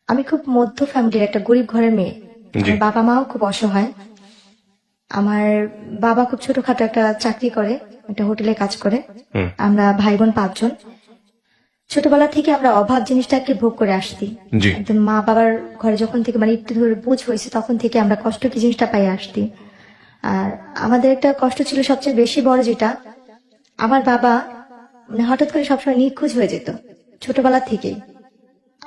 আমি খুব মধ্য ফ্যামিলির একটা গরিব ঘরের মেয়ে। জি। আমার বাবা মাও খুব অসহায়। আমার বাবা খুব ছোটখাটো একটা চাকরি করে, একটা হোটেলে কাজ করে। হুম। আমরা ভাই বোন 5 জন। ছোটবেলা থেকে আমরা অভাব জিনিসটাকে ভোগ করে আসছি। জি। একদম মা বাবার ঘরে যখন থেকে মানে একটু ধরে বুঝ হয়েছে তখন থেকে আমরা কষ্ট কি জিনিসটা পাই আসছি। আর আমাদের একটা কষ্ট ছিল সবচেয়ে বেশি বড়, যেটা আমার বাবা মানে হঠাৎ করে সবসময় নিখোঁজ হয়ে যেত ছোটবেলা থেকেই।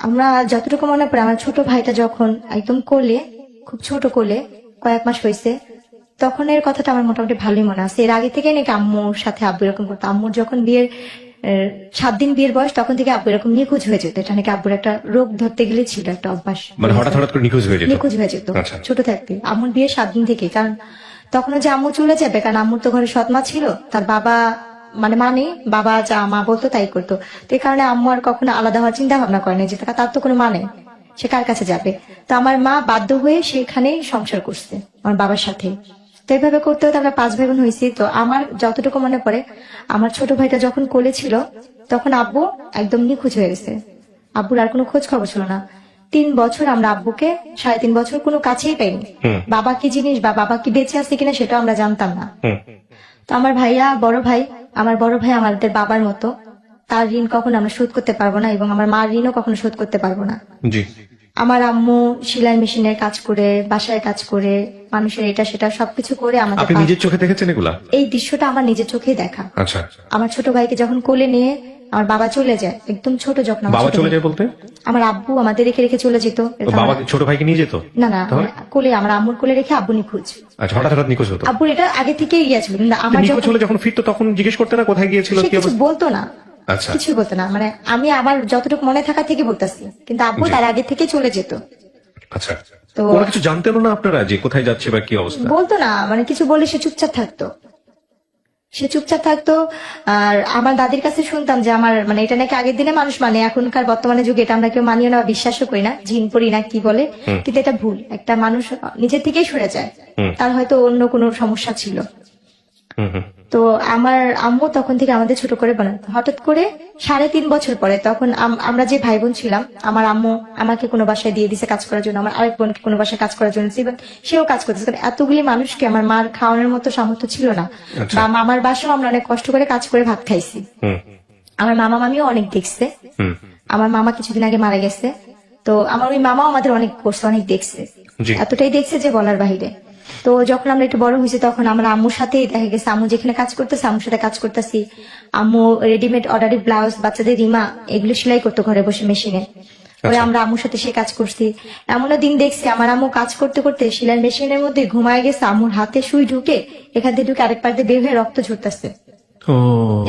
আমরা যতটুকু মনে পড়ে, আমার ছোট ভাইটা যখন একদম কোলে, খুব ছোট কোলে কয়েক মাস হয়েছে, তখন এর কথাটা আমার মোটামুটি ভালোই মনে আছে। এর আগে থেকে নাকি আম্মুর সাথে আব্বু এরকম করতো। আম্মুর যখন বিয়ের 7 দিন বিয়ের বয়স, তখন থেকে আব্বু এরকম নিখোঁজ হয়ে যেত। এটা নাকি আব্বুর একটা রোগ ধরতে গেলে ছিল, একটা অভ্যাস। মানে হঠাৎ হঠাৎ করে নিখোঁজ হয়ে যেত? নিখোঁজ হয়ে যেত আচ্ছা। ছোট থাকতে, আম্মুর বিয়ের 7 দিন থেকে। কারণ তখন যে আম্মু চলে যাবে, কারণ আম্মুর তো ঘরে সৎ মা ছিল, তার বাবা মানে বাবা যা মা বলতো তাই করতো। তো এই কারণে আম্মু আর কখনো আলাদা হওয়ার চিন্তা ভাবনা করেনি, যে তার তো কোনো মানে, সে কার কাছে যাবে। তো আমার মা বাধ্য হয়ে সেখানেই সংসার করছে আমার বাবার সাথে। তো এইভাবে করতে হতে আমরা 5 ভাই বোন হয়েছি। তো আমার যতটুকু মনে পড়ে, আমার ছোট ভাইটা যখন কোলে ছিল তখন আব্বু একদম নিখোঁজ হয়ে গেছে। আব্বুর আর কোনো খোঁজ খবর ছিল না। 3 বছর আমরা আব্বুকে, 3.5 বছর কোনো কাছেই পাইনি। বাবা কি জিনিস বা বাবা কি বেঁচে আছে কিনা সেটাও আমরা জানতাম না। তো আমার ভাইয়া, আমার বড় ভাই আমাদের বাবার মতো। তার ঋণ কখনো আমরা শোধ করতে পারবো না, এবং আমার মার ঋণও কখনো শোধ করতে পারবো না। জি। আমার আম্মু সেলাই মেশিনের কাজ করে, বাসায় কাজ করে, মানুষের এটা সেটা সবকিছু করে আমাদের আপনি নিজের চোখে দেখেছেন এগুলা? এই দৃশ্যটা আমার নিজের চোখেই দেখা। আচ্ছা। আমার ছোট ভাইকে যখন কোলে নিয়ে আমার বাবা চলে যায়, একদম ছোট যখন আমার বাবা ছোট চলে ভাই- যায় বলতে? আমার আব্বু আমাদের রেখে রেখে চলে যেত। তো বাবা ছোট ভাইকে নিয়ে যেত? না না, তাহলে? কোলে, আমার আম্মুর কোলে রেখে আব্বু নিখোঁজ। আচ্ছা, হঠাৎ হঠাৎ নিখোঁজ হতো? আব্বুর এটা আগে থেকেই গিয়েছিল, কিন্তু তো আমার নিখোঁজ যখন হলে যখন ফিরতো তখন জিজ্ঞেস করতে না কোথায় গিয়েছিল, সে কি কিছু অবস্থা? বলতো না, আচ্ছা। কিছুই বলতো না। মানে আমি আমার যতটুকু মনে থাকা থেকে বলতেছি, কিন্তু আব্বু জি। তার আগে থেকে চলে যেত। আচ্ছা। তো ওরা কিছু জানতেন না আপনারা যে কোথায় যাচ্ছে বা কি অবস্থা? বলতো না, মানে কিছু বলে সে চুপচাপ থাকতো। আর আমার দাদির কাছে শুনতাম যে আমার মানে এটা নাকি আগের দিনে মানুষ মানে, এখনকার বর্তমানে যুগে এটা আমরা কেউ মানিয়ে না, বিশ্বাসও করি না, জিন পড়ি না কি বলে। কিন্তু এটা ভুল, একটা মানুষ নিজের থেকেই সরে যায়, তার হয়তো অন্য কোনো সমস্যা ছিল। তো আমার আম্মু তখন থেকে আমাদের ছোট করে বানাতো। হঠাৎ করে 3.5 বছর পরে, তখন আমরা যে ভাই বোন ছিলাম, আমার আম্মু আমাকে কোনো বাসায় দিয়ে দিছে কাজ করার জন্য, আমার আরেক বোনকে কোনো বাসায় কাজ করার জন্য, এবং সেও কাজ করতেছে। কারণ এতগুলি মানুষকে আমার মার খাওয়ানোর মতো সামর্থ্য ছিল না। আচ্ছা। বা মামার বাসাও আমরা অনেক কষ্ট করে কাজ করে ভাত খাইছি। আমার মামা মামিও অনেক দেখছে। আমার মামা কিছুদিন আগে মারা গেছে। তো আমার ওই মামাও আমাদের অনেক করছে, অনেক দেখছে, জি। এতটাই দেখছে যে বলার বাহিরে। তো যখন আমরা একটু বড় হয়েছি, তখন আমরা আম্মুর সাথেই দেখা গেছে, আম্মু যেখানে কাজ করতেছে আম্মুর সাথে কাজ করতেছি। আম্মু রেডিমেড অর্ডারের ব্লাউজ, বাচ্চাদের রিমা, এগুলো সেলাই করতো ঘরে বসে মেশিনে। পরে আমরা আম্মুর সাথে সে কাজ করছি। এমনও দিন দেখছি আমার আম্মু কাজ করতে করতে সেলাই মেশিনের মধ্যে ঘুমায় গেছে, আম্মুর হাতে সুই ঢুকে এখান থেকে ঢুকে আরেক পার দিয়ে বের হয়ে রক্ত ঝরতেছে। ও,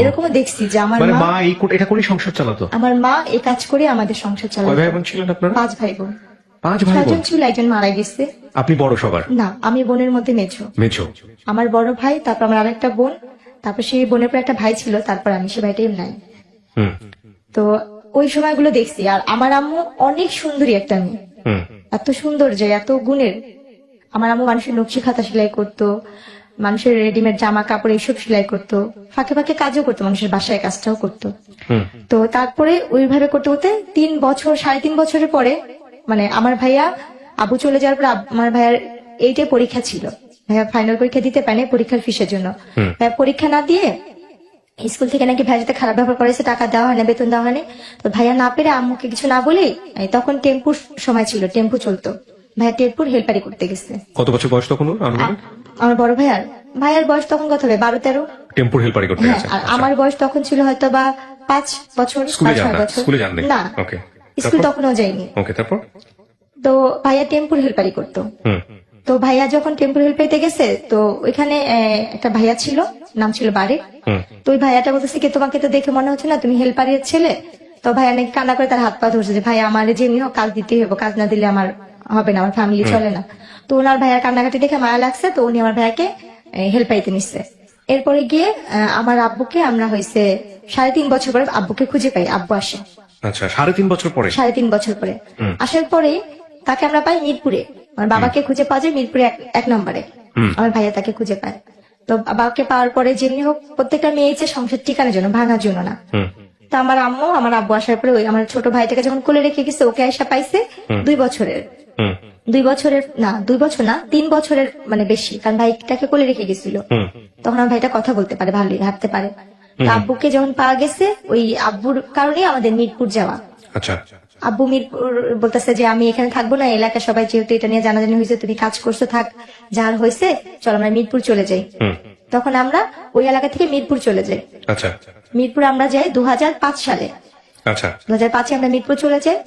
এরকমও দেখছি যে আমার মানে মা, মা এটা করে সংসার চালাতো? আমার মা এই কাজ করে আমাদের সংসার কয় চালাতো। ভাই বোন ছিলেন আপনারা? 5 ভাই বোন। 5 ভাই 6 বোন? জন ছিল, একজন মারা গেছে। আপনি বড় সবার? না, আমি বোনের মধ্যে মেঝো। মেছো? আমার বড় ভাই, তারপর আমার আরেকটা বোন, তারপর সেই বোনের পর একটা ভাই ছিল, তারপর আমি, সে ভাইটাই নাই। তো ওই সময়গুলো দেখছি। আর আমার আম্মু অনেক সুন্দরী একটা মেয়ে, এত সুন্দর যে এত গুণের। আমার আম্মু মানুষের নকশি খাতা সেলাই করতো, মানুষের রেডিমেড জামা কাপড় এইসব সেলাই করতো, ফাঁকে ফাঁকে কাজও করতো, মানুষের বাসায় কাজটাও করতো। তো তারপরে ওইভাবে করতে করতে 3 বছর, 3.5 বছরের পরে, মানে আমার ভাইয়া আবু চলে যাওয়ার পর আমার ভাইয়ার 8-এ পরীক্ষা ছিল। ভাইয়া ফাইনাল পরীক্ষা দিতে পারেনি পরীক্ষার ফিসের জন্য। ভাইয়া পরীক্ষা না দিয়ে স্কুল থেকে নাকি ভাইয়ের সাথে খারাপ ব্যবহার করেছে, টাকা দেওয়া হয় না, বেতন দেওয়া হয়নি। তো ভাইয়া না পেরে আম্মুকে কিছু না বলে, তখন টেম্পুর সময় ছিল, টেম্পু চলতো, ভাইয়া টেম্পুর হেল্পারি করতে গেছে। কত বছর বয়স তখন ওর? আমার বড় ভাইয়ার বয়স তখন কত হবে, 12-13। টেম্পুর হেল্পারি করতে হ্যাঁ, গেছে? আর আমার বয়স তখন ছিল হয়তো বা 5 বছর, স্কুলে যান 5-6 না? বছর। স্কুলে যান না, ওকে। স্কুল তখনও যাইনি। ওকে, তারপর? তো ভাইয়া টেম্পুর হেল্পারি করতো। তো ভাইয়া যখন টেম্পুর হেল্পারিতে গেছে, তো ওইখানে একটা ভাইয়া ছিল, নাম ছিল বারে। তো ওই ভাইয়াটা বলতেছে কি, তোমাকে তো দেখে মনে হচ্ছে না তুমি হেল্পারের ছেলে। তো ভাইয়া নাকি কান্না করে তার হাত পা ধরছে যে ভাই আমার যেমনি হোক কাজ দিতেই হবে, কাজ না দিলে আমার হবে না, আমার ফ্যামিলি চলে না। তো ওনার ভাইয়ার কান্নাকাটি দেখে মায়া লাগছে, তো উনি আমার ভাইয়াকে হেল্পারিতে নিচ্ছে। এরপরে গিয়ে আমার আব্বুকে, আমরা হয়েছে 3.5 বছর পরে আব্বুকে খুঁজে পাই, আব্বু আসে। আচ্ছা, 3.5 বছর পরে? 3.5 বছর পরে আসার পরে তাকে আমরা পাই মিরপুরে। আমার বাবাকে খুঁজে পাওয়া যায় মিরপুরে 1 নম্বরে। আমার ভাইয়া তাকে খুঁজে পায়। তো বাবাকে পাওয়ার পরে যেমনি হোক, প্রত্যেকটা মেয়ে চায় সংসার ঠিকানোর জন্য, ভাঙার জন্য না। তো আমার আম্মু আমার আব্বু আসার পরে ওই আমার ছোট ভাইটাকে যখন কোলে রেখে গেছে, ওকে আয়সা পাইছে 2 বছরের। 2 বছরের না, 2 বছর না, 3 বছরের মানে বেশি, কারণ ভাইটাকে কোলে রেখে গেছিল। তখন আমার ভাইটা কথা বলতে পারে, ভালোই হাঁটতে পারে। তো আব্বুকে যখন পাওয়া গেছে, ওই আব্বুর কারণে আমাদের মিরপুর যাওয়া। আচ্ছা। আব্বু মিরপুর বলতেছে যে আমি এখানে থাকবো না, এলাকা সবাই যেহেতু এটা নিয়ে জানাজানি হয়েছে, তুমি কাজ করছো, থাক, যার হয়েছে চল আমরা মিরপুর চলে যাই। তখন আমরা ওই এলাকা থেকে মিরপুর চলে যাই। আচ্ছা। মিরপুর আমরা যাই 2005 সালে। আচ্ছা। 2005-এ আমরা মিরপুর চলে যাই।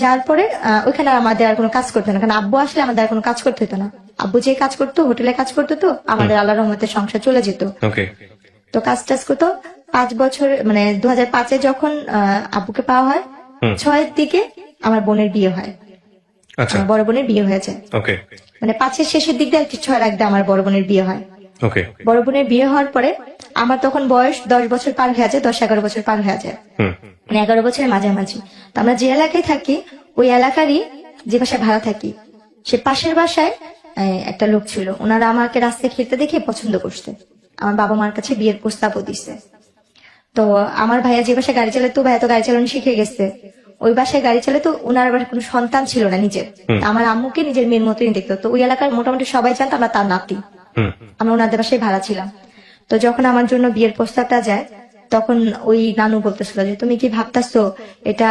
যার পরে ওইখানে আমাদের আর কোনো কাজ করতো না, কারণ আব্বু আসলে আমাদের আর কোনো কাজ করতে হতো না। আব্বু যে কাজ করতো, হোটেলে কাজ করতো, তো আমাদের আল্লাহর রহমতে সংসার চলে যেত। ওকে। তো কাজ টাজ করতো 5 বছর, মানে 2005-এ যখন আব্বুকে পাওয়া হয়, 6-এর দিকে আমার বোনের বিয়ে হয়। আচ্ছা। আমার বড় বোনের বিয়ে হয়েছে, ওকে। মানে 5-এর শেষের দিক দিয়ে 6-এর আগে আমার বড় বোনের বিয়ে হয়। ওকে। বড় বোনের বিয়ে হওয়ার পরে আমার তখন বয়স 10 বছর পার হয়ে যায়, 10-11 বছর পার হয়ে যায়, মানে 11 বছরের মাঝামাঝি। তো আমরা যে এলাকায় থাকি, ওই এলাকারই যে বাসায় ভাড়া থাকি, সে পাশের বাসায় একটা লোক ছিল। ওনারা আমাকে রাস্তায় খেলতে দেখে পছন্দ করছে, আমার বাবা মার কাছে বিয়ের প্রস্তাবও দিছে। তো আমার ভাইয়া যে বাসায় গাড়ি চালাতো, ভাইয়া তো গাড়ি চালানো শিখে গেছে, ওই বাসায় গাড়ি চালাতো। ওনার আবার কোনো সন্তান ছিল না নিজের, আমার আম্মুকে নিজের মেয়ের মতোই দেখতো। তো ওই এলাকার মোটামুটি সবাই জানতো আমরা তার নাতি। আমরা ওনাদের বাসায় ভাড়া ছিলাম। তো যখন আমার জন্য বিয়ের প্রস্তাবটা যায়, তখন ওই নানু বলতেছিল যে তুমি কি ভাবতেছো এটা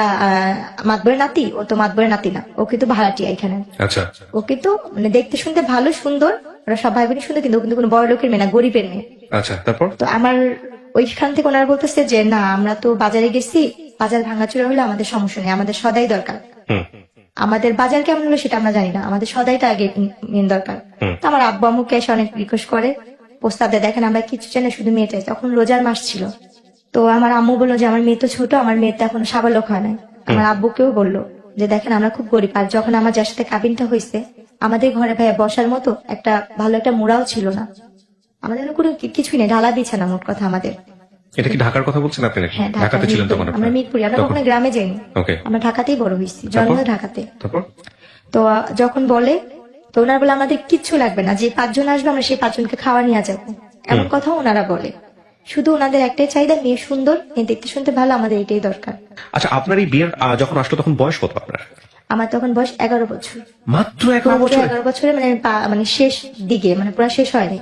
মাতবরের নাতি? ও তো মাতবরের নাতি না, ও কিন্তু ভাড়াটিয়া এখানে। আচ্ছা। ও কিন্তু মানে দেখতে শুনতে ভালো, সুন্দর, ওরা সব ভাই বোনই সুন্দর, কিন্তু ও কিন্তু কোনো বড় লোকের মেয়ে না, গরিবের মেয়ে। আচ্ছা, তারপর? তো আমার ওইখান থেকে ওনারা বলতেছে যে না, আমরা তো বাজারে গেছি, বাজার ভাঙাচুরা হলে আমাদের সমস্যা নেই, আমাদের সদাই দরকার। আমাদের বাজার কেমন হলো সেটা আমরা জানি না, আমাদের সদাইটা আগে মেন দরকার। তো আমার আব্বু আম্মুকে এসে অনেক রিকোয়েস্ট করে, প্রস্তাব দেয়, দেখেন আমরা কিছু চাই না, শুধু মেয়ে চাই। তখন রোজার মাস ছিল। তো আমার আম্মু বললো যে আমার মেয়ে তো ছোট, আমার মেয়ে তো এখনো সাবালক হয় নাই। আমার আব্বুকেও বললো যে দেখেন আমরা খুব গরিব, আর যখন আমার যার সাথে কাবিনটা হয়েছে, আমাদের ঘরে ভাইয়া বসার মতো একটা ভালো একটা মুড়াও ছিল না, আমাদের কোনো কিছুই নেই, ঢালা বিছানা মোট কথা আমাদের। এটা কি ঢাকার কথা বলছেন আপনি নাকি? হ্যাঁ, ঢাকাতে ছিলেন তখন আমরা মিরপুরে, আমরা কখনো গ্রামে যাইনি। ওকে। আমরা ঢাকাতেই বড় হয়েছি, জন্ম ঢাকাতে। তারপর? তো যখন বলে, তো ওনারা বলে আমাদের কিচ্ছু লাগবে না, যে 5 জন আসবে আমরা সেই 5 জনকে খাওয়া নিয়ে যাবো, এমন কথা ওনারা বলে। শুধু ওনাদের একটাই চাহিদা, মেয়ে সুন্দর, মেয়ে দেখতে শুনতে ভালো, আমাদের এটাই দরকার। আচ্ছা, আপনার এই বিয়ের যখন আসলো তখন বয়স কত আপনার? আমার তখন বয়স 11 বছর। মাত্র 11 বছর? 11 বছরে মানে শেষ দিকে, মানে পুরো শেষ হয়নি।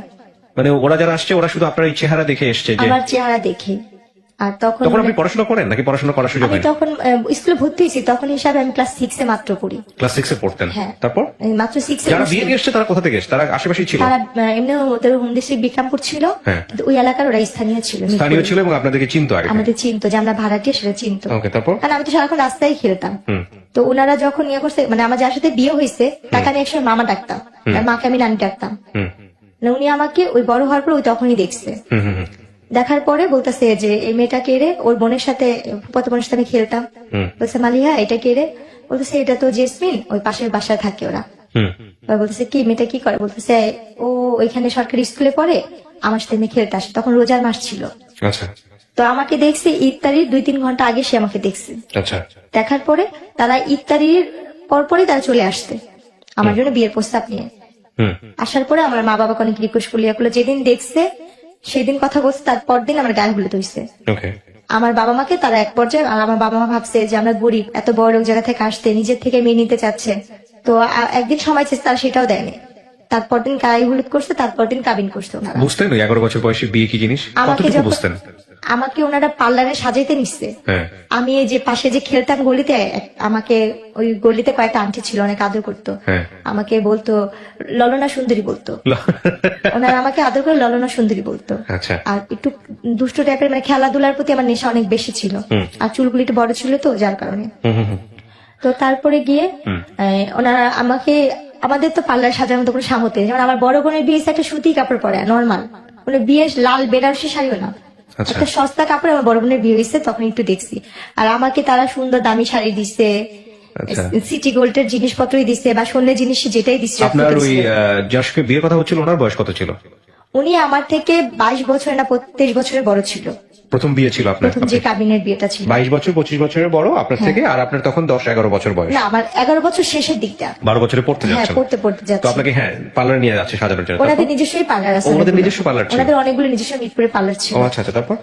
মানে ওরা যারা আসছে ওরা শুধু আপনার এই চেহারা দেখে এসছে? যে আমার চেহারা দেখে। আর তখন আপনি পড়াশোনা করেন নাকি পড়াশোনা করার সুযোগ আমি হয়? তখন স্কুলে ভর্তি হয়েছি, তখন হিসাবে আমি ক্লাস 6-এ মাত্র পড়ি। ক্লাস 6-এ পড়তেন? হ্যাঁ। তারপর মাত্র 6-এ। যারা বিয়ে দিয়ে এসছে তারা কোথা থেকে এসছে? তারা আশেপাশেই ছিল? তারা এমনি ওদের হোম ডিস্ট্রিক্ট বিক্রমপুর ছিল, কিন্তু ওই এলাকার ওরা স্থানীয় ছিল, স্থানীয় ছিল এবং আপনাদেরকে চিনতো আগে? আমাদের চিনতো, যে আমরা ভাড়াটিয়া সেটা চিনতো। ওকে, তারপর? কারণ আমি তো সারাক্ষণ রাস্তায় খেলতাম। তো ওনারা যখন ইয়ে করছে, মানে আমার যার সাথে বিয়ে হয়েছে তাকে আমি একসময় মামা ডাকতাম, আর মাকে আমি নানি ডাকতাম। উনি আমাকে ওই বড় হওয়ার পর ওই তখনই দেখছে। দেখার পরে বলতেছে যে এই মেয়েটা কে রে? ওর বোনের সাথে, ফুফাতো বোনের সাথে আমি খেলতাম। বলছে মালিহা এটা কে রে? বলতেছে এটা তো জেসমিন, ওই পাশের বাসায় থাকে ওরা। বলতেছে কি মেয়েটা কি করে? বলতেছে ও ওইখানে সরকারি স্কুলে পড়ে, আমার সাথে মেয়ে খেলতে আসে, তখন রোজার মাস ছিল। আচ্ছা। তো আমাকে দেখছে ইফতারির 2-3 ঘন্টা আগে, সে আমাকে দেখছে। আচ্ছা। দেখার পরে তারা ইফতারির পরপরই তারা চলে আসছে আমার জন্য বিয়ের প্রস্তাব নিয়ে। আসার পরে আমার মা বাবাকে অনেক রিকোয়েস্ট করলো, যেদিন দেখছে সেদিন কথা বলছে, তারপর দিন আমার গায়ে হলুদ হয়েছে। আমার বাবা মাকে তারা এক পর্যায়ে, আর আমার বাবা মা ভাবছে যে আমরা গরিব, এত বড় লোক জায়গা থেকে আসতে নিজের থেকে মেয়ে নিতে চাচ্ছে, তো একদিন সময় চেয়েছে, তারা সেটাও দেয়নি। তারপর দিন গায়ে হলুদ করছে, তারপর দিন কাবিন করছে ওনারা। বুঝতেন 11 বছর বয়সে বিয়ে কি জিনিস? কতটুকু বুঝতেন? আমাকে ওনারা পার্লারে সাজাইতে নিচ্ছে। আমি এই যে পাশে যে খেলতাম গলিতে, আমাকে ওই গলিতে কয়েকটা আন্টি ছিল, অনেক আদর করতো, আমাকে বলতো ললনা সুন্দরী বলতো। ওনারা আমাকে আদর করে ললনা সুন্দরী বলতো। আর একটু দুষ্ট টাইপের, মানে খেলাধুলার প্রতি আমার নেশা অনেক বেশি ছিল, আর চুলগুলি একটু বড় ছিল তো যার কারণে। তো তারপরে গিয়ে ওনারা আমাকে, আমাদের তো পার্লার সাজানোর মতো কোনো সামর্থ্য নেই। যেমন আমার বড় বোনের বিয়ে একটা সুতি কাপড় পরে নর্মাল, মানে বিয়ে লাল বেনারসি শাড়িও না, একটা সস্তা কাপড় আমার বড় বোনের বিয়ে হয়েছে, তখন একটু দেখছি। আর আমাকে তারা সুন্দর দামি শাড়ি দিচ্ছে, সিটি গোল্ডের জিনিসপত্রই দিচ্ছে, বা স্বর্ণের জিনিস যেটাই দিচ্ছে। আপনার ওই যার সাথে বিয়ের কথা হচ্ছিল ওনার বয়স কত ছিল? উনি আমার থেকে 22 বছর না 23 বছরের বড় ছিল। প্রথম বিয়ে ছিল আপনার? প্রথম যে কাবিনের বিয়েটা ছিল। 22 বছর 25 বছরের বড় আপনার থেকে, আর আপনার তখন 10-11 বছর বয়স? না, আমার 11 বছর শেষের দিকটা। 12 বছরে পড়তে যাচ্ছেন? পড়তে যাচ্ছে। তো আপনাকে পার্লার নিয়ে যাচ্ছে সাজানোর জন্য? ওনাদের নিজস্বই পার্লার আছে। ওনাদের নিজস্ব পার্লার ছিল? ওনাদের অনেকগুলো নিজস্ব মিরপুরে পার্লার ছিল। আচ্ছা। তারপর?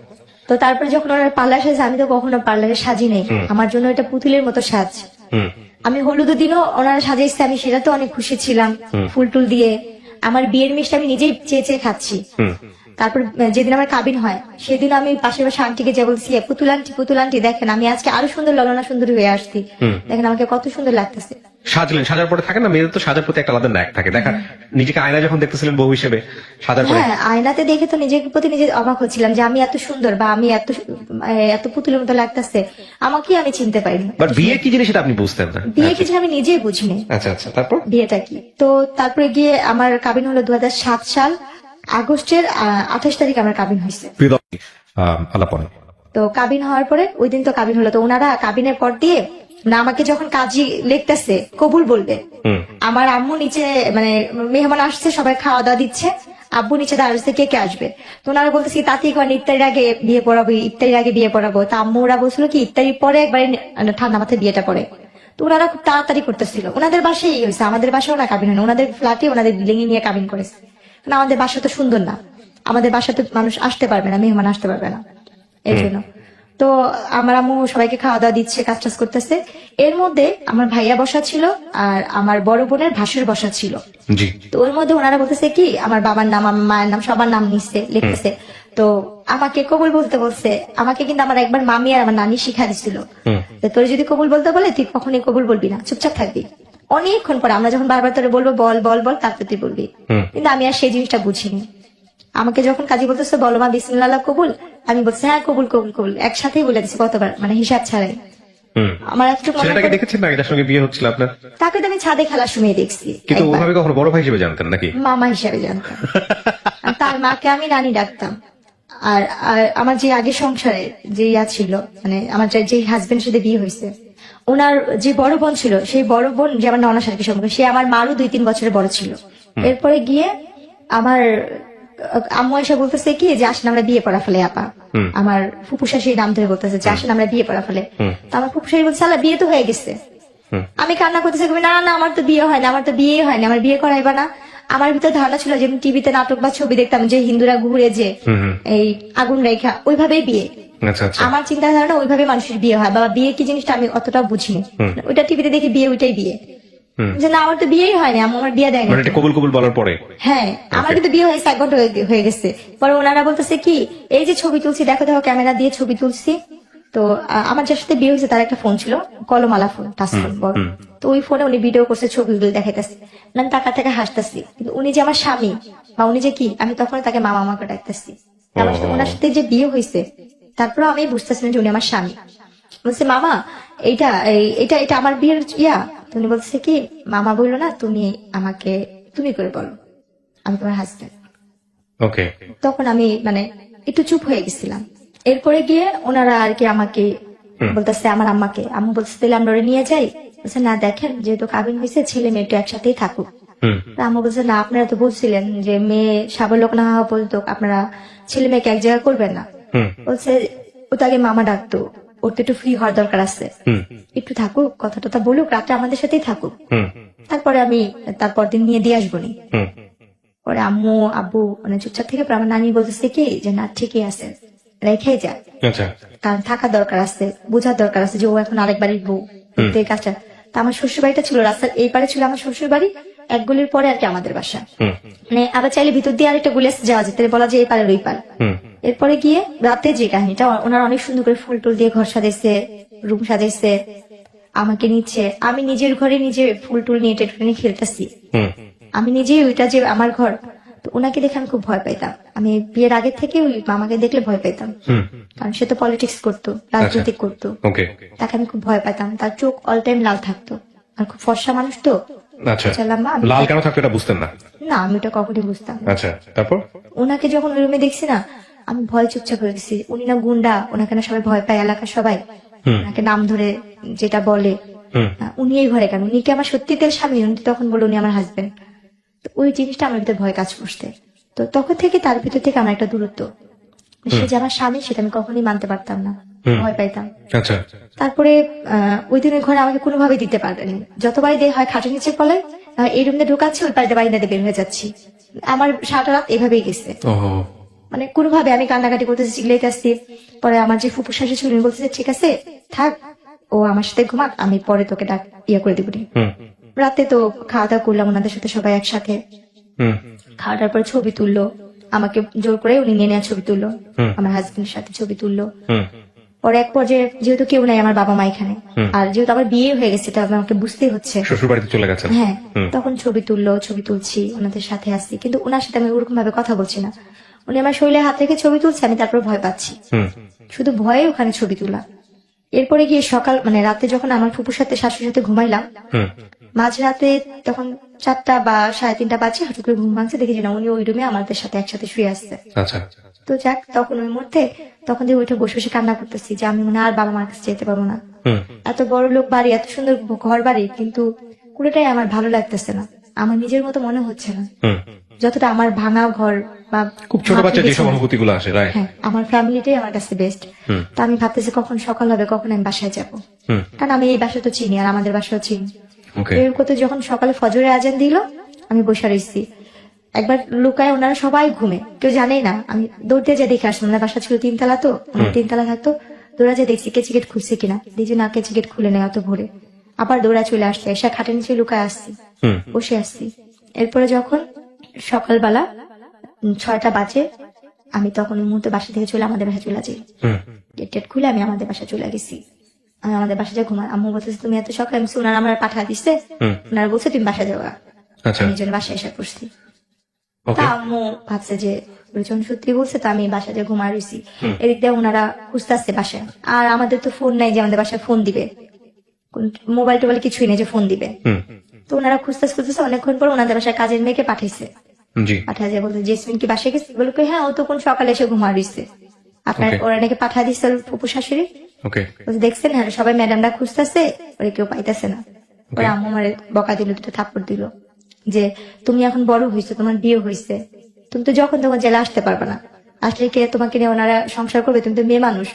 তো তারপরে যখন ওনারা পার্লার সাজে, আমি তো কখনো পার্লারে সাজি নেই, আমার জন্য এটা পুতুলের মতো সাজ। আমি হলুদের দিনও ওনারা সাজাইছে, আমি সেটা তো অনেক খুশি ছিলাম, ফুল টুল দিয়ে। আমার বিয়ের মিষ্টি আমি নিজেই চেয়ে চেয়ে খাচ্ছি। তারপর যেদিন আমার কাবিন হয় সেদিন আমি পাশের পাশে আন্টিকে যে বলছি, পুতুল আন্টি দেখেন আমি আজকে আরো সুন্দর ললনা সুন্দরী হয়ে আসছি, দেখেন আমাকে কত সুন্দর লাগতেছে। সাজলেন, সাজার পরে থাকে না মেয়েদের তো সাজার প্রতি একটা আলাদা ন্যাক থাকে, দেখা নিজেকে আয়না যখন দেখতেছিলেন বউ হিসেবে সাজার পরে। হ্যাঁ, আয়নাতে দেখে তো নিজের প্রতি নিজে অবাক হচ্ছিলাম যে আমি এত সুন্দর বা আমি এত পুতুলের মতো লাগতেছে, আমাকে আমি চিনতে পারিনি। বাট বিয়ে কি জিনিস সেটা আপনি বুঝতেন না? বিয়ে কিছু আমি নিজেই বুঝিনি। আচ্ছা আচ্ছা, তারপর বিয়েটা কি। তো তারপরে গিয়ে আমার কাবিন হলো 2007 সাল আগস্টের 28 তারিখ আমার কাবিন হয়েছে। আলাপনে তো কাবিন হওয়ার পরে ওই দিন তো কাবিন হলো, তো ওনারা কাবিনের পর দিয়ে না আমাকে যখন কাজী লিখতেছে কবুল বলবে, আমার আম্মু নিচে মানে মেহমান আসছে, সবাই খাওয়া দাওয়া দিচ্ছে, আব্বু নিচে দাঁড়াচ্ছে কে কে আসবে। তো ওনারা বলতেছি তাতে ইফতারির আগে বিয়ে পড়াবো, ইফতারির আগে বিয়ে পড়াবো। তা আম্মু ওরা বলছিল কি ইফতারির পরে একবারে ঠান্ডা মাথায় বিয়েটা পড়ে। তো ওনারা খুব তাড়াতাড়ি করতেছিল, ওনাদের বাসায় হয়েছে, আমাদের বাসাও না কাবিন হয়, ওনাদের ফ্ল্যাটে ওনাদের বিল্ডিং নিয়ে কাবিন করেছে। কারণ আমাদের বাসা তো সুন্দর না, আমাদের বাসাতে মানুষ আসতে পারবে না, মেহমান আসতে পারবে না, এই জন্য। তো আমার আম্মু সবাইকে খাওয়া দাওয়া দিচ্ছে, কাজ টাজ করতেছে। এর মধ্যে আমার ভাইয়া বসা ছিল আর আমার বড় বোনের ভাসুর বসা ছিল। তো ওর মধ্যে ওনারা বলতেছে কি আমার বাবার নাম, আমার মায়ের নাম, সবার নাম নিচ্ছে, লিখতেছে। তো আমাকে কবুল বলতে বলছে, আমাকে কিন্তু আমার একবার মামি আর আমার নানি শিখা দিছিল, তোর যদি কবুল বলতে বলে তুই কখনোই কবুল বলবি না, চুপচাপ থাকবি। অনেকক্ষণ পরে আমরা যখন বারবার তোরে বলবো বল বল বল, তারপর তুই বলবি। কিন্তু আমি আর সেই জিনিসটা বুঝিনি। আমাকে যখন কাজী বলতেছে বলো মা বিসমিল্লাহ কবুল, আমি বলছি হ্যাঁ কবুল কবুল কবুল, একসাথেই বলে দিচ্ছি কতবার, মানে হিসাব ছাড়াই। আমার একটু দেখেছেন না, এটার সঙ্গে বিয়ে হচ্ছিল আপনার? তাকে তো আমি ছাদে খেলার সময় দেখছি, কিন্তু ওভাবে কখনো বড় ভাই হিসেবে জানতেন নাকি? মামা হিসাবে জানতাম। আর তার মাকে আমি রানী ডাকতাম। আর আমার যে আগে সংসারে যে ছিল, মানে আমার যে হাজবেন্ড সাথে বিয়ে হয়েছে, ওনার যে বড় বোন ছিল, সেই বড় বোন যে আমার ননার সাথে সম্পর্ক, সে আমার মারও 2-3 বছরের বড় ছিল। এরপরে গিয়ে আমার আম্মু এসে বলতেছে কি যে আসেন আমরা বিয়ে পড়া ফেলে আপা, আমার ফুপু শাশুড়ি নাম ধরে বলতেছে যে আসেন আমরা বিয়ে পড়া ফেলে। তো আমার ফুপু শাশুড়ি বলছে আল্লাহ বিয়ে তো হয়ে গেছে। আমি কান্না করতেছি, না না আমার তো বিয়ে হয় না, আমার তো বিয়ে হয়নি, আমার বিয়ে করাইবা না। আমার ভিতরে ধারণা ছিল যে টিভিতে নাটক বা ছবি দেখতাম যে হিন্দুরা ঘুরে যে এই আগুন রেখা, ওইভাবেই বিয়ে। আমার চিন্তা ধারণা ওইভাবে মানুষের বিয়ে হয়, বাবা বিয়ে কি জিনিসটা আমি অতটা বুঝিনি। ওইটা টিভিতে দেখি বিয়ে, ওইটাই বিয়ে। যে না আমার তো বিয়েই হয়নি, আমার বিয়ে দেয়নি। কবুল কবুল বলার পরে হ্যাঁ আমার কিন্তু বিয়ে হয়েছে 1 ঘন্টা হয়ে গেছে। পরে ওনারা বলতেছে কি এই যে ছবি তুলছি, দেখো দেখো ক্যামেরা দিয়ে ছবি তুলছি। তো আমার যার সাথে বিয়ে হয়েছে তার একটা ফোন ছিল, কলমালা ফোন, টাচ ফোন বড়। তো ওই ফোনে উনি ভিডিও করছে, ছবিগুলো দেখাইতেছে, আমি টাকা থেকে হাসতেছি। কিন্তু উনি যে আমার স্বামী বা উনি যে কি, আমি তখন তাকে মামা আমাকে ডাকতেছি। আমার সাথে ওনার সাথে যে বিয়ে হয়েছে, তারপরে আমি বুঝতেছি না যে উনি আমার স্বামী। বলছে মামা এইটা এটা এটা আমার বিয়ের ইয়া। তুমি বলছে কি মামা বললো না, তুমি আমাকে তুমি করে বলো, আমি তোমার হাজবেন্ড। ওকে। তখন আমি মানে একটু চুপ হয়ে গেছিলাম। এরপরে গিয়ে ওনারা আর কি আমাকে বলতেছে, আমার আম্মাকে, আম্মু বলছে তাহলে আমরা ওরে নিয়ে যাই। বলছে না দেখেন যেহেতু কাবিন হয়েছে ছেলে মেয়ে একটু একসাথেই থাকুক। আম্মু বলছে না আপনারা তো বলছিলেন যে মেয়ে সাবলোক না হওয়া পর্যন্ত আপনারা ছেলে মেয়েকে এক জায়গায় করবেন না। বলছে ও তো আগে মামা ডাকতো, ওর তো একটু ফ্রি হওয়ার দরকার আছে, একটু থাকুক, কথা টথা বলুক, রাতে আমাদের সাথেই থাকুক, তারপরে আমি তারপর দিন নিয়ে দিয়ে আসবো নি। পরে আম্মু আব্বু মানে চুপচাপ থেকে আমার নানি বলতেছে কি যে না ঠিকই আছে, রেখে যা, কারণ থাকার দরকার আছে, বোঝার দরকার আছে যে ও এখন আরেক বাড়ির বউ, কাজটা। তা আমার শ্বশুর বাড়িটা ছিল রাস্তার এই পারে ছিল আমার শ্বশুর বাড়ি, 1 গলির পরে আর কি আমাদের বাসা। মানে আবার চাইলে ভিতর দিয়ে আরেকটা গলি আসতে যাওয়া যেত, বলা যে এই পারে ওই পার। এরপরে গিয়ে রাতে যে কাহিনীটা, ওনারা অনেক সুন্দর করে ফুল টুল দিয়ে ঘর সাজাইছে, রুম সাজাইছে, আমাকে নিচ্ছে, আমি নিজের ঘরে নিজে ফুল টুল নিয়ে টেটুনি খেলতেছি, আমি নিজেই ওইটা যে আমার ঘর। তো ওনাকে দেখে আমি খুব ভয় পাইতাম, আমি বিয়ের আগে থেকে ওই মামাকে দেখলে ভয় পাইতাম, কারণ সে তো পলিটিক্স করতো, রাজনীতি করতো, তাকে আমি খুব ভয় পাইতাম। তার চোখ অল টাইম লাল থাকতো, আর খুব ফর্সা মানুষ তো। লাল কেন থাকতো এটা বুঝতেন না? না আমি ওটা কখনই বুঝতাম। আচ্ছা, তারপর ওনাকে যখন রুমে দেখছি না, আমি ভয় চুপচাপ হয়ে গেছি। উনি না গুন্ডা, ওনাকে না সবাই ভয় পায়, এলাকার সবাই ওনাকে নাম ধরে যেটা বলে। উনি এই ঘরে কেন, উনি কি আমার সত্যিকার স্বামী? উনি তখন বলে উনি আমার হাজবেন্ড। তো ওই জিনিসটা আমার ভিতরে ভয় কাজ করছে। তো তখন থেকে তার ভিতর থেকে আমার একটা দূরত্ব, সে যে আমার স্বামী সেটা আমি কখনোই মানতে পারতাম না, ভয় পাইতাম। তারপরে ওই দিনের ঘরে আমাকে কোনোভাবেই দিতে পারবেন, যতবারই দেয় হয় খাটের নিচে পলে, এই রুমে ঢোকাচ্ছি, ওই পাল্টে বাড়ি বের হয়ে যাচ্ছি। আমার সারাটা রাত এভাবেই গেছে। মানে কোনোভাবে আমি কান্নাকাটি করতেছি, চিল্লাইতে আসছি। পরে আমার যে ফুপু শাশুড়ি ছিল উনি বলতেছে ঠিক আছে থাক, ও আমার সাথে ঘুমাক, আমি পরে তোকে ইয়ে করে দিবনি। রাতে তো খাওয়া দাওয়া করলাম ওনাদের সাথে সবাই একসাথে। খাওয়া দাওয়ার পরে ছবি তুললো, আমাকে জোর করে উনি নিয়ে নেওয়া ছবি তুললো, আমার হাজবেন্ডের সাথে ছবি তুললো। পরে এক পর্যায়ে যেহেতু কেউ নাই আমার বাবা মা এখানে, আর যেহেতু আমার বিয়ে হয়ে গেছে এটা আমাকে বুঝতেই হচ্ছে, শ্বশুর বাড়িতে চলে গেছেন। হ্যাঁ, তখন ছবি তুললো, ছবি তুলছি, ওনাদের সাথে আসছি, কিন্তু ওনার সাথে আমি ওরকম ভাবে কথা বলছি না। উনি আমার শরীরে হাত রেখে ছবি তুলছে, আমি তারপর ভয় পাচ্ছি, শুধু ভয়ে ওখানে ছবি তোলা। এরপরে গিয়ে সকাল মানে রাতে যখন আমার ফুপুর সাথে শাশুড়ির সাথে ঘুমাইলাম, মাঝরাতে তখন 4টা বা 3:30 বাজে, হঠাৎ করে ঘুম ভাঙছে, দেখি যে না উনি ওই রুমে আমাদের সাথে একসাথে শুয়ে আসছে। আচ্ছা, তো যাক, তখন ওই মুহূর্তে তখন দিয়ে উঠে বসে বসে কান্না করতেছি যে আমি মনে হয় আর বাবা মার কাছে যেতে পারবো না। এত বড় লোক বাড়ি, এত সুন্দর ঘর বাড়ি, কিন্তু পুরোটাই আমার ভালো লাগতেছে না, আমার নিজের মতো মনে হচ্ছে না। যতটা আমার ভাঙা ঘর বা খুব ছোট বাচ্চা যেসব অনুভূতি গুলো আসে, রাইট? হ্যাঁ, আমার ফ্যামিলিটাই আমার কাছে বেস্ট। তো আমি ভাবতেছি কখন সকাল হবে, কখন আমি বাসায় যাবো, কারণ আমি এই বাসা তো চিনি আর আমাদের বাসাও চিনি। এর কথা যখন সকালে ফজরে আজান দিল, আমি বসে রয়েছি, একবার লুকায়, ওনারা সবাই ঘুমে, কেউ জানেই না, আমি দৌড় দিয়ে যা দেখে আসলাম, ওনার বাসা ছিল 3 তলা, তো 3 তলা থাকতো, দৌড়া যে দেখছি কেচি গেট খুলছে কিনা, দেখছি না কেচি গেট খুলে নেই অত ভোরে, আবার দৌড়া চলে আসছে, এসে খাটের নিচে লুকায় আসছি, বসে আসছি। এরপরে যখন সকালবেলা 6টা বাজে, আমি তখন ওই মুহূর্তে বাসা থেকে চলে আমাদের বাসা চলে যাই, গেট টেট খুলে আমি আমাদের বাসা চলে গেছি। আমি আমাদের বাসা যা ঘুমাই, আম্মু বলতেছে তুমি এত সকালে, আমি ওনারা আমার পাঠা দিচ্ছে, ওনারা বলছে তুমি বাসা যাওয়া, আমি জন্য বাসায় এসে পড়ছি। তা আম্মু ভাবছে যে যখন সত্যি বলছে, তো আমি বাসা যে ঘুমা রয়েছি, এদিক দিয়ে ওনারা খুঁজতে আসছে বাসায়, আর আমাদের তো ফোন নাই যে আমাদের বাসায় ফোন দিবে, মোবাইল টোবাইল কিছুই নেই যে ফোন দিবে। তো ওনারা খুঁজতে খুঁজতেছে, অনেকক্ষণ পর ওনাদের বাসায় কাজের মেয়েকে পাঠাইছে, পাঠা যায় বলতে জেসমিন কি বাসায় গেছে, বলে হ্যাঁ ও তো কোন সকালে এসে ঘুমা রয়েছে, আপনার ওরা নাকি পাঠা দিচ্ছে ফুপু শাশুড়ি। দেখছেন হ্যাঁ সবাই ম্যাডামরা খুঁজতেছে, ওরা কেউ পাইতেছে না। ওরা আম্মু আমার বকা দিল, দুটো থাপ্পড় দিল যে তুমি এখন বড় হয়েছো, তোমার বিয়ে হয়েছে, তুমি তো যখন তখন জেলে আসতে পারবে না, আসলে কে তোমাকে নিয়ে ওনারা সংসার করবে, তুমি তো মেয়ে মানুষ,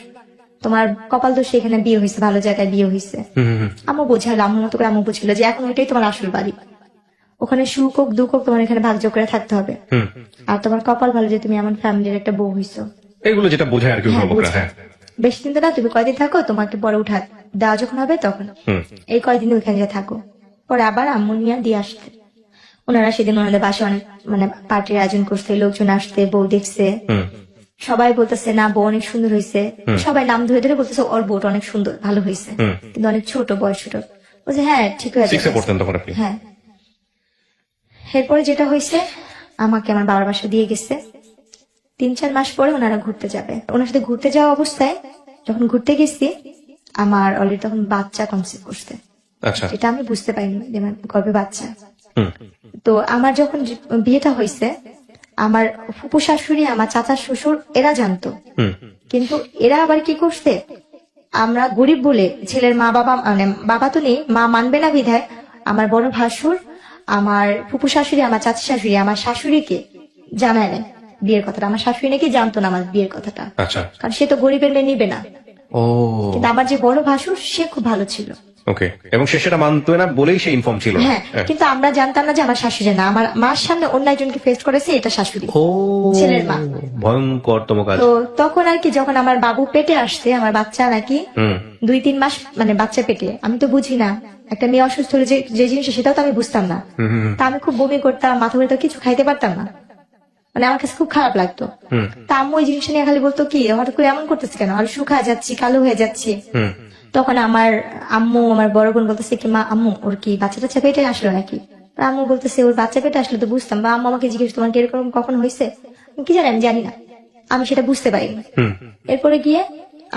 তোমার কপাল দোষ এখানে বিয়ে হয়েছে, ভালো জায়গায় বিয়ে হয়েছে। আম্মু বোঝালো, আম্মু মতো করে আম্মু বুঝলো যে এখন ওইটাই তোমার আসল বাড়ি, ওখানে সুখ হোক দুঃখ হোক তোমার এখানে ভাগ্য করে থাকতে হবে, আর তোমার কপাল ভালো যে তুমি এমন ফ্যামিলির একটা বউ হইছো, এগুলো যেটা বোঝায় আর কি। বেশি দিন তো না, তুমি কয়দিন থাকো, তোমাকে পরে উঠা দেওয়া যখন হবে তখন এই কয়দিন ওইখানে যা থাকো। পরে আবার আম্মু নিয়ে দিয়ে আসতে, ওনারা সেদিন ওনাদের বাসায় অনেক মানে পার্টির আয়োজন করছে, লোকজন আসতে, বউ দেখছে, সবাই বলতেছে না বউ অনেক সুন্দর হয়েছে, সবাই নাম ধরে ধরে বলতেছে ওর বউটা অনেক সুন্দর ভালো হয়েছে, কিন্তু অনেক ছোট, বয়স ছোট। বলছে হ্যাঁ ঠিক হয়েছে। হ্যাঁ, এরপরে যেটা হয়েছে, আমাকে আমার বাবার বাসা দিয়ে গেছে, 3-4 মাস পরে ওনারা ঘুরতে যাবে, ওনার সাথে ঘুরতে যাওয়া অবস্থায় যখন ঘুরতে গেছি, আমার অলরেডি তখন বাচ্চা কনসিভ করছে, যেটা আমি বুঝতে পারিনি যে আমার গর্ভে বাচ্চা। তো আমার যখন বিয়েটা হয়েছে, আমার ফুপু শাশুড়ি, আমার চাচা শ্বশুর এরা জানতো, কিন্তু এরা আবার কি করছে, আমরা গরিব বলে ছেলের মা বাবা মানে বাবা তো নেই, মা মানবে না বিধায় আমার বড় ভাসুর, আমার ফুপু শাশুড়ি, আমার চাচা শাশুড়ি, আমার শাশুড়িকে জানায় না বিয়ের কথাটা। আমার শাশুড়ি নাকি জানতো না আমার বিয়ের কথাটা, কারণ সে তো গরিবের মেয়ে নিবে না। কিন্তু আমার যে বড় ভাসুর সে খুব ভালো ছিল, এবং সে সেটা মানতো না বলেই সে ইনফর্ম ছিল। হ্যাঁ, কিন্তু আমরা জানতাম না যে আমার শাশুড়ি না, আমার মার সামনে অন্য একজনকে ফেস করেছে, এটা শাশুড়ি, ছেলের মা। ভয়ঙ্করতম কাজ। তো তখন আর কি, যখন আমার বাবু পেটে আসছে, আমার বাচ্চা নাকি 2-3 মাস মানে বাচ্চা পেটে, আমি তো বুঝি না, একটা মেয়ে অসুস্থ হলে যে জিনিস সেটাও তো আমি বুঝতাম না। তা আমি খুব বমি করতাম, মাথা ঘুরে কিছু খাইতে পারতাম না, মানে আমার কাছে খুব খারাপ লাগতো। তা আম্মু ওই জিনিসটা নিয়ে খালি বলতো কি হঠাৎ করে এমন করতেছে কেন, আর শুকায় যাচ্ছি, কালো হয়ে যাচ্ছি। তখন আমার আম্মু, আমার বড় বোন বলতেছে কি মা আম্মু ওর কি বাচ্চা টাচ্চা পেটে আসলো নাকি, আম্মু বলতেছে ওর বাচ্চা পেটে আসলে তো বুঝতাম, বা আম্মু আমাকে জিজ্ঞেস তোমার এরকম কখন হয়েছে, কি জানি আমি জানি না, আমি সেটা বুঝতে পারিনি। এরপরে গিয়ে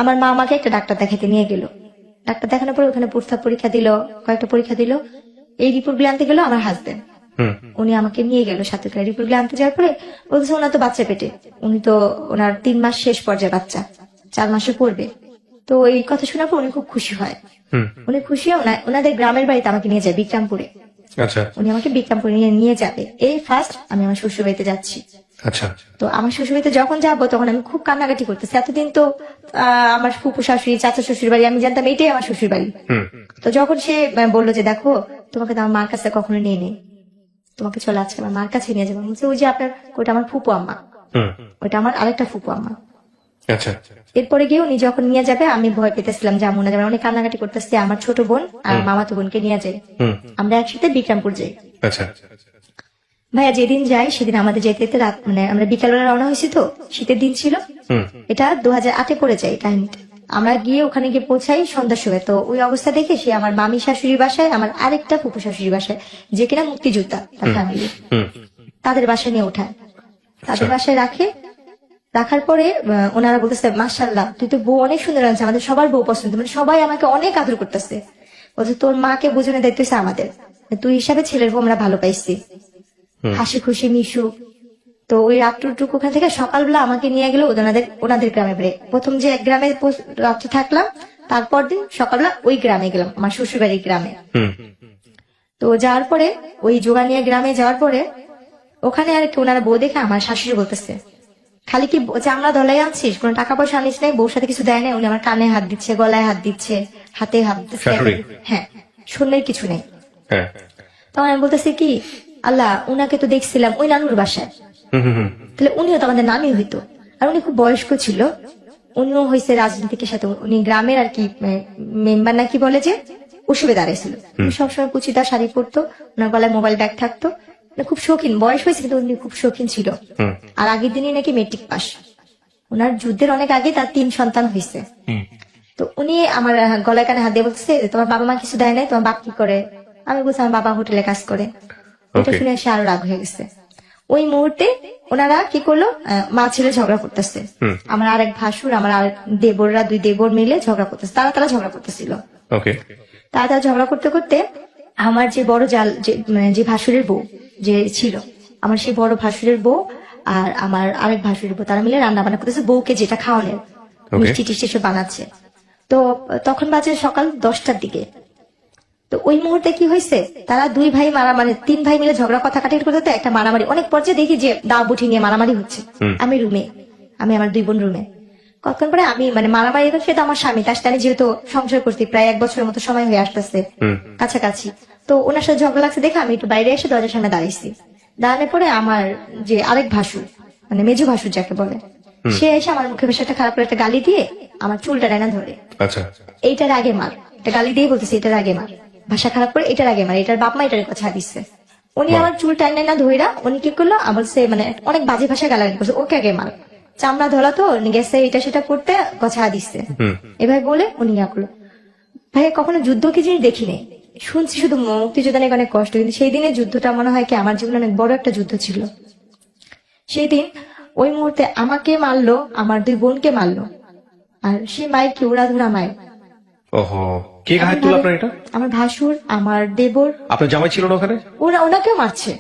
আমার মা আমাকে একটা ডাক্তার দেখাতে নিয়ে গেল, ডাক্তার দেখানোর পরে ওখানে প্রস্তাব পরীক্ষা দিল, কয়েকটা পরীক্ষা দিল, এই রিপোর্ট গুলো আনতে গেল আমার হাজবেন্ড, উনি আমাকে নিয়ে গেল সাথে করে। রিপোর্ট গুলো আনতে যাওয়ার পরে বলতেছে ওনার তো বাচ্চা পেটে, উনি তো ওনার 3 মাস শেষ পর্যায়ে, বাচ্চা 4 মাসে পড়বে। তো এই কথা শোনার পর উনি খুব খুশি হয়, উনি খুশি হয় ওনাদের গ্রামের বাড়িতে আমাকে নিয়ে যায় বিক্রমপুরে। উনি আমাকে বিক্রমপুরে নিয়ে যাবে, এই ফার্স্ট আমি আমার শ্বশুর বাড়িতে যাচ্ছি। তো আমার শ্বশুর বাড়িতে যখন যাবো তখন আমি খুব কান্নাকাটি করতেছি, এতদিন তো আমার ফুপু শাশুড়ি, চাচা শ্বশুর বাড়ি আমি জানতাম এটাই আমার শ্বশুর বাড়ি। তো যখন সে বললো যে দেখো তোমাকে তো আমার মার কাছে কখনো নিয়ে নেই, তোমাকে চলে আজকে আমার মার কাছে নিয়ে যাবো, ওই যে আপনার ওটা আমার ফুপু আম্মা, ওটা আমার আরেকটা ফুপু আমার। আচ্ছা এরপরে গিয়ে উনি যখন নিয়ে যাবে আমি ভয় পেতেছিলাম যে আমু না যাবে, অনেক কান্নাকাটি করতেছি। আমার ছোট বোন আর মামাতো বোনকে নিয়ে যাই, আমরা একসাথে বিক্রমপুর যাই। আচ্ছা ভাইয়া যেদিন যাই সেদিন আমাদের যেতে যেতে রাত, মানে আমরা বিকালবেলা রওনা হয়েছি, তো শীতের দিন ছিল, এটা 2008-এ পড়ে যায় কাহিনীটা। আমরা গিয়ে ওখানে গিয়ে পৌঁছাই সন্ধ্যার সময়। তো ওই অবস্থা দেখে সে আমার মামি শাশুড়ির বাসায়, আমার আরেকটা ফুপু শাশুড়ির বাসায়, যে কিনা মুক্তিযোদ্ধা তার ফ্যামিলি, তাদের বাসায় নিয়ে ওঠায়, তাদের বাসায় রাখার পরে ওনারা বলতেছে মাশাআল্লাহ তুই তো বউ অনেক সুন্দর আছে, আমাদের সবার বউ পছন্দ, মানে সবাই আমাকে অনেক আদর করতেছে। বলছে তোর মাকে বোঝানোর দায়িত্ব হচ্ছে আমাদের, তুই হিসাবে ছেলের বউ আমরা ভালো পাইছি, হাসি খুশি মিশুক। তো ওই রাত্রটুকু ওখান থেকে সকালবেলা আমাকে নিয়ে গেল ওনাদের গ্রামে বেড়ে। প্রথম যে এক গ্রামে রাত্রে থাকলাম, তারপর দিন সকালবেলা ওই গ্রামে গেলাম, আমার শ্বশুরবাড়ির গ্রামে। তো যাওয়ার পরে ওই জোগানিয়া গ্রামে যাওয়ার পরে ওখানে আর কি ওনারা বউ দেখে আমার শাশুড়ি বলতেছে খালি কি চামড়া দলাই আনছিস, কোনো টাকা পয়সা আনিস নাই, বউর সাথে কিছু দেয় নাই। উনি আমার কানে হাত দিচ্ছে, গলায় হাত দিচ্ছে, হাতে হাত দিচ্ছে, হ্যাঁ শূন্যের কিছু নেই। তখন আমি বলতেছি কি আল্লাহ উনাকে তো দেখছিলাম ওই নানুর বাসায়, তাহলে উনিও তো আমাদের নানি হইতো। আর উনি খুব বয়স্ক ছিল, উনিও হয়েছে রাজনীতিকের সাথে, উনি গ্রামের আর কি মেম্বার নাকি বলে যে ওসবে দাঁড়াইছিল। উনি সবসময় কুচিটা শাড়ি পরতো, ওনার গলায় মোবাইল ব্যাগ থাকতো, খুব শৌখিন, বয়স হয়েছে কিন্তু উনি খুব শৌখিন ছিল। আর আগের দিনই নাকি মেট্রিক পাস, ওনার যুদ্ধের অনেক আগে তার 3 সন্তান হয়েছে। তো উনি আমার গলায় কানে হাত দিয়ে বলছে তোমার বাবা মা কিছু দেয় নাই, তোমার বাপ কি করে? আমি বলছি আমার বাবা হোটেলে কাজ করে। এটা শুনে সে আরো রাগ হয়ে গেছে। ওই মুহূর্তে ওনারা কি করলো, মা ছেলে ঝগড়া করতেছে, আমার আরেক ভাসুর আমার আরেক দেবররা, 2 দেবর মিলে ঝগড়া করতেছে, তারা ঝগড়া করতেছিল। তারা ঝগড়া করতে করতে আমার যে বড় যে ভাসুরের বউ যে ছিল, আমার সেই বড় ভাসুরের বউ আর আমার আরেক ভাসুরের বউ, তারা মিলে রান্না বান্না করতেছে, বউকে যেটা খাওয়ানোর মিষ্টি টিষ্টি সব বানাচ্ছে। তো তখন বাজে সকাল 10টার দিকে। তো ওই মুহূর্তে কি হয়েছে, তারা 2 ভাই মারামারি, 3 ভাই মিলে ঝগড়া কথা কাটাকাটি করতে একটা মারামারি, অনেক পর্যায়ে দেখি যে দা বুঠি নিয়ে মারামারি হচ্ছে। আমি আমার 2 বোন রুমে। কতক্ষণ পরে আমি মারামারি, সেটা আমার স্বামী, তার সাথে আমি যেহেতু সংসার করছি প্রায় 1 বছরের মতো সময় হয়ে আসতেছে কাছাকাছি। তো ওনার সাথে ঝগড়া লাগছে দেখে আমি একটু বাইরে এসে দরজার সামনে দাঁড়িয়েছি। দাঁড়ানোর পরে আমার যে আরেক ভাসুর, মেজো ভাসুর যাকে বলে, সে এসে আমার মুখে বেশ একটা খারাপ করে একটা গালি দিয়ে আমার চুলটা ডাইনা ধরে, এইটার আগে মার, একটা গালি দিয়ে বলতেছে এটার আগে মার, ভাষা খারাপ করে এটার আগে মার, এটার বাপ মা এটার কথা দিচ্ছে। উনি আমার চুল টাইনা না ধইরা উনি কি করলো, আমার সে অনেক বাজে ভাষায় গালাগালি করছে, ওকে আগে মার, চামড়া ধরা তো গেছে এটা সেটা করতে গছা দিচ্ছে, এভাবে বলে উনি ইয়া করলো। ভাইয়া কখনো যুদ্ধ কি জিনিস দেখিনি, শুনছি শুধু মুক্তিযোদ্ধা নাকি অনেক কষ্ট, কিন্তু সেই দিনের যুদ্ধটা মনে হয় কি আমার জীবনে অনেক বড় একটা যুদ্ধ ছিল। সেই দিন ওই মুহূর্তে আমাকে মারলো, আমার 2 বোনকে মারলো, আর সেই মায়ের কি উড়াধুরা মায়ের। আমার ভাসুর, আমার দেবর। আপনার জামাই ছিল না ওখানে? ওনাকেও মারছে,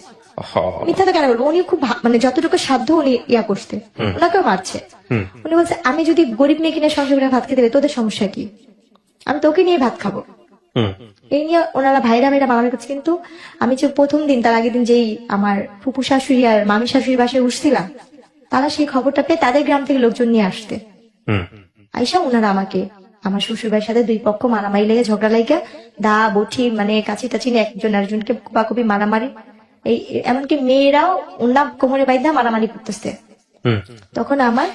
মিথ্যাটা কেন বলবো, উনি খুব যতটুকু সাধ্য উনি ইয়া করছে, ওনাকেও মারছে। উনি বলছে আমি যদি গরিব মেয়ে কিনে সংসার করে ভাত খেতে দেবে তোদের সমস্যা কি, আমি তোকে নিয়ে ভাত খাবো। এই নিয়ে ওনারা ভাইরা মারামারি করছে। কিন্তু আমি যে প্রথম দিন, তার আগের দিন যেই আমার ফুপু শাশুড়ি আর মামি শাশুড়ির বাসায় উঠছিলাম, তারা সেই খবরটা পেয়ে তাদের গ্রাম থেকে লোকজন নিয়ে আসতে আইসা ওনারা আমাকে, আমার শ্বশুর ভাইয়ের সাথে 2 পক্ষ মারামারি লেগে ঝগড়া লেগে দা বঠি কাছি টাছি একজন আরেকজনকে কুপাকুপি মারামারি, এই এমনকি মেয়েরাও ওনার কোমরে বাইধা মারামারি করতেছে। তখন আমার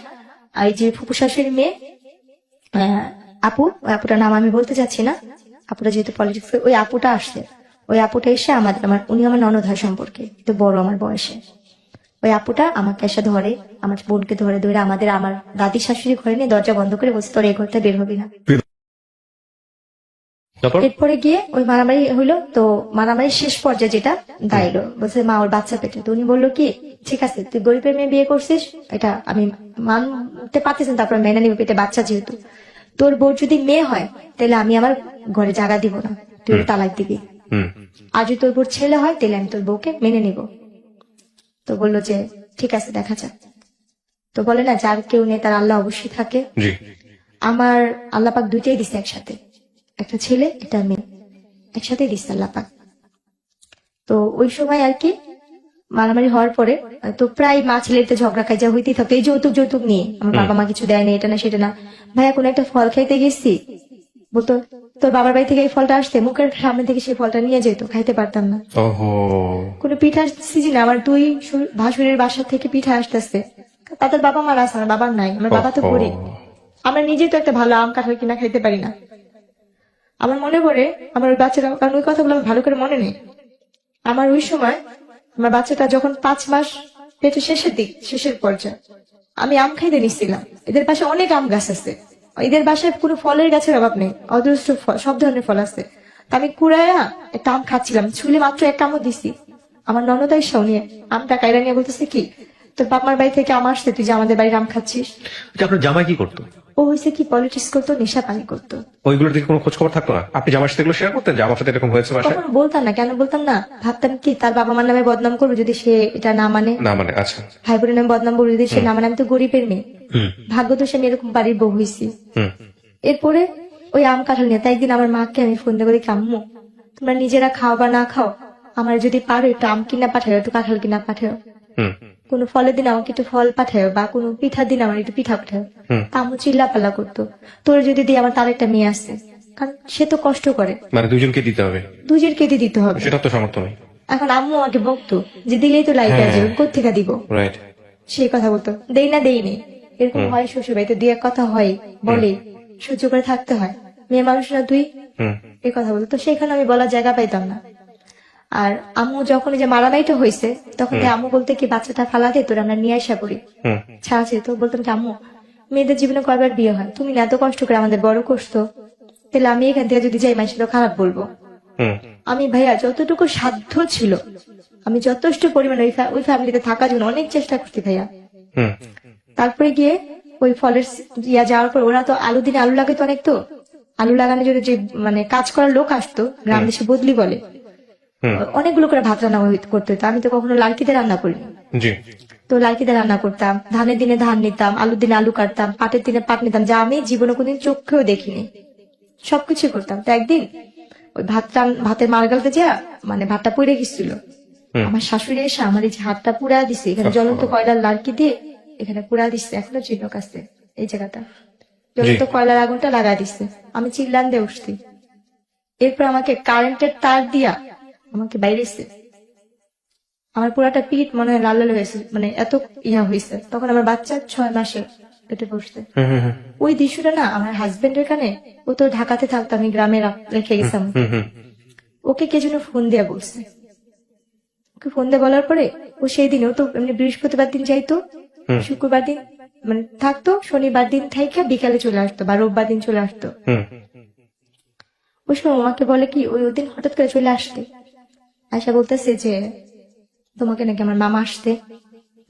এই যে ফুপু শাশুড়ির মেয়ে আপুটার নাম আমি বলতে চাচ্ছি না, আপুটা যেহেতু পলিটিক্স, ওই আপুটা আসছে, ওই আপুটা এসে উনি আমার ননদ হয় সম্পর্কে, তো বড় আমার বয়সে। ওই আপুটা আমাকে এসে ধরে, আমার বোনকে ধরে আমার দাদি শাশুড়ি ঘরে নিয়ে দরজা বন্ধ করে বলছে তোর এই ঘরটা বের হবি না। এরপরে গিয়ে ওই মারামারি হইলো। তো মারামারির শেষ পর্যায়ে যেটা দাঁড়াইলো, বলছে মা ওর বাচ্চা পেটে। তো উনি বললো কি ঠিক আছে তুই গরিবের মেয়ে বিয়ে করছিস, এটা আমি মানতে পারতেছি, তারপর মেনে নিবি, পেটে বাচ্চা যেহেতু, তোর বউ যদি মেয়ে হয় তাহলে আমি আমার ঘরে জায়গা দিব না, তুই তালাক দিবি, আর যদি তোর বউর ছেলে হয় তাহলে আমি তোর বউকে মেনে নিব। তো বললো যে ঠিক আছে দেখা যাক। তো বলে না যার কেউ নেই তার আল্লাহ অবশ্যই থাকে। আমার আল্লাহ পাক 2টাই দিছে একসাথে, একটা ছেলে একটা মেয়ে একসাথেই দিচ্ছে আল্লাহ পাক। তো ওই সময় আর কি মারামারি হওয়ার পরে তো প্রায় মা ছেলেতে ঝগড়া খাই যা হইতেই থাকতো, এই যৌতুক নিয়ে, আমার বাবা মা কিছু দেয় না, এটা না সেটা না। ভাইয়া কোনো একটা ফল খাইতে গেছি, বলতো তোর বাবার বাড়ি থেকে এই ফলটা আসতে, মুখের সামনে থেকে সেই ফলটা নিয়ে যেত, খাইতে পারতাম না। কোনো পিঠা সিজন, আমার 2 ভাসুরের বাসা থেকে পিঠা আসতেছে, তাদের বাবা মারা আছে, আমার বাবার নাই, আমার বাবা তো ওহো। গরিব। আমরা নিজেই তো একটা ভালো আম কাঁঠাল কিনা খাইতে পারি না। আমার মনে পড়ে আমার ওই বাচ্চাটা, কারণ ওই কথাগুলো আমার ভালো করে মনে নেই। আমার ওই সময় আমার বাচ্চাটা যখন 5 মাস পেটে শেষের পর্যায়ে, আমি আম খাইতে নিচ্ছিলাম। এদের পাশে অনেক আম গাছ আছে, এদের বাসায় কোনো ফলের গাছের অভাব নেই, অজস্র ফল, সব ধরনের ফল আছে। তা আমি কুড়াইয়া একটা আম খাচ্ছিলাম, ছুলে মাত্র একটা আমও দিছি। আমার ননদাই শুনিয়ে আমটা কাইরা নিয়ে বলতেছে কি, তোর বাপমার বাড়ি থেকে আম আসছে, তুই যে আমাদের বাড়ির আম খাচ্ছিস। আচ্ছা, আপনার জামাই কি করতো? ও হয়েছে কি, পলিটিক্স করতো, নেশা পানি করতো। ওইগুলোর দিকে কোনো খোঁজ খবর থাকতো না? আপনি জামার সাথে এগুলো শেয়ার করতেন যে আমার সাথে এরকম হয়েছে বাসায়? কখনো বলতাম না, কেন বলতাম না, ভাবতাম কি তার বাবা মার নামে বদনাম করবো যদি সে এটা না মানে, না মানে, আচ্ছা। ভাই বোনের নামে বদনাম করবো যদি সে না মানে। আমি তো গরিবের মেয়ে, হুম ভাগ্য তো সে আমি এরকম বাড়ির বউ হয়েছি। হুম এরপরে ওই আম কাঁঠাল নিয়ে, তাই একদিন আমার মাকে আমি ফোন দিয়ে বলি, আম্মু তোমরা নিজেরা খাও বা না খাও, আমার যদি পারো একটু আম কিনা পাঠাও, একটু কাঁঠাল কিনা পাঠাও, হুম কোনো ফলের দিন আমাকে একটু ফল পাঠাও, বা কোনো পিঠার দিন আমার একটু পিঠা পাঠাও। হুম। তা আম্মু চিল্লা পাল্লা করতো, তোর যদি দিয়ে আমার তার একটা মেয়ে আসছে, কারণ সে তো কষ্ট করে, মানে দুজনকে দিতে হবে, দুজনকে দিয়ে দিতে হবে। সেটা তো সামর্থ্য নেই। এখন আম্মু আমাকে বকতো যে দিলেই তো লাইট হ্যাঁ। আসবে, কোথেকে দিব, রাইট। সেই কথা বলতো, দেই না দেই নেই, এরকম হয় শ্বশুর বাড়িতে, দিয়ে কথা হয়, বলে সহ্য করে থাকতে হয়, মেয়ে মানুষ না তুই, হুম এই কথা বলতো। তো সেখানে আমি বলার জায়গা পাইতাম না। আর আম্মু যখন এই যে মারামারিটা হয়েছে, তখন কি আম্মু বলতে কি বাচ্চাটা ফালা দে, তোর আমরা নিয়ে আসা করি, হুম ছাড়া তো বলতাম কি আম্মু মেয়েদের জীবনে কয়বার বিয়ে হয়, তুমি না এত কষ্ট করে আমাদের বড় করছো, তাহলে আমি এখান থেকে যদি যাই মানুষ তো খারাপ বলবো। হুম আমি ভাইয়া যতটুকু সাধ্য ছিল, আমি যথেষ্ট পরিমাণে ওই ফ্যামিলিতে থাকার জন্য অনেক চেষ্টা করছি ভাইয়া। হুম তারপরে গিয়ে ওই ফলের ইয়া যাওয়ার পর, ওরা তো আলু দিনে আলু লাগাতো অনেক, তো আলু লাগানোর জন্য যে মানে কাজ করার লোক আসতো, গ্রাম দেশে বদলি বলে, হুম। অনেকগুলো করে ভাত রান্না করতে হতো। আমি তো কখনো লাড়কিতে রান্না করিনি, জি। তো লাড়কিতে রান্না করতাম, ধানের দিনে ধান নিতাম, আলুর দিনে আলু কাটতাম, পাটের দিনে পাট নিতাম, যা আমি জীবনে কোনদিন চোখেও দেখিনি, সবকিছু করতাম। তো একদিন ওই ভাতের মার গালতে যা মানে ভাতটা পুড়ে গেছিল, আমার শাশুড়ি এসে আমার এই যে হাতটা পুড়া দিছে, এখানে জ্বলন্ত কয়লার লাড়কি দিয়ে এখানে পুড়া দিচ্ছে, এখনো চিহ্ন আছে এই জায়গাটা, জ্বলন্ত কয়লার আগুনটা লাগা দিচ্ছে। আমি চিল্লান দিয়ে উঠছি, এরপর আমাকে কারেন্টের তার দিয়া আমাকে বাইরেছে, আমার পুরাটা পিঠ মনে হয় লাল লাল হয়েছে, মানে এত ইয়া হয়েছে। তখন আমার বাচ্চা 6 মাসের পেটে বসছে। হুম হুম হুম ওই দৃশ্যটা না আমার হাজবেন্ডের কানে, ও তো ঢাকাতে থাকতো, আমি গ্রামে রেখে গেছিলাম, হুম হুম ওকে কে যেন ফোন দিয়ে বলছে, ওকে ফোন দিয়ে বলার পরে ও সেই দিন, ও তো এমনি বৃহস্পতিবার দিন যাইতো, শুক্রবার দিন মানে থাকতো, শনিবার দিন থেকে বিকালে চলে আসতো, বা রোববার দিন চলে আসতো। হুম ওই সময় আমাকে বলে কি, ওই দিন হঠাৎ করে চলে আসতে আয়সা বলতেছে যে তোমাকে নাকি আমার মামা আসতে,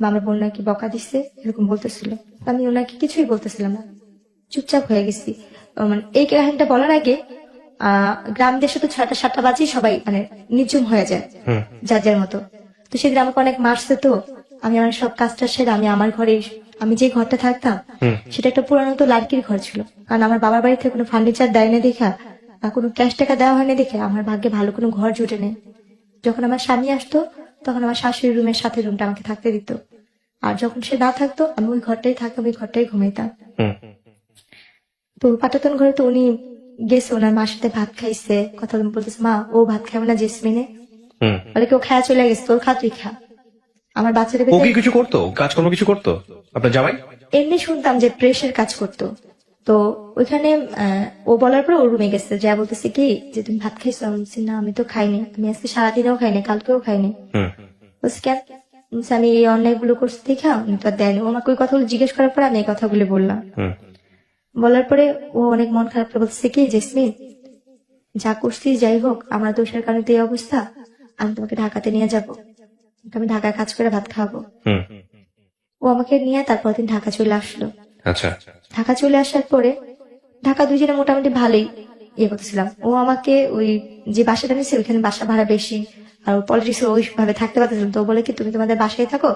মামার বোন নাকি বকা দিচ্ছে, এরকম বলতেছিল। আমি ওনাকে কিছুই বলতেছিলাম না, চুপচাপ হয়ে গেছি। মানে এই কাহিনীটা বলার আগে গ্রাম দেশে তো 6টা-7টা বাজে সবাই মানে নিঝুম হয়ে যায়, যার যার মতো। তো সেদিন আমাকে অনেক মারছে, তো আমি আমার সব কাজটা সেরে আমি আমার ঘরে, আমি যে ঘরটা থাকতাম সেটা একটা পুরানো তো লাড়কির ঘর ছিল, কারণ আমার বাবার বাড়ি থেকে কোনো ফার্নিচার দেয় না দেখা, বা কোনো ক্যাশ টাকা দেওয়া হয়নি দেখে আমার ভাগ্যে ভালো কোনো ঘর জুটে নেই। যখন আমার স্বামী আসতো তখন আমার শাশুড়ির রুমের সাথে রুমটা আমাকে থাকতে দিত, আর যখন সে না থাকতো আমি ওই ঘরটাই থাকতাম, ওই ঘরটাই ঘুমাইতাম। হুম তো পাটাতন ঘরে তো উনি গেছে, ওনার মার সাথে ভাত খাইছে, কথা বলতেছে, মা ও ভাত খাবে না জেসমিনে, হুম। বলে কেউ খায়া চলে গেছে, তোর খা তুই খা। আমার বাচ্চাদের ও কি কিছু করতো, কাজকর্ম কিছু করতো আপনার জামাই? এমনি শুনতাম যে প্রেসের কাজ করতো। তো ওইখানে ও বলার পর ও রুমে গেছে, যা বলতেছে কি যে তুমি ভাত খাইছো, আমি বলছি না আমি তো খাইনি, আমি আজকে সারাদিনেও খাইনি, কালকেও খাইনি। হুম বলছি কেন, বলছে আমি এই অন্যায় গুলো করছি দেখা উনি তো আর দেয়নি। ও আমাকে ওই কথাগুলো জিজ্ঞেস করার পর আমি এই কথাগুলো বললাম। হুম বলার পরে ও অনেক মন খারাপ করে বলছে কি, জেসমিন যা করছিস যাই হোক, আমার দোষের কারণে তো এই অবস্থা, আমি তোমাকে ঢাকাতে নিয়ে যাবো, আমি ঢাকায় কাজ করে ভাত খাবো। হুম। ও আমাকে নিয়ে তারপর দিন ঢাকা চলে আসলো। আচ্ছা। ঢাকা চলে আসার পরে ঢাকা দুজনে মোটামুটি ভালোই ইয়ে করতেছিলাম। ও আমাকে ওই যে বাসাটা নিচ্ছে ওইখানে বাসা ভাড়া বেশি, আর পলিটিক্স ওইভাবে থাকতে পারতেছিলাম। তো ও বলে কি তুমি তোমাদের বাসায় থাকো,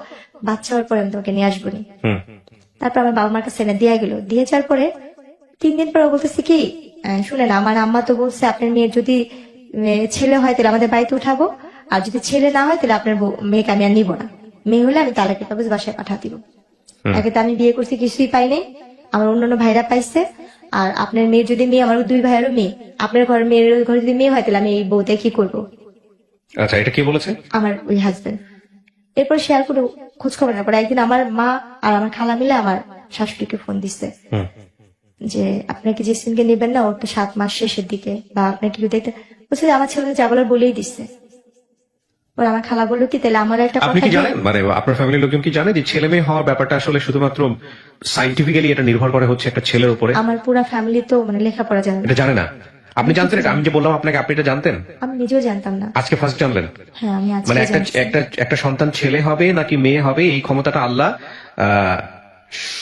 বাচ্চা হওয়ার পরে আমি তোমাকে নিয়ে আসবো নি। হুম তারপর আমার বাবা মার কাছে এনে দিয়ে গেল, দিয়ে যাওয়ার পরে 3 দিন পর ও বলতেছে কি, শুনেন আমার আম্মা তো বলছে আপনার মেয়ের যদি ছেলে হয় তাহলে আমাদের বাড়িতে উঠাবো, আর যদি ছেলে না হয় তাহলে আপনার মেয়েকে আমি আর নিবো না, মেয়ে হলে আমি তালাকের কাগজ বাসায় পাঠা দিব। একে তো আমি বিয়ে করছি কিছুই পাই নাই, আমার অন্যান্য ভাইরা পাইছে, আর আপনার মেয়ের যদি মেয়ে, আমার 2 ভাইয়েরও মেয়ে, আপনার ঘরের মেয়ের ঘরে যদি মেয়ে হয় তাহলে আমি এই বউতে কি করবো। আচ্ছা, এটা কি বলেছে? আমার ওই হাজবেন্ড এরপর সে আর কোনো খোঁজ খবর না পরে একদিন আমার মা আর আমার খালা মিলে আমার শাশুড়িকে ফোন দিচ্ছে যে আপনার কি জেসমিনকে নেবেন না, ওর তো 7 মাস শেষের দিকে, বা আপনার কি দেখতে বলছে যে আমার ছেলে যা বলার বলেই দিচ্ছে। ওর আমার খালা বললো কি তাহলে আমার একটা আপনি কথা কি জানেন মানে আপনার ফ্যামিলির লোকজন কি জানে যে ছেলে মেয়ে হওয়ার ব্যাপারটা আসলে শুধুমাত্র সাইন্টিফিক্যালি এটা নির্ভর করে হচ্ছে একটা ছেলের উপরে? আমার পুরা ফ্যামিলি তো মানে লেখাপড়া জানে না। এটা জানে না? আপনি জানতেন এটা? আমি যে বললাম আপনাকে, আপনি এটা জানতেন? আমি নিজেও জানতাম না। আজকে ফার্স্ট জানলেন? হ্যাঁ আমি আজকে মানে একটা জানছি। একটা একটা সন্তান ছেলে হবে নাকি মেয়ে হবে এই ক্ষমতাটা আল্লাহ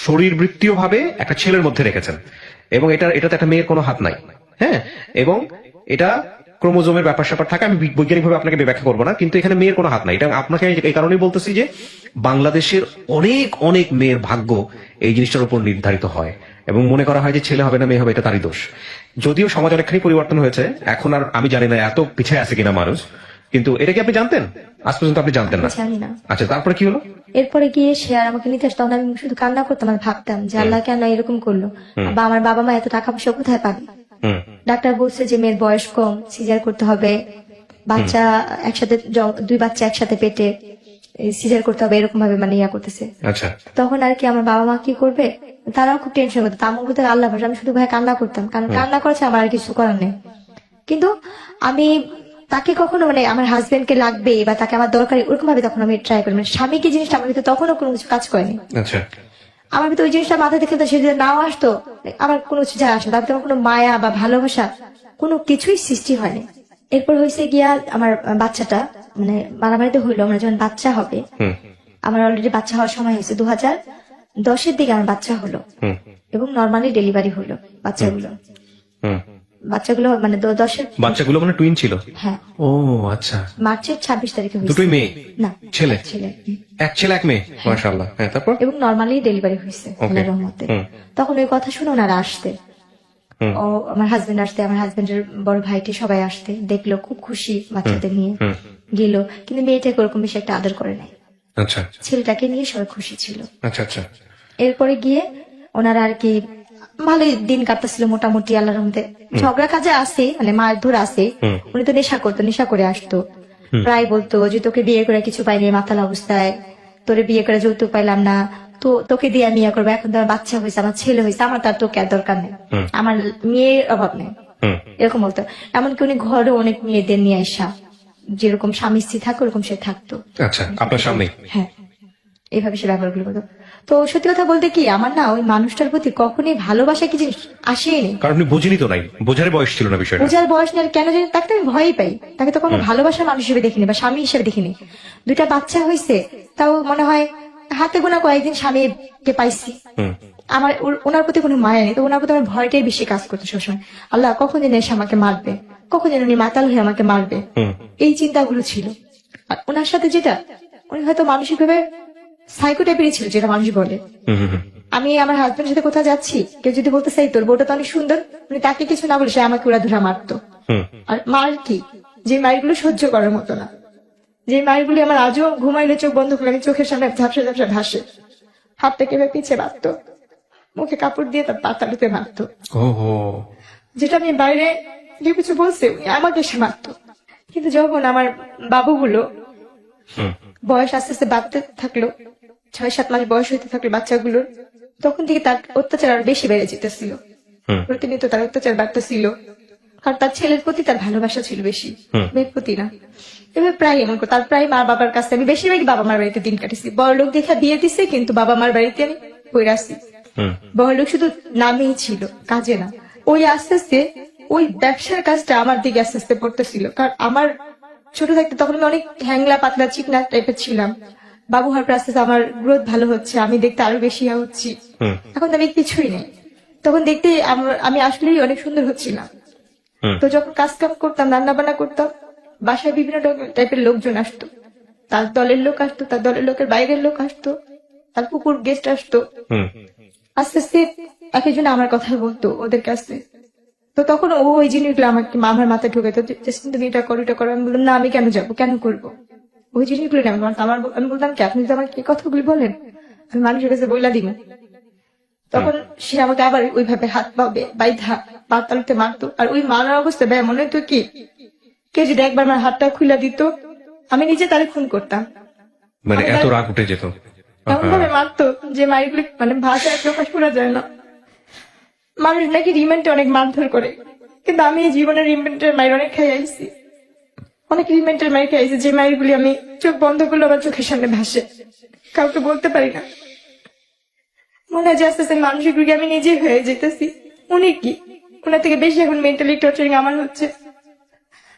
শরীরবৃত্তীয় ভাবে একটা ছেলের মধ্যে রেখেছেন, এবং এটাতে একটা মেয়ের কোনো হাত নাই। হ্যাঁ, এবং এটা ক্রোমোজোমের ব্যাপার স্যাপার থাকে, আমি বৈজ্ঞানিকভাবে আপনাকে ব্যাখ্যা করবো না, কিন্তু এখানে মেয়ের কোনো হাত নাই। এটা আপনাকে এই কারণেই বলতেছি যে বাংলাদেশের অনেক অনেক মেয়ের ভাগ্য এই জিনিসটার উপর নির্ধারিত হয়, এবং মনে করা হয় যে ছেলে হবে না মেয়ে হবে এটা তারই দোষ। যদিও সমাজ অনেকখানি পরিবর্তন হয়েছে, এখন আর আমি জানি না এত পিছিয়ে আছে কিনা মানুষ, কিন্তু এটা কি আপনি জানতেন? আজ পর্যন্ত আপনি জানতেন না? জানি না। আচ্ছা, তারপরে কি হলো? এরপরে গিয়ে সে আর আমাকে নিতে আসতো, তখন আমি শুধু কান্না করতাম আর ভাবতাম যে আল্লাহ কেন এরকম করলো, বা আমার বাবা মা এত টাকা পয়সা কোথায় পাবে। ডাক্তার বলছে যে মেয়ের বয়স কম, সিজার করতে হবে, বাচ্চা একসাথে 2 বাচ্চা একসাথে পেটে, সিজার করতে হবে, এরকম ভাবে মানে ইয়া করতেছে। আচ্ছা, তখন আর কি আমার বাবা মা কি করবে, তারাও খুব টেনশন করতো। আমার বলতে আল্লাহ ভরসা, আমি শুধু ভাই কান্না করতাম, কারণ কান্না করেছে আমার আর কিছু করার নেই। কিন্তু আমি তাকে কখনো মানে আমার হাজবেন্ডকে লাগবে বা তাকে আমার দরকারি ওরকম ভাবে তখন আমি ট্রাই করি, মানে স্বামীকে জিনিসটা আমার ভিতরে তখনও কোনো কিছু কাজ করেনি। আচ্ছা, আমার ভিতরে ওই জিনিসটা মাথায় দেখে সে যদি নাও আসতো, আমার কোনো কিছু যায় আসে, তার কোনো মায়া বা ভালোবাসা কোনো কিছুই সৃষ্টি হয়নি। এরপর হয়েছে গিয়া আমার বাচ্চাটা মানে মারামারিতে হইলো, আমার যখন বাচ্চা হবে, আমার অলরেডি বাচ্চা হওয়ার সময় হয়েছে 2010-এর দিকে আমার বাচ্চা হলো, এবং নর্মালি ডেলিভারি হলো বাচ্চাগুলো মানে 10-এর বাচ্চাগুলো মানে টুইন ছিল? হ্যাঁ। ও আচ্ছা, মার্চের 26 তারিখে হয়েছে। দুটোই মেয়ে? না, ছেলে। ছেলে। এক ছেলে এক মেয়ে, মাশাআল্লাহ। হ্যাঁ, তারপর? এবং নর্মালি ডেলিভারি হয়েছে আল্লাহর রহমতে। তখন ওই কথা শুনে ওনারা আসতে, ও আমার হাজবেন্ড আসতে, আমার হাজবেন্ডের বড় ভাইটি সবাই আসতে, দেখলো খুব খুশি বাচ্চাদের নিয়ে গেল, কিন্তু মেয়েটাকে ওরকম বেশি একটা আদর করে নাই। আচ্ছা, ছেলেটাকে নিয়ে সবাই খুশি ছিল। আচ্ছা, আচ্ছা। এরপরে গিয়ে ওনারা আর কি ভালোই দিন কাটতেছিল মোটামুটি আল্লাহর রহমতে। ঝগড়া কাজে আসে মানে মারধর আসে। উনি তো নেশা করতো, নেশা করে আসতো, প্রায় বলতো যে তোকে বিয়ে করে কিছু পাইনি মাতাল অবস্থায়, তোরে বিয়ে করে যৌতুক পাইলাম না, তো তোকে দিয়ে আমি ইয়া করবো, এখন তো আমার বাচ্চা হয়েছে, আমার ছেলে হয়েছে, আমার তার তোকে আর দরকার নেই, আমার মেয়ের অভাব নেই, এরকম বলতো। এমনকি উনি ঘরে অনেক মেয়েদের নিয়ে আসা, যেরকম স্বামী স্ত্রী থাকে ওরকম সে থাকতো। আচ্ছা, আপনার সামনে? হ্যাঁ, এইভাবে সে ব্যাপারগুলো করতো। তো সত্যি কথা বলতে কি আমার না ওই মানুষটার প্রতি কখনই ভালোবাসা কি জিনিস আসেনি, কারণ আপনি বুঝিনি তো, নাই বোঝার বয়স ছিল না বিষয়টা। বোঝার বয়স নেই, কেন জানি তাকে তো আমি ভয়ই পাই, তাকে তো কোনো ভালোবাসার মানুষ হিসেবে দেখিনি বা স্বামী হিসেবে দেখিনি। 2টা বাচ্চা হয়েছে, তাও মনে হয় হাতে গোনা কয়েকদিন স্বামীকে পাইছি। আমার ওনার প্রতি কোনো মায়া নেই, তো ওনার প্রতি আমার ভয়টাই বেশি কাজ করতো সবসময়। আল্লাহ কখন যেন এসে আমাকে মারবে, কখন যেন উনি মাতাল হয়ে আমাকে মারবে, এই চিন্তাগুলো ছিল। আর ওনার সাথে যেটা, উনি হয়তো মানসিক ভাবে সাইকো টাইপেরই ছিল, যেটা মানুষ বলে। আমি আমার হাজবেন্ডের সাথে কোথাও যাচ্ছি, কেউ যদি বলতে চাই তোর বউটা তো অনেক সুন্দর, উনি তাকে কিছু না বলে সে আমাকে উড়াধুরা মারতো। আর মার কি, যে মারগুলো সহ্য করার মতো না, যে মারগুলি আমার আজও ঘুমাইলে চোখ বন্ধ করে আমি চোখের সামনে ঝাপসা ঝাপসা ভাসে, হাতটাকে এভাবে পিছিয়ে মারতো, মুখে কাপড় দিয়ে তার পাতালুতে মারতো, যেটা আমি বাইরে কেউ কিছু বলছে উনি আমাকে সে মারতো। কিন্তু যখন আমার বাবুগুলো বয়স আস্তে আস্তে বাড়তে থাকলো, 6-7 মাস বয়স হইতে থাকলো বাচ্চাগুলোর, তখন থেকে তার অত্যাচার আরো বেশি বেড়ে যেতেছিল, প্রতিনিয়ত তার অত্যাচার বাড়তেছিল। কারণ তার ছেলের প্রতি তার ভালোবাসা ছিল বেশি, মেয়ের প্রতি না। এবার প্রায় এমন তার প্রায় মা বাবার কাছে আমি বেশিরভাগই বাবা মার বাড়িতে দিন কাটিছি। বড় লোক দেখা বিয়ে দিছে, কিন্তু বাবা মার বাড়িতে আমি পড়ে আসছি। বড় লোক শুধু নামেই ছিল, কাজে না। ওই আস্তে আস্তে ওই ব্যবসার কাজটা আমার দিকে আস্তে আস্তে পড়তেছিল। কারণ আমার ছোট থাকতে তখন আমি অনেক হ্যাংলা পাতলা চিকনা টাইপের ছিলাম। বাবু হওয়ার পর আস্তে আস্তে আমার গ্রোথ ভালো হচ্ছে, আমি দেখতে আরো বেশি হচ্ছি। এখন তো আমি কিছুই নেই, তখন দেখতে আমি আসলেই অনেক সুন্দর হচ্ছিলাম। তো যখন কাজ কাম করতাম, রান্না বান্না করতাম, বাসায় বিভিন্ন টাইপের লোকজন আসতো, তার দলের লোক আসতো, তার দলের লোকের বাইরের লোক আসতো, তার কুকুর গেস্ট আসতো। আস্তে আস্তে একজন আমার কথা বলতো ওদের কাছে। তো তখন ও ওই জিনিসগুলো আমাকে আমার মাথায় ঢুকাইতো, তুমি এটা করো এটা করো। আমি বললাম না, আমি কেন যাবো, কেন করবো ওই জিনিসগুলো না। আমি বলতাম কি আপনি যদি আমাকে এই কথাগুলি বলেন আমি মানুষের কাছে বইলা দিব। তখন সে আমাকে আবার ওইভাবে হাত পাবে বাইধা পাতালুতে মারতো। আর ওই মারার অবস্থা ব্যয় মনে হতো কি, কেউ যদি একবার আমার হাতটা খুলে দিত আমি নিজে তারে খুন করতাম। মানে এত রাগ উঠে যেত? এমন ভাবে মারতো যে মারগুলি মানে ভাষায় প্রকাশ করা যায় না। মানুষ নাকি রিমান্ডে অনেক মারধর করে, কিন্তু আমি এই জীবনে রিমান্ডের মায়ের অনেক খাই আইছি, অনেক রিমান্ডের মায়ের খাই আইছি, যে মায়েরগুলি আমি চোখ বন্ধ করলে আমার চোখের সামনে ভাসে, কাউকে বলতে পারি না। মনে হয় যে আস্তে আস্তে মানসিক রোগী আমি নিজেই হয়ে যেতেছি। উনি কি, ওনার থেকে বেশি এখন মেন্টালি টর্চারিং আমার হচ্ছে।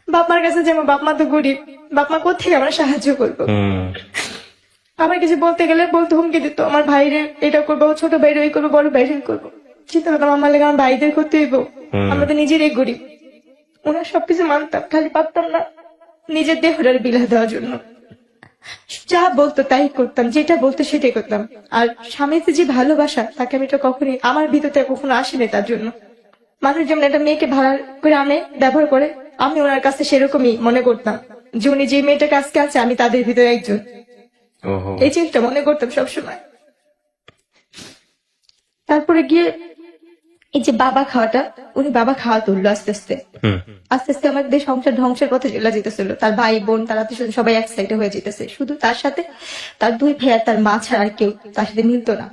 বাপ মার কাছে যেমন, বাপ মা তো গরিব, বাপ মা কোথেকে আমরা সাহায্য করবো? আমার কিছু বলতে গেলে বলতে হুমকি দিত, আমার ভাইরে এটা করবো, ছোট ভাইরে ওই করবো, বড় ভাইরে করবো। চিন্তা করতাম আমার লেগে আমার ভাইদের করতে হইব, আমরা তো নিজেরাই গরিব। ওনার সবকিছু মানতাম, খালি পারতাম না নিজের দেহটার বিলা দেওয়ার জন্য। যা বলতো তাই করতাম, যেটা বলতো সেটাই করতাম। আর স্বামীতে যে ভালোবাসা, তাকে আমি তো কখনই আমার ভিতরে কখনো আসেনি। তার জন্য মানুষ যেমন একটা মেয়েকে ভাড়া করে আনে, ব্যবহার করে, আমি ওনার কাছে সেরকমই মনে করতাম যে উনি যে মেয়েটার কাছে আছে আমি তাদের ভিতরে একজন। এই জিনিসটা মনে করতাম সবসময়। তারপরে গিয়ে এই যে বাবা খাওয়াটা, উনি বাবা খাওয়া তুললো আস্তে আস্তে আস্তে আস্তে আমাদের সংসার ধ্বংসের পথে চলে যেতেছিল। তার ভাই বোন, তারা তো সবাই এক সাইডে হয়ে যেতেছে, শুধু তার সাথে তার দুই ভাই আর তার মা ছাড়া আর কেউ তার সাথে মিলতো না।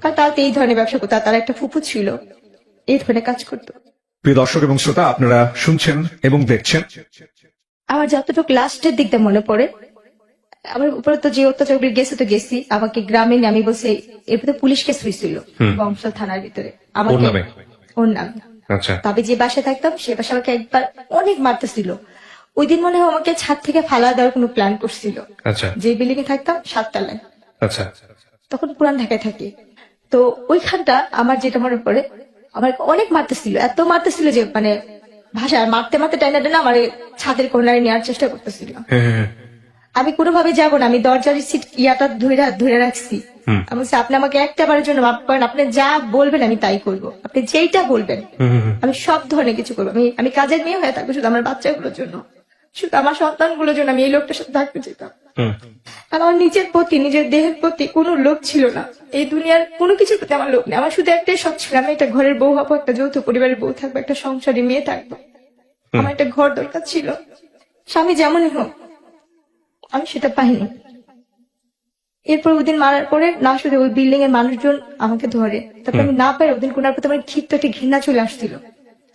কারণ তারা তো এই ধরনের ব্যবসা করতো, তার একটা ফুফু ছিল এই ধরনের কাজ করতো। প্রিয় দর্শক এবং শ্রোতা, আপনারা শুনছেন এবং দেখছেন। আমার যতটুকু লাস্টের দিকটা মনে পড়ে, আমার উপরে তো যে অত্যাচার গেছে তো গেছি, আমাকে গ্রামে নিয়ে আমি বসে, এরপরে পুলিশ কেস হয়েছিল বংশাল থানার ভিতরে আমাকে, ওর নাম। তবে যে বাসায় থাকতাম সে বাসা আমাকে একবার অনেক মারতেছিল। ওই দিন মনে হয় আমাকে ছাদ থেকে ফালা দেওয়ার কোনো প্ল্যান করছিল। যে বিল্ডিং এ থাকতাম 7 তলায়, তখন পুরান ঢাকায় থাকি। তো ওইখানটা আমার যেটা মনে পড়ে, আমার অনেক মারতেছিল, এত মারতেছিল যে মানে ভাষায় মারতে মারতে টাইনা টাইনা আমার ছাদের কর্নারে নেওয়ার চেষ্টা করতেছিল। আমি কোনোভাবে যাবো না, আমি দরজার সিট ইয়াটা ধরে রাখছি। আমি বলছি, আপনি আমাকে একটা বারের জন্য মাফ করেন, আপনি যা বলবেন আমি তাই করবো, আপনি যেইটা বলবেন আমি সব ধরনের কিছু করবো। আমি কাজের মেয়ে হয়ে থাকবো শুধু আমার বাচ্চাগুলোর জন্য, শুধু আমার সন্তানগুলোর জন্য আমি এই লোকটার সাথে থাকতে চাইতাম। আর আমার নিজের প্রতি, নিজের দেহের প্রতি কোনো লোভ ছিল না, এই দুনিয়ার কোনো কিছুর প্রতি আমার লোভ নেই। আমার শুধু একটাই শখ ছিল, আমি একটা ঘরের বউ হবো, একটা যৌথ পরিবারের বউ থাকবো, একটা সংসারী মেয়ে থাকবো। আমার একটা ঘর দরকার ছিল, স্বামী যেমনই হোক, আমি সেটা পাইনি। এরপর ওদিন মারার পরে না শুধু ওই বিল্ডিং এর মানুষজন আমাকে ধরে, তারপর আমি না পাই ওদিন কোনার প্রতি আমার ক্ষিপ্ত একটা ঘৃণা চলে আসছিল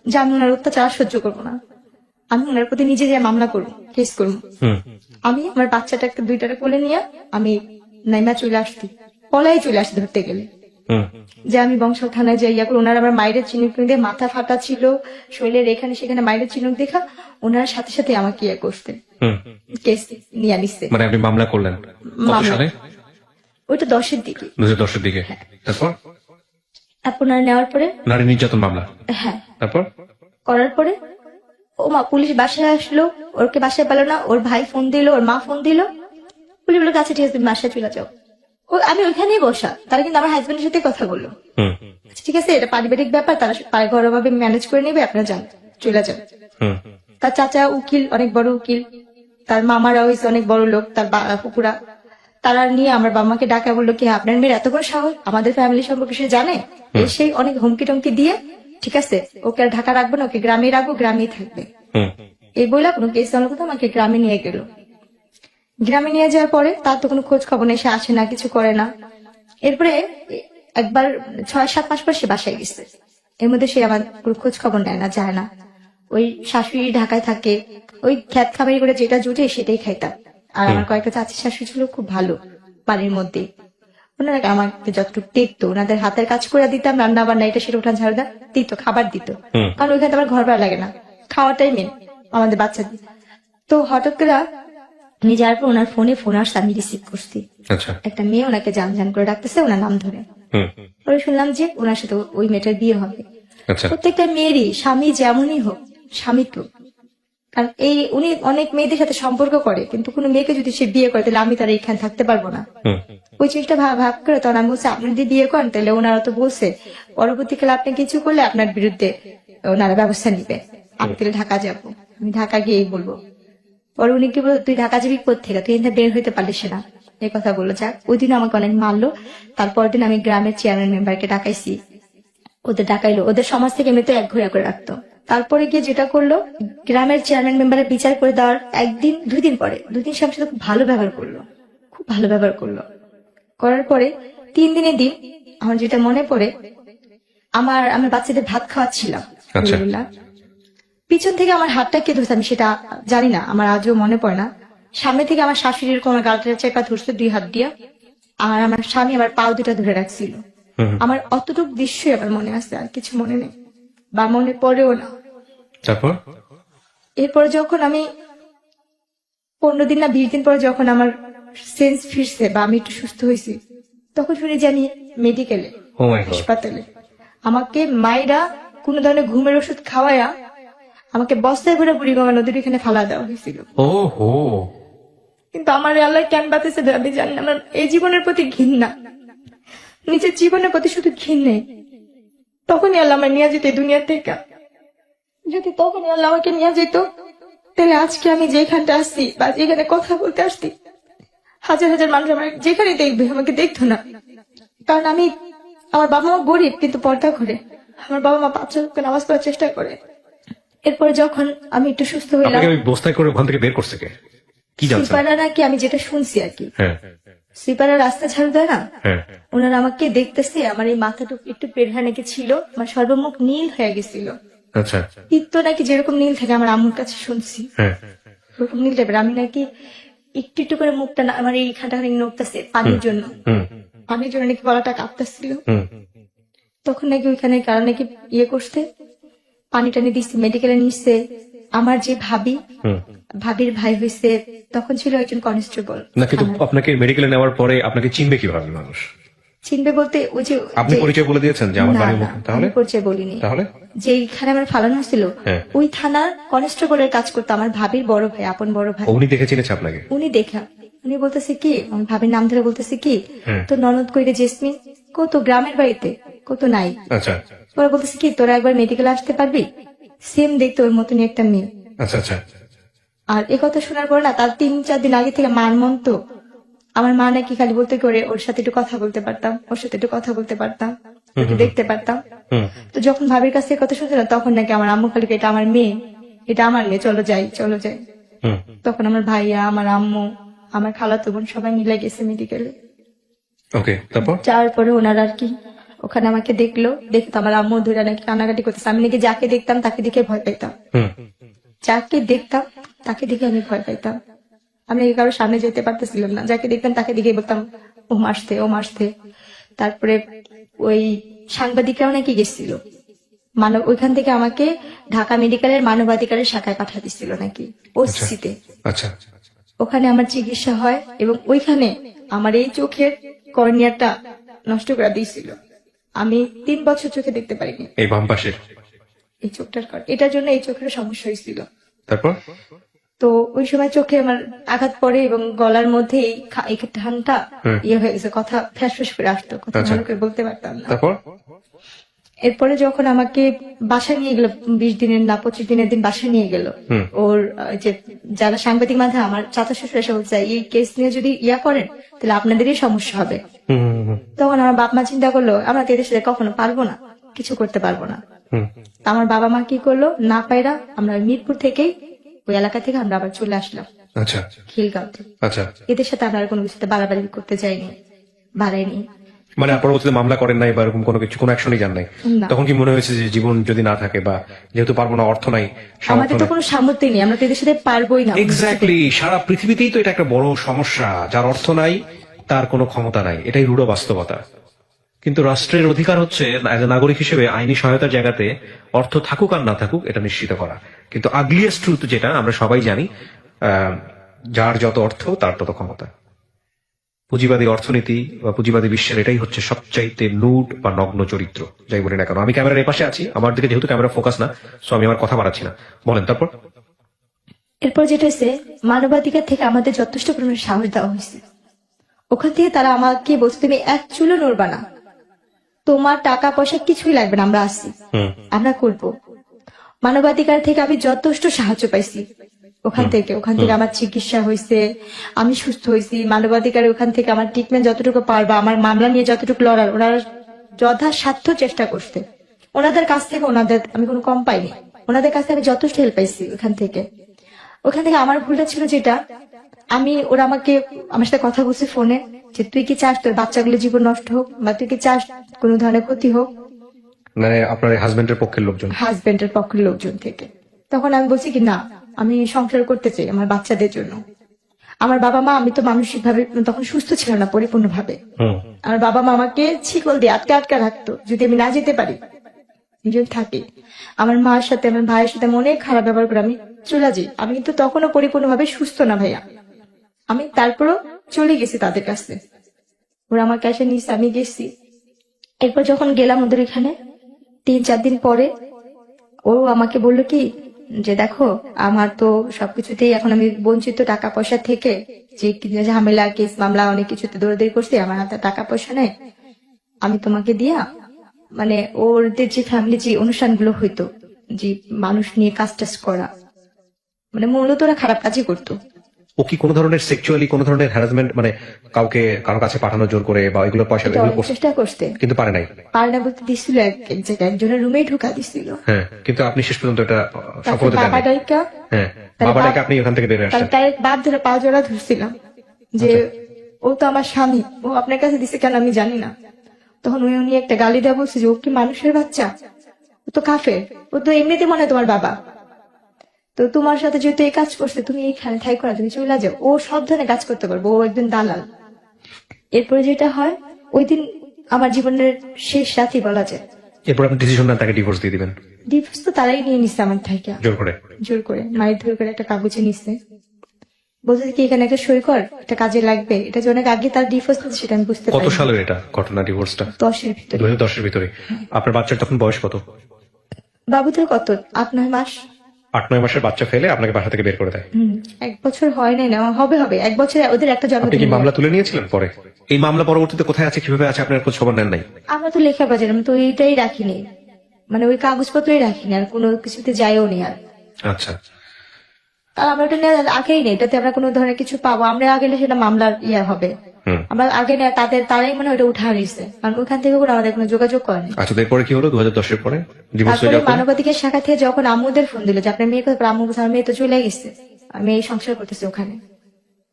যে আমি ওনার অত্যাচার সহ্য করবো না, আমি ওনার প্রতি নিজে যে মামলা করবো, কেস করবো। আমি আমার বাচ্চাটাকে 2টারে কোলে নিয়ে আমি নাইমা চলে আসছি, পলাই চলে আসছি ধরতে গেলে, যে আমি বংশাল থানায় যাই। ওনারা আমার মায়ের চিনুক দিয়ে, মাথা ফাটা ছিল, শরীরের এখানে সেখানে মায়ের চিনুক দেখা, ওনার সাথে সাথে আমাকে ইয়ে করতেন, কেস নিয়ে নিচ্ছে। মানে আপনি মামলা করলেন ওইটা 10-এর দিকে, 2010-এর দিকে। তারপর আপনার নেওয়ার পরে নারী নির্যাতন মামলা, হ্যাঁ, তারপর করার পরে ও মা পুলিশ বাসায় আসলো, ওরকে বাসায় পেলো না, ওর ভাই ফোন দিল, ওর মা ফোন দিল, পুলিশ বললো আচ্ছা ঠিক আছে তুমি বাসায় চলে যাও। আমি ওইখানেই বসা, তারা কিন্তু আমার হাজবেন্ডের সাথে কথা বললো, ঠিক আছে এটা পারিবারিক ব্যাপার, তারা ঘরোয়াভাবে ম্যানেজ করে নেবে, আপনারা যান, চলে যান। তার চাচা উকিল, অনেক বড় উকিল, তার মামারা হয়েছে অনেক বড় লোক, তার পুকুরা, তারা নিয়ে আমার বাবাকে ডাকা, বললো কি আপনার মেয়ের এত বড় সাহস, আমাদের ফ্যামিলি সম্পর্কে সে জানে, সেই অনেক হুমকি টমকি দিয়ে, ঠিক আছে ওকে আর ঢাকা রাখবো না, ওকে গ্রামে রাখবো, গ্রামেই থাকবে, এই বলে কোনো কেস কথা আমাকে গ্রামে নিয়ে গেল। গ্রামে নিয়ে যাওয়ার পরে তার তো কোনো খোঁজ খবর নেই, সে আসে না, কিছু করে না। এরপরে একবার 6-7 মাস পর সে বাসায় গেছে, এর মধ্যে সে আমার কোনো খোঁজ খবর নেয় না, যায় না। ওই শাশুড়ি ঢাকায় থাকে, ওই খ্যাত খাবারি করে যেটা জুটে সেটাই খাইতাম। আর আমার কয়েকটা চাচি শাশুড়ি ছিল খুব ভালো, বাড়ির মধ্যে ওনারা আমাকে যতটুকু দেখতো, ওনাদের হাতের কাজ করে দিতাম, রান্না বান্না এটা সেটা উঠান ঝাড়ু দিত, খাবার দিত, কারণ ওইখানে আমার ঘর ভাড়া লাগে না, খাওয়াটাই মেন আমাদের বাচ্চাদের। তো হঠাৎ করে উনি যাওয়ার পর ওনার ফোনে ফোন আসছে, আমি রিসিভ করছি, একটা মেয়ে ওনাকে জান করে ডাকতেছে, ওনার নাম ধরে। পরে শুনলাম যে ওনার সাথে ওই মেয়েটার বিয়ে হবে। প্রত্যেকটা মেয়েরই স্বামী যেমনই হোক, স্বামী তো, কারণ উনি অনেক মেয়েদের সাথে সম্পর্ক করে, কিন্তু কোনো মেয়েকে যদি সে বিয়ে করে তাহলে আমি তার এখানে থাকতে পারবো না। ওই জিনিসটা ভাব করে তখন আমি বলছি আপনি যদি বিয়ে করেন তাহলে ওনারা তো বলছে পরবর্তীকালে আপনি কিছু করলে আপনার বিরুদ্ধে ওনারা ব্যবস্থা নিবে, আমি তাহলে ঢাকা যাবো, আমি ঢাকা গিয়েই বলবো। পরে উনি কি বলল তুই ঢাকা যাবি কোথেকে, তুই এখানে বের হইতে পারলিস না, এই কথা বললো। যাক ওই দিন আমাকে অনেক মারলো। তারপর দিন আমি গ্রামের চেয়ারম্যান মেম্বারকে ডাকাইছি, ওদের ডাকাইলো, ওদের সমাজ থেকে এমনিতে এক ঘুরে করে রাখতো। তারপরে গিয়ে যেটা করলো, গ্রামের চেয়ারম্যান মেম্বারের বিচার করে দেওয়ার 1-2 দিন পরে 2 দিন স্বামীর সাথে খুব ভালো ব্যবহার করলো, খুব ভালো ব্যবহার করলো। করার পরে 3 দিনের দিন আমার যেটা মনে পড়ে, আমি বাচ্চাদের ভাত খাওয়াচ্ছিলাম, আচ্ছা। আলহামদুলিল্লাহ। পিছন থেকে আমার হাতটা কে ধরছে আমি সেটা জানি না, আমার আজও মনে পড়ে না। সামনে থেকে আমার শাশুড়ি এরকম আমার গালটা চেপা ধরছে 2 হাত দিয়া, আর আমার স্বামী আমার পাও দুটা ধরে রাখছিল। আমার অতটুক দৃশ্যই আমার মনে আছে, আর কিছু মনে নেই বা মনে পড়েও না। তারপর এরপরে যখন আমি 15 দিন না 20 দিন পরে যখন আমার সেন্স ফিরছে বা আমি একটু সুস্থ হয়েছি, তখন শুনি যে আমি মেডিকেলে, ও মাই গড, হাসপাতালে। আমাকে মায়েরা কোন ধরনের ঘুমের ওষুধ খাওয়ায়া আমাকে বস্তায় ভরে বুড়িগঙ্গা নদীর এখানে ফালা দেওয়া হয়েছিল। ও হো, কিন্তু আমার আল্লাহ কেন বাতেছে আমি জানি না। আমার এই জীবনের প্রতি ঘৃণা, নিজের জীবনের প্রতি শুধু ঘৃণে। তখনই আল্লাহ আমার নিয়ে যেত এই দুনিয়া থেকে। যদি তখনই আল্লাহ আমাকে নিয়ে যেত, তাহলে আজকে আমি যেখানটা আসছি বা যেখানে কথা বলতে আসছি, হাজার হাজার মানুষ আমার যেখানে দেখবে আমাকে দেখতো না। কারণ আমার বাবা মা গরিব কিন্তু পর্দা করে, আমার বাবা মা 5 ওয়াক্ত নামাজ পড়ার চেষ্টা করে। এরপরে যখন আমি একটু সুস্থ হইলাম, আপনাকে ওই বস্তায় করে ওখান থেকে বের করছে কে, কি জানছেন? সুইপাররা নাকি, আমি যেটা শুনছি আর কি, হ্যাঁ সুইপাররা রাস্তা ঝাড়ু দেয় না, হ্যাঁ, ওনারা আমাকে দেখতেছে, আমার এই মাথাটুকু একটু পেড়হা নাকি ছিল, আমার সর্বমুখ নীল হয়ে গেছিল। আচ্ছা, পিত্ত নাকি যেরকম নীল থাকে আমার আম্মুর কাছে শুনছি, হ্যাঁ ওরকম নীল টাইপের। আমি নাকি একটু একটু করে মুখটা আমার এই খানটা নড়তেছে পানির জন্য, হুম পানির জন্য নাকি গলাটা কাঁপতেছিল। হুম, তখন নাকি ওইখানে কারণ নাকি করতে পানি টানি দিচ্ছে, মেডিকেলে নিচ্ছে। আমার যে ভাবির ভাই হয়েছে, তখন ছিল একজন কনস্টেবল। না কিন্তু আপনাকে মেডিকেলে নেওয়ার পরে আপনাকে চিনবে কিভাবে মানুষ? চিনবে বলতে ওই যে আপনি পরিচয় বলে দিয়েছেন যে আমার না, বাড়ি না, মুখ, তাহলে আমি পরিচয় বলিনি। তাহলে যেখানে আমার ফালানো হয়েছিল হ্যাঁ। ওই থানার কনস্টেবলের কাজ করতো আমার ভাবির বড় ভাই, আপন বড় ভাই। উনি দেখে চিনেছে আপনাকে? উনি দেখা, উনি বলতেছে কি, আমার ভাবির নাম ধরে বলতেছে কি, হ্যাঁ। তো ননদ কইরে জেসমিন কত গ্রামের বাড়িতে কত নাই। আচ্ছা ওরা বলতেছে কি তোরা একবার মেডিকেলে আসতে পারবি, সেম দেখতে ওর মতনই একটা মেয়ে। আচ্ছা আচ্ছা, আর এ কথা শোনার পর না, তার 3-4 দিন আগে থেকে মার মন তো, আমার মা নাকি খালি বলতে করে ওর সাথে একটু কথা বলতে পারতাম, ওর সাথে একটু কথা বলতে পারতাম, একটু দেখতে পারতাম। হুম তো যখন ভাবির কাছে কথা শুনছিলাম, তখন নাকি আমার আম্মু খালি এটা আমার মেয়ে, এটা আমার মেয়ে, চলো যাই চলো যাই। হুম, তখন আমার ভাইয়া, আমার আম্মু, আমার খালাতো বোন সবাই মিলে গেছে মেডিকেলে। ওকে, তারপর যাওয়ার পরে ওনারা আর কি ওখানে আমাকে দেখলো, দেখে তো আমার আম্মু ধরে নাকি কান্নাকাটি করতেছে। আমি নাকি যাকে দেখতাম তাকে দেখে ভয় পাইতাম, হুম, যাকে দেখতাম তাকে দেখে আমি ভয় পাইতাম। আমি নাকি কারোর সামনে যেতে পারতেছিলাম না, যাকে দেখতাম তাকে দেখে বলতাম ও মাসতে ও মাসতে। তারপরে ওই সাংবাদিকরাও নাকি গেছিল ওইখান থেকে আমাকে ঢাকা মেডিকেলের মানবাধিকারের শাখায় পাঠা দিচ্ছিল নাকি ওসিতে। আচ্ছা ওখানে আমার চিকিৎসা হয় এবং ওইখানে আমার এই চোখের কর্নিয়াটা নষ্ট করে দিয়েছিল। আমি 3 বছর চোখে দেখতে পারিনি, এই বাম পাশের এই চোখটার এটার জন্য এই চোখের সমস্যা হয়েছিল। তারপর তো ওই সময় চোখে আমার আঘাত পড়ে এবং গলার মধ্যে এই ঠানটা হয়ে গেছে, কথা ফ্যাস ফ্যাস করে আসতো, কথা আচ্ছা। ভালো করে বলতে পারতাম না। তারপর এরপরে যখন আমাকে বাসায় নিয়ে গেল, 20 দিনের না 25 দিনের দিন বাসায় নিয়ে গেল, ওর যে যারা সাংবাদিক মাধ্যমে আমার চাচা শ্বশুর এসে বলছে এই কেস নিয়ে যদি করেন তাহলে আপনাদেরই সমস্যা হবে। হুম হুম, হুম, তখন আমার বাপ মা চিন্তা করলো আমরা তো এদের সাথে কখনো পারবো না, কিছু করতে পারবো না। হুম, তা আমার বাবা মা কি করলো, না পায়রা আমরা মিরপুর থেকেই ওই এলাকা থেকে আমরা আবার চলে আসলাম আচ্ছা খিলগাঁওতে। আচ্ছা, এদের সাথে আমরা আর কোনো কিছুতে বাড়াবাড়ি করতে যাইনি, বাড়াইনি। মানে পরবর্তীতে মামলা করেন নাই বা এরকম কোনো কিছু, কোনো অ্যাকশনই যান নাই? না। তখন কি মনে হয়েছে যে জীবন যদি না থাকে বা যেহেতু পারবো না, অর্থ নাই, আমাদের তো কোনো সামর্থ্য নেই, আমরা তো এদের সাথে পারবোই না। এক্স্যাক্টলি, সারা পৃথিবীতেই তো এটা একটা বড় সমস্যা, যার অর্থ নাই তার কোনো ক্ষমতা নাই, এটাই রূঢ় বাস্তবতা। কিন্তু রাষ্ট্রের অধিকার হচ্ছে নাগরিক হিসেবে আইনি সহায়তার জায়গাতে অর্থ থাকুক আর না থাকুক এটা নিশ্চিত করা। কিন্তু আগলিয়েস্ট ট্রুথ যেটা আমরা সবাই জানি, যার যত অর্থ তার তত ক্ষমতা। পুঁজিবাদী অর্থনীতি বা পুঁজিবাদী বিশ্বের এটাই হচ্ছে সবচাইতে নুড বা নগ্ন চরিত্র, যাই বলি না কেন। আমি ক্যামেরার এপাশে আছি, আমার দিকে যেহেতু ক্যামেরা ফোকাস না, সো আমি আমার কথা বাড়াচ্ছি না, বলেন তারপর। এরপর যেটা হচ্ছে মানবাধিকার থেকে আমাদের যথেষ্ট পরিমাণে সাহস দেওয়া হয়েছে। ওখান থেকে তারা আমাকে বলছে তুমি এক চুলো নড়বা না, তোমার টাকা পয়সা কিছুই লাগবে না, আমরা আসছি, আমরা করবো। মানবাধিকার থেকে আমি যথেষ্ট সাহায্য পাইছি ওখান থেকে আমার চিকিৎসা হয়েছে, আমি সুস্থ হয়েছি। মানবাধিকার ওখান থেকে আমার ট্রিটমেন্ট যতটুকু পারবা, আমার মামলা নিয়ে যতটুকু লড়ার ওনারা যথাসাধ্য চেষ্টা করছে। ওনাদের কাছ থেকে আমি কোনো কম পাইনি, ওনাদের কাছ থেকে আমি যথেষ্ট হেল্প পাইছি ওখান থেকে। আমার ভুলটা ছিল যেটা ওরা আমাকে আমার সাথে কথা বলছে ফোনে যে তুই কি চাস তোর বাচ্চাগুলো জীবন নষ্ট হোক, বা তুই কি চাস কোনো ধরনের ক্ষতি হোক, মানে আপনার হাজবেন্ডের পক্ষের লোকজন? হাজবেন্ডের পক্ষের লোকজন থেকে। তখন আমি বলছি কি না, আমি সংসার করতে চাই আমার বাচ্চাদের জন্য। আমার বাবা মা, আমি তো মানসিক ভাবে তখন সুস্থ ছিল না পরিপূর্ণভাবে। আমার বাবা মা আমাকে শিকল দিয়ে আটকে আটকে রাখতো যদি আমি না যেতে পারি, যদি থাকি। আমার মার সাথে আমার ভাইয়ের সাথে আমি অনেক খারাপ ব্যবহার করে আমি চলে যাই। আমি কিন্তু তখনও পরিপূর্ণভাবে সুস্থ না ভাইয়া। আমি তারপরও চলে গেছি তাদের কাছে, ওরা আমার কাছে নিচ্ছে, আমি গেছি। এরপর যখন গেলাম ওদের এখানে 3-4 দিন পরে ও আমাকে বললো কি যে দেখো আমার তো সবকিছুতেই এখন আমি বঞ্চিত, টাকা পয়সা থেকে যে ঝামেলা কেস মামলা অনেক কিছুতে দৌড়াদৌড়ি করছি, আমার হাতে টাকা পয়সা নেই, আমি তোমাকে দিয়া মানে ওদের যে ফ্যামিলি যে অনুষ্ঠানগুলো হইতো, যে মানুষ নিয়ে কাজ টাজ করা, মানে মূলত ওরা খারাপ কাজই করতো। ও কি কোনো ধরনের সেক্সুয়ালি কোনো ধরনের হ্যারাসমেন্ট, মানে কাউকে কারো কাছে পাঠানো জোর করে বা এগুলোর পয়সা এটা অনেক চেষ্টা করতে কিন্তু পারে নাই? পারে না বলতে দিছিল, এক জায়গায় একজনের রুমে ঢুকা দিছিল। হ্যাঁ, কিন্তু আপনি শেষ পর্যন্ত এটা সফল তারপর হতে বাবা পারেন। ডাইকা, হ্যাঁ, বাবাটাকে আপনি ওখান থেকে বেরিয়ে আসছেন। তার বাপ ধরে পা জোড়া ধরছিলাম যে ও তো আমার স্বামী, ও আপনার কাছে দিছে কেন আমি জানি না। তখন উনি একটা গালি দেওয়া বলছে যে ও কি মানুষের বাচ্চা, ও তো কাফের, ও তো এমনিতে মনে হয় তোমার বাবা, তো তোমার সাথে যেহেতু এই কাজ করছে তুমি এইখানে থাই করা, তুমি চলে যাও। ও সব ধরনের কাজ করতে পারবো, ও একজন দালাল। এরপরে যেটা হয়, ওই দিন আমার জীবনের শেষ রাতই বলা যায়। এরপর আপনি ডিসিশন নেন তাকে ডিভোর্স দিয়ে দিবেন? ডিভোর্স তো তারাই নিয়ে নিচ্ছে আমার থেকে, জোর করে। জোর করে মায়ের ধরে করে একটা কাগজে নিচ্ছে, বলছে কি এখানে একটা সই কর, এটা কাজে লাগবে। এটা যে অনেক আগে তার ডিভোর্স হচ্ছে সেটা আমি বুঝতে কত পারি। সালের এটা ঘটনা, ডিভোর্সটা? 10-এর ভিতরে। 2010-এর ভিতরে। আপনার বাচ্চার তখন বয়স কত? বাবুদের কত 8-9 মাস। 8-9 মাসের বাচ্চা ফেলে আপনাকে বাসা থেকে বের করে দেয়? 1 বছর হয় নাই না, হবে 1 বছরে ওদের একটা আপনি কি জন্মদিন। মামলা তুলে নিয়েছিলেন পরে? এই মামলা পরবর্তীতে কোথায় আছে, কিভাবে আছে, আপনার খোঁজ খবর নেন নাই? আমরা তো লেখা বাজার, আমি তো এইটাই রাখিনি, মানে ওই কাগজপত্রই রাখিনি, আর কোনো কিছুতে যাইও নি আর। আচ্ছা, কারণ আমরা ওটা নিয়ে আগেই নেই, এটাতে আমরা কোনো ধরনের কিছু পাবো, আমরা আগে নিলে সেটা মামলার হবে। আমরা আগে নেই, তারাই মানে ওটা উঠা নিচ্ছে, কারণ ওখান থেকে কোনো আমাদের কোনো যোগাযোগ করেনি। আচ্ছা, এরপরে কি হলো 2010-এর পরে? ডিভোর্স হয়ে তারপরে যাওয়ার পরে? মানবাধিকার শাখা থেকে যখন আম্মুদের ফোন দিল যে আপনার মেয়ে কোথায়, আম্মু বলছে আমার মেয়ে তো চলে গেছে, আমি এই সংসার করতেছি ওখানে।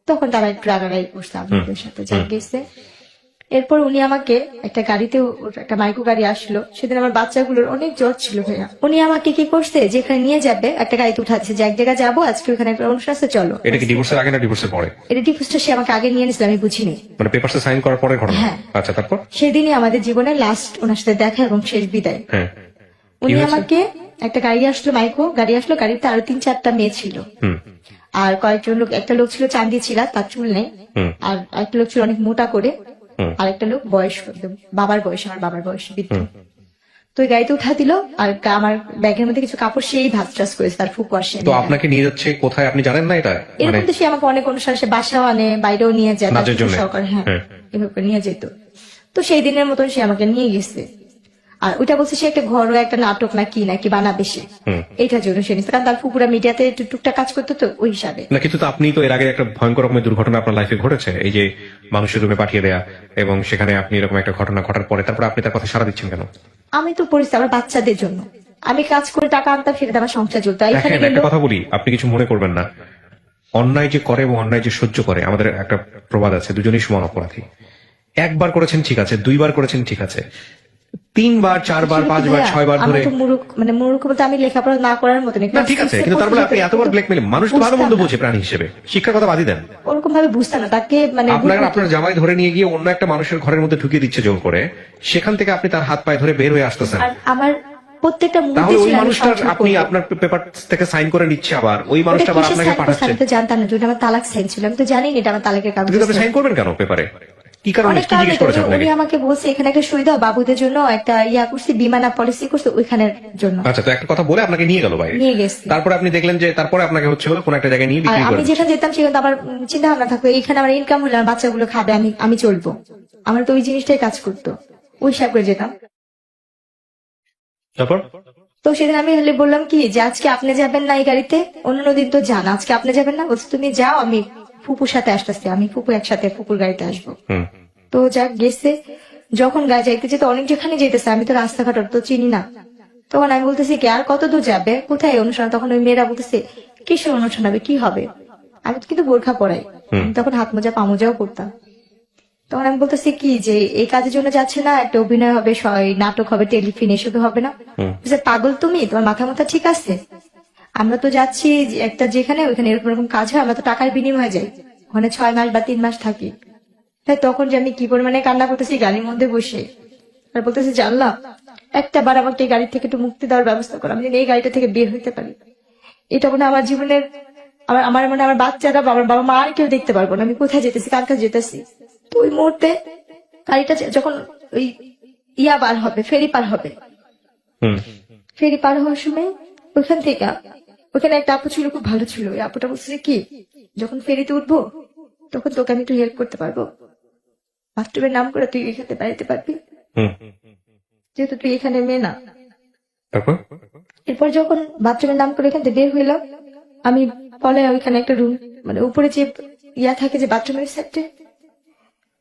তখন তারা একটু রাগারাগি করছে আম্মুদের সাথে, যা গেছে। এরপর উনি আমাকে একটা গাড়িতে, একটা মাইক্রো গাড়ি আসলো, সেদিন আমার বাচ্চাগুলোর অনেক জ্বর ছিল ভাইয়া। উনি আমাকে কি করছে, যেখানে নিয়ে যাবে একটা গাড়িতে উঠাচ্ছে যে এক জায়গায় যাবো আজকে, ওখানে একটা অনুষ্ঠান আছে চলো। এটা কি ডিভোর্সের আগে না ডিভোর্সের পরে? এটা ডিভোর্সটা সে আমাকে আগে নিয়ে নিয়েছিল, আমি বুঝিনি। মানে পেপারসে সাইন করার পরে ঘটনা? হ্যাঁ। আচ্ছা, তারপর? সেদিনই আমাদের জীবনের লাস্ট ওনার সাথে দেখা এবং শেষ বিদায়। হ্যাঁ, উনি আমাকে একটা গাড়ি আসলো, মাইক্রো গাড়ি আসলো, গাড়িতে আরো 3-4টা মেয়ে ছিল, আর কয়েকজন লোক, একটা লোক ছিল চাঁদি ছিল, তার চুল নেই, আর একটা লোক ছিল অনেক মোটা করে, আর একটা লোক বয়স বাবার বয়স, আমার বাবার বয়স বৃদ্ধ। তো ওই গাড়িতে উঠা দিল, আর আমার ব্যাগের মধ্যে কিছু কাপড় সেই ভাত চাষ করেছে, তার ফুকু আসে। তো আপনাকে নিয়ে যাচ্ছে কোথায় আপনি জানেন না এটা? এর মধ্যে সে আমাকে অনেক অনুষ্ঠান, সে বাসাও আনে, বাইরেও নিয়ে যায়, নাচের জন্য? সহকারে। হ্যাঁ, এভাবে নিয়ে যেত। তো সেই দিনের মতন সে আমাকে নিয়ে গেছে, আর ওইটা বলছে সে একটা ঘরোয়া একটা নাটক নাকি বানাবে সে, এইটার জন্য সে নিচ্ছে, কারণ তার ফুপুরা মিডিয়াতে টুকটাক কাজ করতো তো ওই হিসাবে। না, কিন্তু তো আপনি তো এর আগে একটা ভয়ঙ্কর রকমের দুর্ঘটনা আপনার লাইফে ঘটেছে, এই যে মানুষের রুমে পাঠিয়ে দেয়া, এবং সেখানে আপনি এরকম একটা ঘটনা ঘটার পরে তারপরে আপনি তার কথা সাড়া দিচ্ছেন কেন? আমি তো পরিস্থিতি আমার বাচ্চাদের জন্য, আমি কাজ করে টাকা আনতাম, সেটা আমার সংসার চলতো। এখানে দেখেন, একটা কথা বলি, আপনি কিছু মনে করবেন না। অন্যায় যে করে এবং অন্যায় যে সহ্য করে, আমাদের একটা প্রবাদ আছে, দুজনেই সমান অপরাধী। 1 বার করেছেন ঠিক আছে, 2 বার করেছেন ঠিক আছে, 3 বার 4 বার 5 বার 6 বার ধরে, মূর্খ বলতে আমি লেখাপড়া না করার মতো না ঠিক আছে, কিন্তু তারপরে আপনি এতবার ব্ল্যাকমেইল, মানুষ তো ভালো মন্দ বোঝে প্রাণী হিসেবে, শিক্ষার কথা বাদই দেন। ওরকম ভাবে বুঝতে না তাকে, মানে আপনার জামাই ধরে নিয়ে গিয়ে অন্য একটা মানুষের ঘরের মধ্যে ঢুকিয়ে দিচ্ছে জোর করে, সেখান থেকে আপনি তার হাত পায়ে ধরে বের হয়ে আসতেছেন। আর আমার প্রত্যেকটা মুহূর্তে তাহলে ওই ছিল আমি মানুষটার সংসার আপনি করবো। আপনার পেপার থেকে সাইন করে নিচ্ছে, আবার ওই মানুষটা আবার ওটা কিসের আপনাকে sign করছে পাঠাচ্ছে। আমি তো জানতাম না, যদি আমার তালাক সাইন ছিল আমি তো জানি না এটা আমার তালাকের কাগজ। কিন্তু আপনি সাইন করবেন কেন পেপারে? কি কারণে, অনেক কি জিজ্ঞেস কারণে করেছে উনি আপনাকে? আমাকে বলছে এখানে একটা সই দাও, বাবুদের জন্য একটা করছে, বিমানা পলিসি করছে ওইখানের জন্য। আচ্ছা, তো একটা কথা বলে আপনাকে নিয়ে গেল বাইরে, নিয়ে গেছে। তারপরে আপনি দেখলেন যে তারপরে আপনাকে হচ্ছে হলো কোন একটা জায়গায় নিয়ে আর বিক্রি আমি করে। যেখানে যেতাম সেখানে তো আমার চিন্তা ভাবনা থাকতো, এখানে আমার ইনকাম হলে আমার বাচ্চাগুলো খাবে, আমি চলবো, আমার তো ওই জিনিসটাই কাজ করতো, ওই হিসাব করে যেতাম। তারপর তো সেদিন আমি হলে বললাম কি যে আজকে আপনি যাবেন না এই গাড়িতে, অন্য দিন তো যান, আজকে আপনি যাবেন না। বলছে তুমি যাও, আমি ফুপুর সাথে আসতেছি, আমি ফুপু একসাথে ফুপুর গাড়িতে আসবো। তো যাক গেছে, যখন গাড়ি যাইতে যেতে অনেক যেখানে যেতেছে, আমি তো রাস্তাঘাট তো চিনি না, তখন আমি বলতেছি কি আর কত দূর যাবে, কোথায় অনুষ্ঠান? তখন ওই মেয়েরা বলতেছে কিসের অনুষ্ঠান হবে, কি হবে? আমি কিন্তু বোরখা পরাই, আমি তখন হাত মোজা পা মোজাও পরতাম। তখন আমি বলতেছি কি যে এই কাজের জন্য যাচ্ছে না, একটা অভিনয় হবে, নাটক হবে, টেলিফিল্ম, এসবে হবে না? বলছে, পাগল তুমি, তোমার মাথা মাথা ঠিক আছে? আমরা তো যাচ্ছি একটা যেখানে ওইখানে এরকম এরকম কাজ হয়, আমরা তো টাকার বিনিময়ে যাই, ওখানে 6 মাস বা 3 মাস থাকি। তাই তখন যে আমি কি পরিমাণে কান্না করতেছি গাড়ির মধ্যে বসে, আর বলতেছি যে আল্লাহ, একটা বার আমাকে এই গাড়ি থেকে একটু মুক্তি দেওয়ার ব্যবস্থা করো, আমি যেন এই গাড়িটা থেকে বের হইতে পারি। এটা মনে হয় আমার জীবনের, আমার মনে হয় আমার বাচ্চারা বা আমার বাবা মা আর কেউ দেখতে পারবো না আমি কোথায় যেতেছি, কার কাছে যেতেছি। তো ওই মুহূর্তে গাড়িটা যখন ওই বার হবে, ফেরি পার হবে, ফেরি পার হওয়ার সময় ওইখান থেকে ওখানে একটা আপু ছিল, খুব ভালো ছিল। ওই আপুটা বলছে কি, যখন ফেরিতে উঠবো তখন তোকে আমি একটু হেল্প করতে পারবো, বাথরুমের নাম করে তুই এখানে বেড়াতে পারবি, যেহেতু তুই এখানে মেয়ে না। তারপর এরপর যখন বাথরুমের নাম করে এখান থেকে বের হইলাম, আমি পরে ওইখানে একটা রুম, মানে উপরে যে থাকে যে বাথরুমের সেটে,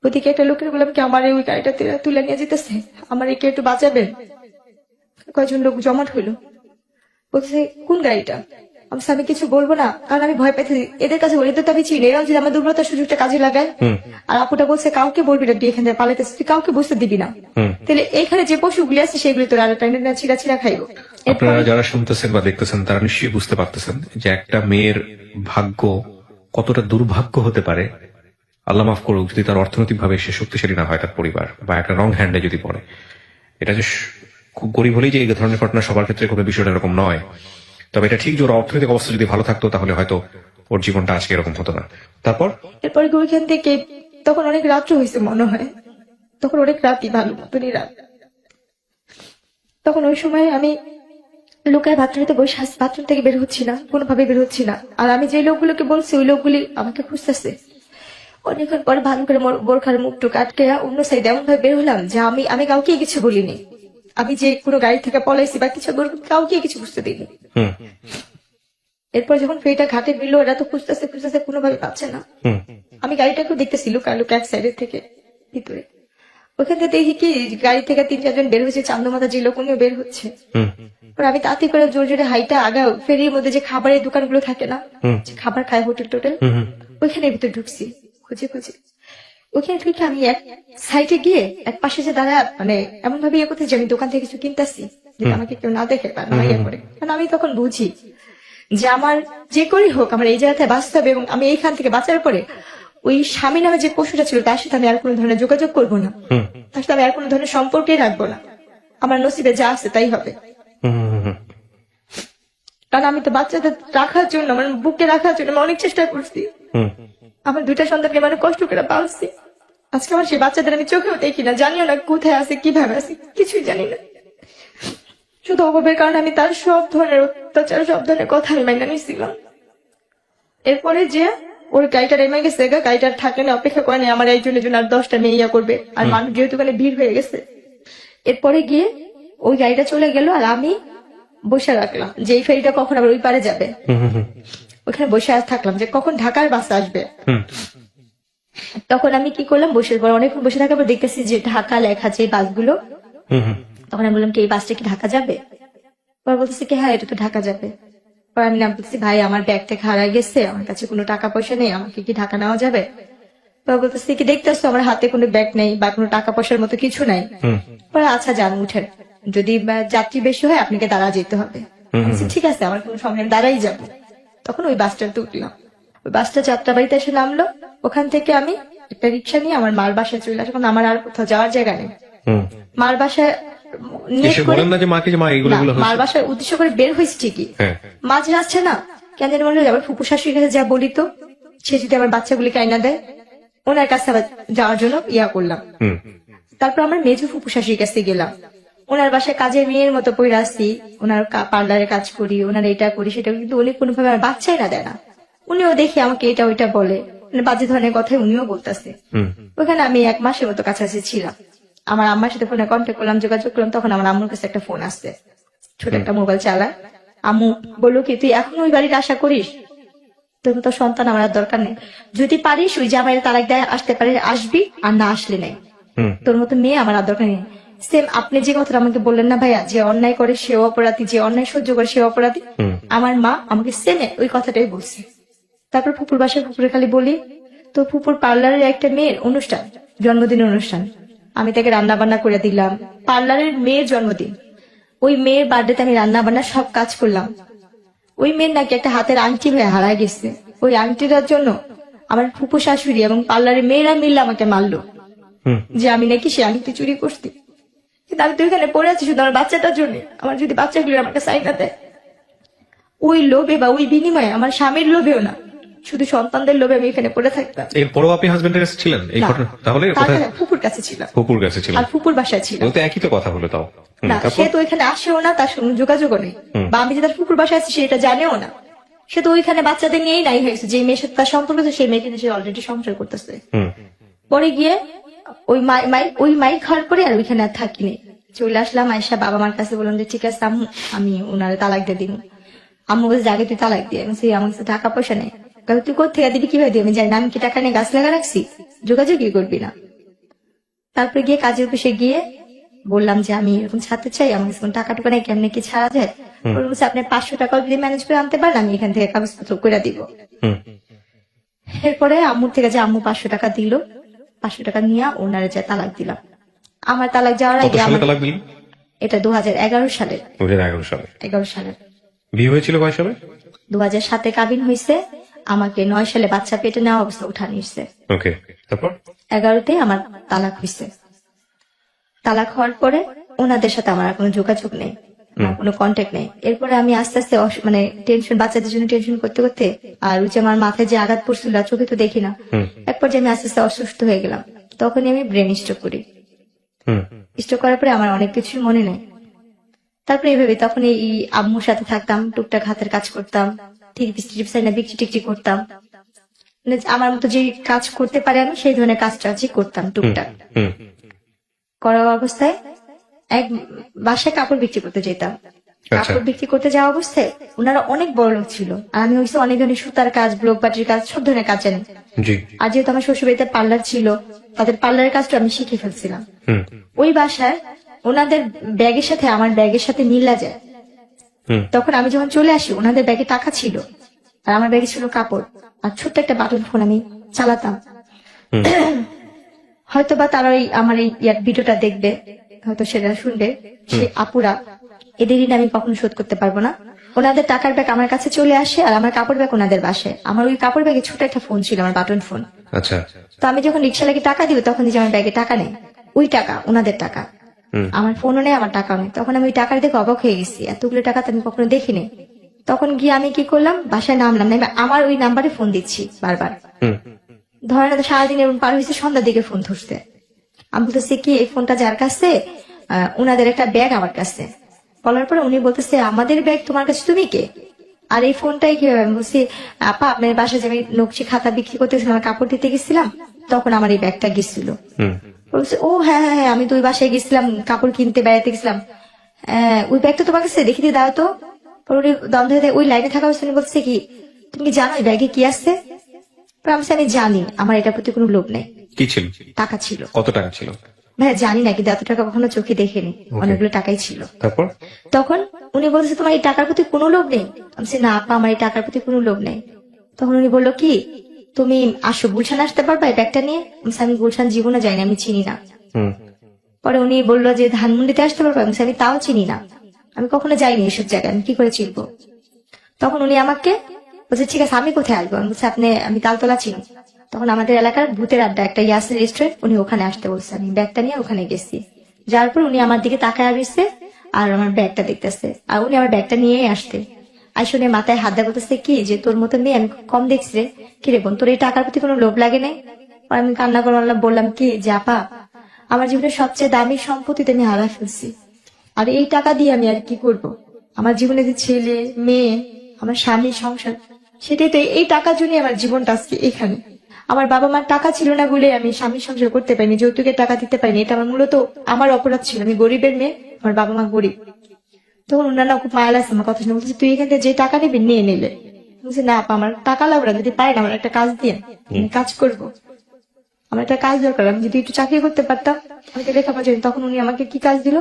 ওদিকে একটা লোকের বললাম কি আমার ওই গাড়িটা তুলে নিয়ে যেতেছে, আমার একে একটু বাঁচাবেন। কয়েকজন লোক জমাট হইলো, বলছে কোন গাড়িটা? আমি কিছু বলবো না, কারণ আমি ভয় পাইতেছি। এদের কাছে বলি, এদের তো আমি চিনি, এরাও যদি আমার দুর্বলতার সুযোগটা কাজে লাগায়। আর আপুটা বলছে কাউকে বলবি না, তুই এখান থেকে পালাইতেছিস, তুই কাউকে বুঝতে দিবি না, তাহলে এইখানে যে পশুগুলি আছে সেগুলি তোর আর ছিঁড়া ছিঁড়া খাইবো। আপনারা যারা শুনতেছেন বা দেখতেছেন তারা নিশ্চয়ই বুঝতে পারতেছেন যে একটা মেয়ের ভাগ্য কতটা দুর্ভাগ্য হতে পারে। আল্লাহ মাফ করুক যদি তার অর্থনৈতিক ভাবে সে শক্তিশালী না হয়, তার পরিবার বা একটা রং হ্যান্ডে যদি পড়ে। এটা যে খুব গরিব হলেই যে এই ধরনের ঘটনা সবার ক্ষেত্রে কোনো বিষয়টা এরকম নয়। তবে এটা ঠিক যে ওর অর্থনৈতিক অবস্থা যদি ভালো থাকতো তাহলে হয়তো ওর জীবনটা আজকে এরকম হতো না। তারপর এরপরে ওইখান থেকে তখন অনেক রাত্র হয়েছে মনে হয়, তখন অনেক রাতই, ভালো মতনই রাত। তখন ওই সময় আমি লুকায় বাথরুমে বসে আছি, বাথরুম থেকে বের হচ্ছি না, কোনোভাবে বের হচ্ছি না। আর আমি যে লোকগুলোকে বলছি ওই লোকগুলি আমাকে খুঁজতেছে। অনেকক্ষণ পরে ভালো করে বোরখার মুখটুক আটকে অন্য সাইডে এমন ভাবে বের হলাম যে আমি কাউকে কিছু বলিনি, আমি যে কোনো গাড়ি থেকে পলাইছি বা কিছু কাউকে কিছু বুঝতে দিইনি। এরপর যখন ফেরিটা ঘাটে বিল, এরা তো খুঁজতেছে খুঁজতেছে, কোনোভাবে পাচ্ছে না। আমি গাড়িটাকেও দেখতেছি লুকা এক সাইডের থেকে ভিতরে। ওখান থেকে দেখি কি গাড়ি থেকে 3-4 জন বের হয়েছে, চান্দমাতা যে লোক উনিও বের হচ্ছে। আমি তাতে করে জোর জোরে হাইটা আগাও ফেরির মধ্যে যে খাবারের দোকানগুলো থাকে না, যে খাবার খায় হোটেল টোটেল, ওইখানের ভিতরে ঢুকছি খুঁজে খুঁজে। ওইখানে থেকে আমি এক সাইডে গিয়ে এক পাশে যে দাঁড়া, মানে এমন ভাবে ইয়ে করতে যে আমি দোকান থেকে কিছু কিনতেছি, যেটা আমাকে কেউ না দেখে বা না ইয়ে করে। কারণ আমি তখন বুঝি যে আমার যে করেই হোক আমার এই জায়গায় বাঁচতে হবে, এবং আমি এইখান থেকে বাঁচার পরে ওই স্বামী নামে যে পশুটা ছিল তার সাথে আমি আর কোনো ধরনের যোগাযোগ করবো না, তার সাথে আমি আর কোনো ধরনের সম্পর্কেই রাখবো না। আমার নসিবে যা আছে তাই হবে। কারণ আমি তো বাচ্চাদের রাখার জন্য, মানে বুকে রাখার জন্য আমি অনেক চেষ্টা করছি। আমার 2টা সন্তানকে মানে কষ্ট করে পালছি। আজকে আমার সেই বাচ্চাদের আমি চোখেও দেখি না, জানিও না কোথায় আছে, কিভাবে আছে, কিছুই জানি না। শুধু অভাবের কারণে আমি তার সব ধরনের অত্যাচার, সব ধরনের কথা আমি মাইনা নিয়েছিলাম। এরপরে যে ওর গাড়িটা নেমে গেছে, গাড়িটার থাকে না, অপেক্ষা করে নেই আমার একজনের জন্য আর 10টা মেয়ে ইয়া করবে, আর মানুষ যেহেতু ওখানে ভিড় হয়ে গেছে। এরপরে গিয়ে ওই গাড়িটা চলে গেল, আর আমি বসে রাখলাম যে এই ফেরিটা কখন আবার ওই পারে যাবে। ওখানে বসে থাকলাম যে কখন ঢাকার বাস আসবে। তখন আমি কি করলাম, বসে পর অনেকক্ষণ বসে থাকার পর দেখতেছি যে ঢাকা লেখা আছে এই বাসগুলো। তখন আমি বললাম কি এই বাসটা কি ঢাকা যাবে? পর বলতেছি কি হ্যাঁ এটা তো ঢাকা যাবে। পর আমি নাম বলতেছি ভাই আমার ব্যাগটা হারাই গেছে, আমার কাছে কোনো টাকা পয়সা নেই, আমাকে কি ঢাকা নেওয়া যাবে? পর বলতেছি কি দেখতেছো আমার হাতে কোনো ব্যাগ নেই বা কোনো টাকা পয়সার মতো কিছু নাই। পরে আচ্ছা যান উঠেন, যদি যাত্রী বেশি হয় আপনাকে দাঁড়া যেতে হবে। ঠিক আছে আমার কোনো সময় দাঁড়াই যাবো। তখন ওই বাসটাতে উঠলাম, ওই বাসটা যাত্রাবাড়িতে এসে নামলো। ওখান থেকে আমি একটা রিক্সা নিয়ে আমার মার বাসায় চলে আসলাম, আমার আর কোথাও যাওয়ার জায়গা নেই। মার বাসায় মার বাসার উদ্দেশ্য করে বের হয়েছে ঠিকই, মাঝ যাচ্ছে না কেন জানি মনে হয় আমার ফুপু শাশুড়ির কাছে যা বলি তো সে যদি আমার বাচ্চাগুলিকে আইনা দেয়, ওনার কাছে আবার যাওয়ার জন্য ইয়া করলাম। তারপর আমার মেজো ফুপু শাশুড়ির কাছে গেলাম, ওনার বাসায় কাজের মেয়ের মতো পড়ে আসছি, ওনার পার্লারে কাজ করি, ওনার এটা করি সেটা, কিন্তু উনি কোনোভাবে আমার বাচ্চাই না দেয় না। উনিও দেখি আমাকে এটা ওইটা বলে, বাজে ধরনের কথাই উনিও বলতেছে। ওখানে আমি 1 মাসের মতো কাছাকাছি ছিলাম। আমার আম্মার সাথে ফোনে কন্ট্যাক্ট করলাম, যোগাযোগ করলাম। তখন আমার আম্মুর কাছে একটা ফোন আসছে, ছোট একটা মোবাইল চালায়। আম্মু বললো কি তুই এখন ওই বাড়ির আশা করিস, তোর মতো সন্তান আমার আর দরকার নেই, যদি পারিস ওই জামাইয়ের তালাক দেয় আসতে পারিস আসবি, আর না আসলে নেই, তোর মতো মেয়ে আমার আর দরকার নেই। সেম আপনি যে কথাটা আমাকে বললেন না ভাইয়া, যে অন্যায় করে সেও অপরাধী, যে অন্যায় সহ্য করে সেও অপরাধী, আমার মা আমাকে সেম ওই কথাটাই বলছে। তারপর ফুপুর বাসায় ফুপুরে খালি বলি, তো ফুপুর পার্লারের একটা মেয়ের অনুষ্ঠান, জন্মদিনের অনুষ্ঠান, আমি তাকে রান্না বান্না করে দিলাম। পার্লারের মেয়ের জন্মদিন, ওই মেয়ের বার্থডেতে আমি রান্না বান্না সব কাজ করলাম। ওই মেয়ের নাকি একটা হাতের আংটি হয়ে হারায় গেছে, ওই আংটিটার জন্য আমার ফুপু শাশুড়ি এবং পার্লারের মেয়েরা মিললে আমাকে মারলো যে আমি নাকি সে আংটি চুরি করছি। কিন্তু আমি তো এখানে পড়ে আছি শুধু আমার বাচ্চাটার জন্য, আমার যদি বাচ্চাগুলো আমাকে সাইনা দেয়, ওই লোভে বা ওই বিনিময়ে, আমার স্বামীর লোভেও না, শুধু সন্তানদের লোভে আমি এখানে পড়ে থাকতাম। এরপরও আপনি হাজবেন্ডের কাছে ছিলেন এই না, ঘটনা? তাহলে তার কোথায়? কাছে ফুপুর কাছে ছিলাম, ফুপুর কাছে ছিলেন। আর ফুপুর বাসায় ছিলাম। বলতে একই তো কথা হলো তাও। না, তারপর? সে তো ওইখানে আসেও না, তার সঙ্গে যোগাযোগও নেই, বা আমি যে তার ফুপুর বাসায় আছি সেটা জানেও না। সে তো ওইখানে বাচ্চাদের নিয়েই নাই হয়েছে, যে মেয়ের সাথে তার সম্পর্ক আছে সেই মেয়েকে সে অলরেডি সংসার করতেছে। পরে গিয়ে ওই মাইক খাওয়ার পরে আর ওইখানে আর থাকিনি, চলে আসলাম। আয়সা বাবা মার কাছে বললাম যে ঠিক আছে আম্মু, আমি ওনারে তালাক দিয়ে দিন। আম্মু বলছে জাগে তুই তালাক দিয়ে, আমার কাছে টাকা পয়সা নেই। তুই কোথেকে দিবি, কিভাবে দিবি? আমি জানি না, আমি কি টাকা নিয়ে গাছ লাগা রাখছি, যোগাযোগই করবি না। তারপরে গিয়ে কাজের অফিসে গিয়ে বললাম যে আমি এরকম ছাড়তে চাই, আমার কাছে টাকা টুকা নেই, কেমনে কি ছাড়া যায়? বলছে আপনি 500 টাকা যদি ম্যানেজ করে আনতে পারেন আমি এখান থেকে কাগজপত্র করে দিব। এরপরে আম্মুর থেকে যে আম্মু 500 টাকা দিল, 500 টাকা নিয়ে ওনারে যে তালাক দিলাম। আমার তালাক যাওয়ার আগে এটা 2011 সালে। 11 সালে বিয়ে হয়েছিল কয় সালে? 2007 কাবিন হয়েছে, আমাকে 9 সালে বাচ্চা পেটে নেওয়া অবস্থা উঠা নিচ্ছে। ওকে, তারপর 11তে আমার তালাক হয়েছে। তালাক হওয়ার পরে ওনাদের সাথে আমার আর কোনো যোগাযোগ নেই, আমার কোনো কন্ট্যাক্ট নেই। এরপরে আমি আস্তে আস্তে মানে টেনশন, বাচ্চাদের জন্য টেনশন করতে করতে, আর ওই যে আমার মাথায় যে আঘাত পড়ছিল চোখে তো দেখি না, এক পর্যায়ে আমি আস্তে আস্তে অসুস্থ হয়ে গেলাম। তখনই আমি ব্রেন স্ট্রোক করি। স্ট্রোক করার পরে আমার অনেক কিছু মনে নেই। তারপরে এইভাবে তখন এই আম্মুর সাথে থাকতাম, টুকটাক হাতের কাজ করতাম, ঠিক বিক্রি টিকচি করতাম, মানে আমার মতো যে কাজ করতে পারে আমি সেই ধরনের কাজ টাজই করতাম টুকটাক। করা অবস্থায় এক বাসায় কাপড় বিক্রি করতে যেতাম। কাপড় বিক্রি করতে যাওয়া অবস্থায় ওনারা অনেক বড় লোক ছিল, আর আমি হচ্ছে অনেক ধরনের সুতার কাজ, ব্লক বাটির কাজ, সব ধরনের কাজ জানি। আর যেহেতু আমার শ্বশুরবাড়িতে পার্লার ছিল, তাদের পার্লারের কাজটা আমি শিখে ফেলছিলাম। ওই বাসায় ওনাদের ব্যাগের সাথে আমার ব্যাগের সাথে মিলা যায়। তখন আমি যখন চলে আসি ওনাদের ব্যাগে টাকা ছিল, আর আমার ব্যাগে ছিল কাপড় আর ছোট্ট একটা বাটন ফোন আমি চালাতাম। হয়তো বা তারা আমার এই ভিডিওটা দেখবে, হয়তো সেটা শুনবে, সে আপুরা, এদের ঋণ আমি কখনো শোধ করতে পারবো না। ওনাদের টাকার ব্যাগ আমার কাছে চলে আসে, আর আমার কাপড় ব্যাগ ওনাদের বাসে। আমার ওই কাপড় ব্যাগে ছোট একটা ফোন ছিল, আমার বাটন ফোন। আচ্ছা, তো আমি যখন রিক্সাওয়ালাকে টাকা দিব তখন যে আমার ব্যাগে টাকা নেই, ওই টাকা ওনাদের টাকা, আমার ফোনও নেই, আমার টাকাও নেই। তখন আমি ওই টাকার দেখে অবাক হয়ে গেছি, এতগুলো টাকা তো আমি কখনো দেখিনি। তখন গিয়ে আমি কি করলাম, বাসায় নামলাম, আমার ওই নাম্বারে ফোন দিচ্ছি বারবার, ধরেন তো সারাদিন এরকম পার হয়েছে, সন্ধ্যার দিকে ফোন ধরছে। আমি বলতেছি কি এই ফোনটা যার কাছে, ওনাদের একটা ব্যাগ আমার কাছে। বলার পরে উনি বলতেছে আমাদের ব্যাগ তোমার কাছে, তুমি কে? আর এই ফোনটাই কি? বলছি আপা আপনার বাসায় যে আমি নকশি খাতা বিক্রি করতেছিলাম, কাপড় দিতে গেছিলাম, তখন আমার এই ব্যাগটা গেছিল। বলছে ও হ্যাঁ হ্যাঁ হ্যাঁ, আমি তো ওই বাসায় গেছিলাম, কাপড় কিনতে বেড়াতে গেছিলাম, ওই ব্যাগটা তোমার কাছে, দেখি দিয়ে দাও তো। দ্বন্দ্ব হয়ে ওই লাইনে থাকা অবস্থা বলছে কি তুমি কি জানো এই ব্যাগে কি আছে? আমি জানি, আমার এটার প্রতি কোনো লোভ নেই। কি ছিল? টাকা ছিল। কত টাকা ছিল? ভাই জানি না, কিন্তু এত টাকা কখনো চোখে দেখিনি, অনেকগুলো টাকাই ছিল। তারপর তখন উনি বলছে তোমার এই টাকার প্রতি কোনো লোভ নেই? আমি না আপা, আমার এই টাকার প্রতি কোনো লোভ নেই। তখন উনি বললো কি তুমি আসো গুলশান আসতে পারবা এই ব্যাগটা নিয়ে? আমি গুলশান জীবনে যাইনি, আমি চিনি না। পরে উনি বললো যে ধানমন্ডিতে আসতে পারবা? আমি তাও চিনি না, আমি কখনো যাইনি এসব জায়গায়, আমি কি করে চিনবো? তখন উনি আমাকে বলছে ঠিক আছে আমি কোথায় আসবো? আমি বলছি আমি তালতলা চিনি। তখন আমাদের এলাকার ভূতের আড্ডা একটা ইয়াসিন রেস্টুরেন্ট, উনি ওখানে আসতে বলছে। আমি ব্যাগটা নিয়ে ওখানে গেছি, যার পর উনি আমার দিকে তাকায় আসছে আর আমার ব্যাগটা দেখতেছে, আর উনি আমার ব্যাগটা নিয়ে আসতে শুনে মাথায় হাত দেয়, বলতেছে কি যে তোর মতো মেয়ে আমি কম দেখছি রে, কি রে বোন তোর এই টাকার প্রতি কোনো লোভ লাগে নাই? আমি কান্না করে বললাম কি যে আপা আমার জীবনের সবচেয়ে দামি সম্পত্তিতে আমি হারা ফেলছি, আর এই টাকা দিয়ে আমি আর কি করব? আমার জীবনে যে ছেলে মেয়ে, আমার স্বামী, সংসার, সেটাই তো, এই টাকার জন্য আমার জীবনটা আজকে এখানে। আমার বাবা মার টাকা ছিল না বলে আমি স্বামী সংসার করতে পারিনি, যৌতুকের টাকা দিতে পারিনি, এটা আমার মূলত আমার অপরাধ ছিল। আমি গরিবের মেয়ে, আমার বাবা মা গরিব। তখন ওনারা খুব মায়া লাগছে আমার কথা শুনে, বলছে তুই এখান থেকে যে টাকা নিবি নিয়ে নিলে। বলছি না আপা, আমার টাকা লাগবে না, যদি পাই না আমার একটা কাজ দিয়ে আমি কাজ করবো, আমার একটা কাজ দরকার, আমি যদি একটু চাকরি করতে পারতাম আমি তো লেখাপড়া জানি। তখন উনি আমাকে কি কাজ দিল,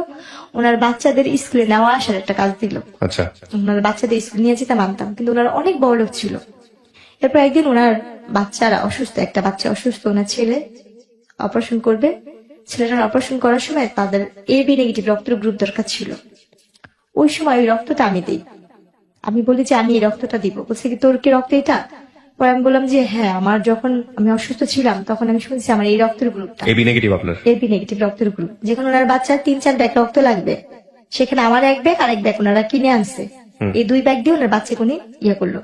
ওনার বাচ্চাদের স্কুলে নেওয়া আসার একটা কাজ দিল। আচ্ছা, ওনার বাচ্চাদের স্কুল নিয়ে যেতাম আনতাম, কিন্তু ওনার অনেক বড় লোক ছিল। এরপর একদিন ওনার বাচ্চারা অসুস্থ, একটা বাচ্চা অসুস্থ, ওনার ছেলে অপারেশন করবে। ছেলেটার অপারেশন করার সময় তাদের AB নেগেটিভ রক্তের গ্রুপ দরকার ছিল। ওই সময় ওই রক্তটা আমি দিই। আমি বলি যে আমি এই রক্তটা দিব। বলছে কি তোর কি রক্ত এটা? পরে আমি বললাম যে হ্যাঁ, আমার যখন আমি অসুস্থ ছিলাম তখন আমি শুনছি আমার এই রক্তের গ্রুপটা AB নেগেটিভ আপনার। AB নেগেটিভ রক্তের গ্রুপ। যেখানে ওনার বাচ্চার 3-4 ব্যাগ রক্ত লাগবে, সেখানে আমার 1 ব্যাগ আর 1 ব্যাগ ওনারা কিনে আনছে। এই 2 ব্যাগ দিয়ে ওনার বাচ্চাকে উনি ইয়ে করলো।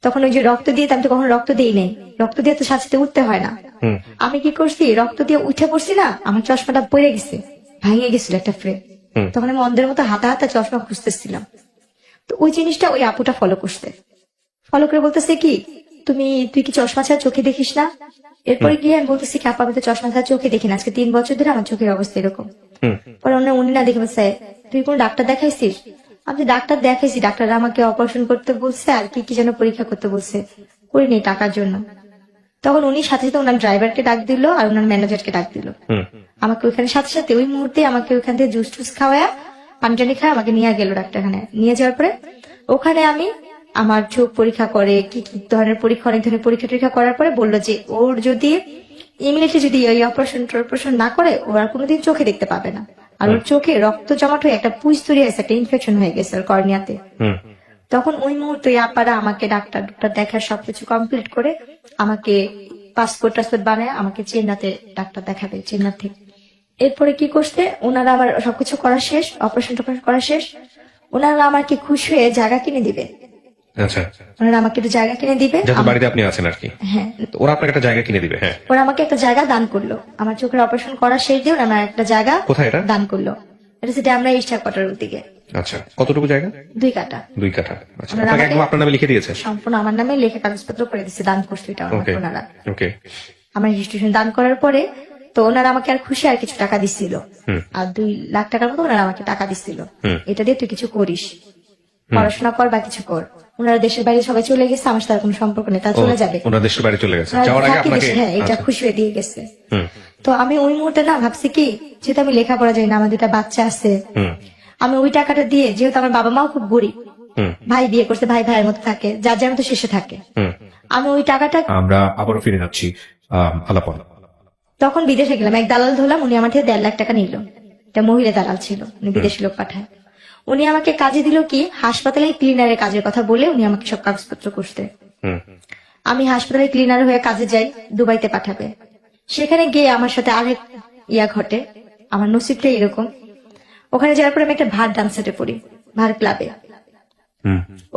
তখন ওই যে রক্ত দিয়ে আমি তো কখনো রক্ত দিই নেই, রক্ত দিয়ে তো সাথে উঠতে হয় না। আমি কি করছি, রক্ত দিয়ে উঠে পড়ছি না, আমার চশমাটা পড়ে গেছে, ভাঙে গেছিল একটা ফ্রেম। তখন আমি অন্ধের মতো হাতে হাতে চশমা খুঁজতেছিলাম। তো ওই জিনিসটা ওই আপুটা ফলো করতে, ফলো করে বলতেছে কি তুই কি চশমা ছাড়া চোখে দেখিস না? এরপরে গিয়ে আমি বলতেছি কি আপা আমি তো চশমা ছাড়া চোখে দেখি না, আজকে 3 বছর ধরে আমার চোখের অবস্থা এরকম। পরে উনি না দেখে বলছে তুই কোন ডাক্তার দেখাইছিস? আমি ডাক্তার দেখাইছি, ডাক্তার আমাকে অপারেশন করতে বলছে আর কি কি যেন পরীক্ষা করতে বলছে, করিনি টাকার জন্য। তখন উনি সাথে সাথে ওনার ড্রাইভারকে ডাক দিল আর ওনার ম্যানেজারকে ডাক দিল। আমাকে ওইখানে সাথে সাথে ওই মুহূর্তে আমাকে ওইখান থেকে জুস টুস খাওয়ায়া পানি টানি খাওয়া আমাকে নিয়ে গেল ডাক্তারখানায়। নিয়ে যাওয়ার পরে ওখানে আমি আমার চোখ পরীক্ষা করে কি কি ধরনের পরীক্ষা, অনেক ধরনের পরীক্ষা টরীক্ষা করার পরে বললো যে ওর যদি ইমিডিয়েটলি যদি ওই অপারেশন না করে ও আর কোনোদিন চোখে দেখতে পাবে না। আর ওর চোখে রক্ত জমাট হয়ে একটা পুঁজ তৈরি হয়েছে, একটা ইনফেকশন হয়ে গেছে ওর কর্নিয়াতে। তখন ওই মুহূর্তে আপারা আমাকে ডাক্তার দেখার সবকিছু কমপ্লিট করে আমাকে পাসপোর্ট টাসপোর্ট বানায় আমাকে চেন্নাইতে ডাক্তার দেখাবে, চেন্নাই থেকে। এরপরে কি করছে ওনারা আমার সবকিছু করা শেষ, অপারেশন টপারেশন করা শেষ, ওনারা আমাকে খুশি হয়ে জায়গা কিনে দিবে। আচ্ছা, ওনারা আমাকে একটু জায়গা কিনে দিবে, যাতে বাড়িতে আপনি আছেন আর কি। হ্যাঁ, তো ওরা আপনাকে একটা জায়গা কিনে দিবে। হ্যাঁ, ওরা আমাকে একটা জায়গা দান করলো। আমার চোখের অপারেশন করা শেষ দিয়ে ওরা আমার একটা জায়গা কোথায় এটা দান করলো। এটা সেটা আমরা ইস্টা কোয়ার্টারের দিকে। আচ্ছা, কতটুকু জায়গা? 2 কাঠা। 2 কাঠা। আচ্ছা, ওনারা আপনাকে আমাকে একদম আপনার নামে লিখে দিয়েছে? সম্পূর্ণ আমার নামে লেখা কাগজপত্র করে দিচ্ছে, দান করছে এটা ওকে ওনারা। ওকে। আমার রেজিস্ট্রেশন দান করার পরে তো ওনারা আমাকে আর খুশি আর কিছু টাকা দিচ্ছিল, আর 2 লাখ টাকার মতো ওনারা আমাকে টাকা দিচ্ছিল। এটা দিয়ে তুই কিছু করিস, পড়াশোনা কর বা কিছু কর। ওনারা দেশের বাইরে সবাই চলে গেছে, আমার সাথে আর কোনো সম্পর্ক নেই, তারা চলে যাবে। ওনার দেশের বাইরে চলে গেছে, ওনারা যাওয়ার আগে থাকি আপনাকে। দেশে, হ্যাঁ, এটা আচ্ছা। খুশি হয়ে দিয়ে গেছে। তো আমি ওই মুহূর্তে না ভাবছি কি যেহেতু আমি লেখাপড়া জানি না, আমার 2টা বাচ্চা আছে, আমি ওই টাকাটা দিয়ে, যেহেতু আমার বাবা মাও খুব গরিব, ভাই বিয়ে করছে, ভাই ভাইয়ের মতো থাকে, যার যার মতো শেষে থাকে, আমি ওই টাকাটা আমরা আবারও ফিরে যাচ্ছি আলাপন। তখন বিদেশে গেলাম, এক দালাল ধরলাম, উনি আমার থেকে 1.5 লাখ টাকা নিল। এটা মহিলা দালাল ছিল, উনি বিদেশি লোক পাঠায়। উনি আমাকে কাজে দিল কি হাসপাতালে ক্লিনারের কাজের কথা বলে উনি আমাকে সব কাগজপত্র করতে। আমি হাসপাতালে ক্লিনার হয়ে কাজে যাই, দুবাইতে পাঠাবে। সেখানে গিয়ে আমার সাথে আরেক ঘটে, আমার নসিবটা এরকম। ওখানে যাওয়ার পরে আমি একটা ভার ডান্সারে পড়ি, ভার ক্লাবে।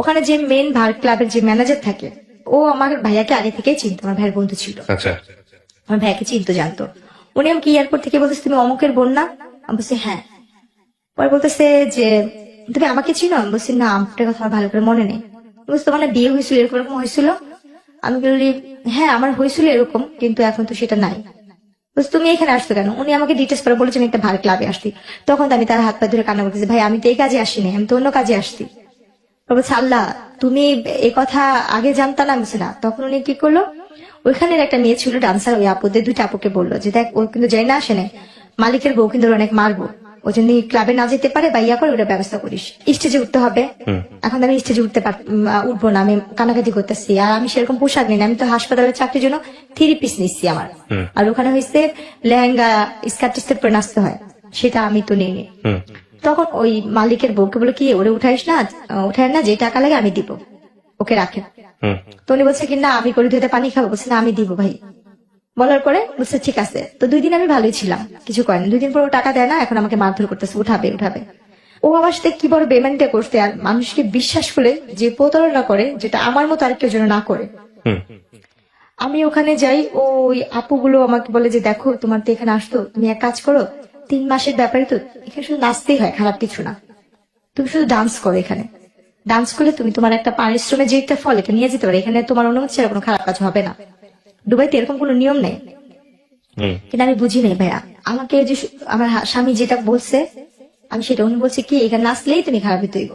ওখানে যে মেন ভার ক্লাবের যে ম্যানেজার থাকে ও আমার ভাইয়াকে আগে থেকেই চিনতো, আমার ভাইয়ের বন্ধু ছিল। আচ্ছা, আমার ভাইকে চিনতো, জানতো। উনি আমাকে এয়ারপোর্ট থেকে বলতেছে তুমি অমুকের বোন না? আমি বলছি হ্যাঁ। পরে বলতেছে যে তুমি আমাকে চিনো? আমি বলছি না, আপনার কথা আমার ভালো করে মনে নেই। বলছি তোমার না বিয়ে হয়েছিল, এরকম এরকম হয়েছিল? আমি বলি হ্যাঁ আমার হয়েছিল এরকম, কিন্তু এখন তো সেটা নাই। বলছি তুমি এখানে আসছো কেন? উনি আমাকে ডিটেলস করে বলেছেন একটা ভার ক্লাবে আসতি। তখন তো আমি তার হাত পা ধরে কান্না করতেছি, ভাই আমি তো এই কাজে আসিনি, আমি তো অন্য কাজে আসছি। বলছে আল্লাহ তুমি এই কথা আগে জানতা না? বলছে না। তখন উনি কি করলো, ওইখানের একটা মেয়ে ছিল ডান্সার, ওই আপুদের 2টা আপুকে বললো যে দেখ ও কিন্তু যাই না আসে নাই, মালিকের বউ কিন্তু অনেক মারবো, ও যদি ক্লাবে না যেতে পারে বা ইয়া করে ওটা ব্যবস্থা করিস। স্টেজে উঠতে হবে। এখন আমি স্টেজে উঠবো না, আমি কানাকাটি করতেছি, আর আমি সেরকম পোশাক নিই না, আমি তো হাসপাতালের চাকরির জন্য 3 পিস নিচ্ছি আমার, আর ওখানে হয়েছে লেহেঙ্গা স্কার্ট টিস্কার্ট পরে নাচতে হয়, সেটা আমি তো নিইনি। তখন ওই মালিকের বউকে বলে কি ওরে উঠাইস না, উঠায় না, যে টাকা লাগে আমি দিব, ওকে রাখেন। তো উনি বলছে কি না আমি করে ধুতে পানি খাবো, বলছে না আমি দিব ভাই। বলার পরে বলছে ঠিক আছে। তো 2 দিন আমি ভালোই ছিলাম, কিছু করেনি। 2 দিন পর ও টাকা দেয় না, এখন আমাকে মারধর করতেছে, উঠাবে। ও আমার সাথে কি বড় বেমানিটা করতে, আর মানুষকে বিশ্বাস করে যে প্রতারণা করে, যেটা আমার মতো আর কেউ যেন না করে। আমি ওখানে যাই, ওই আপুগুলো আমাকে বলে যে দেখো তোমার তো এখানে আসতো, তুমি এক কাজ করো, 3 মাসের ব্যাপারে তো এখানে শুধু নাচতেই হয়, খারাপ কিছু না, তুমি শুধু ডান্স করো, এখানে ডান্স করলে তুমি তোমার একটা পারিশ্রমে যে একটা ফল এটা নিয়ে যেতে পারো, এখানে তোমার অনুমতি ছাড়া কোনো খারাপ কাজ হবে না। দুবাইতে এরকম কোনো নিয়ম নেই। কিন্তু আমি বুঝি নাই ভাইয়া, আমাকে যে আমার স্বামী যেটা বলছে আমি সেটা, উনি বলছে কি এখানে নাচলেই তুমি খারাপ হইতে হইব।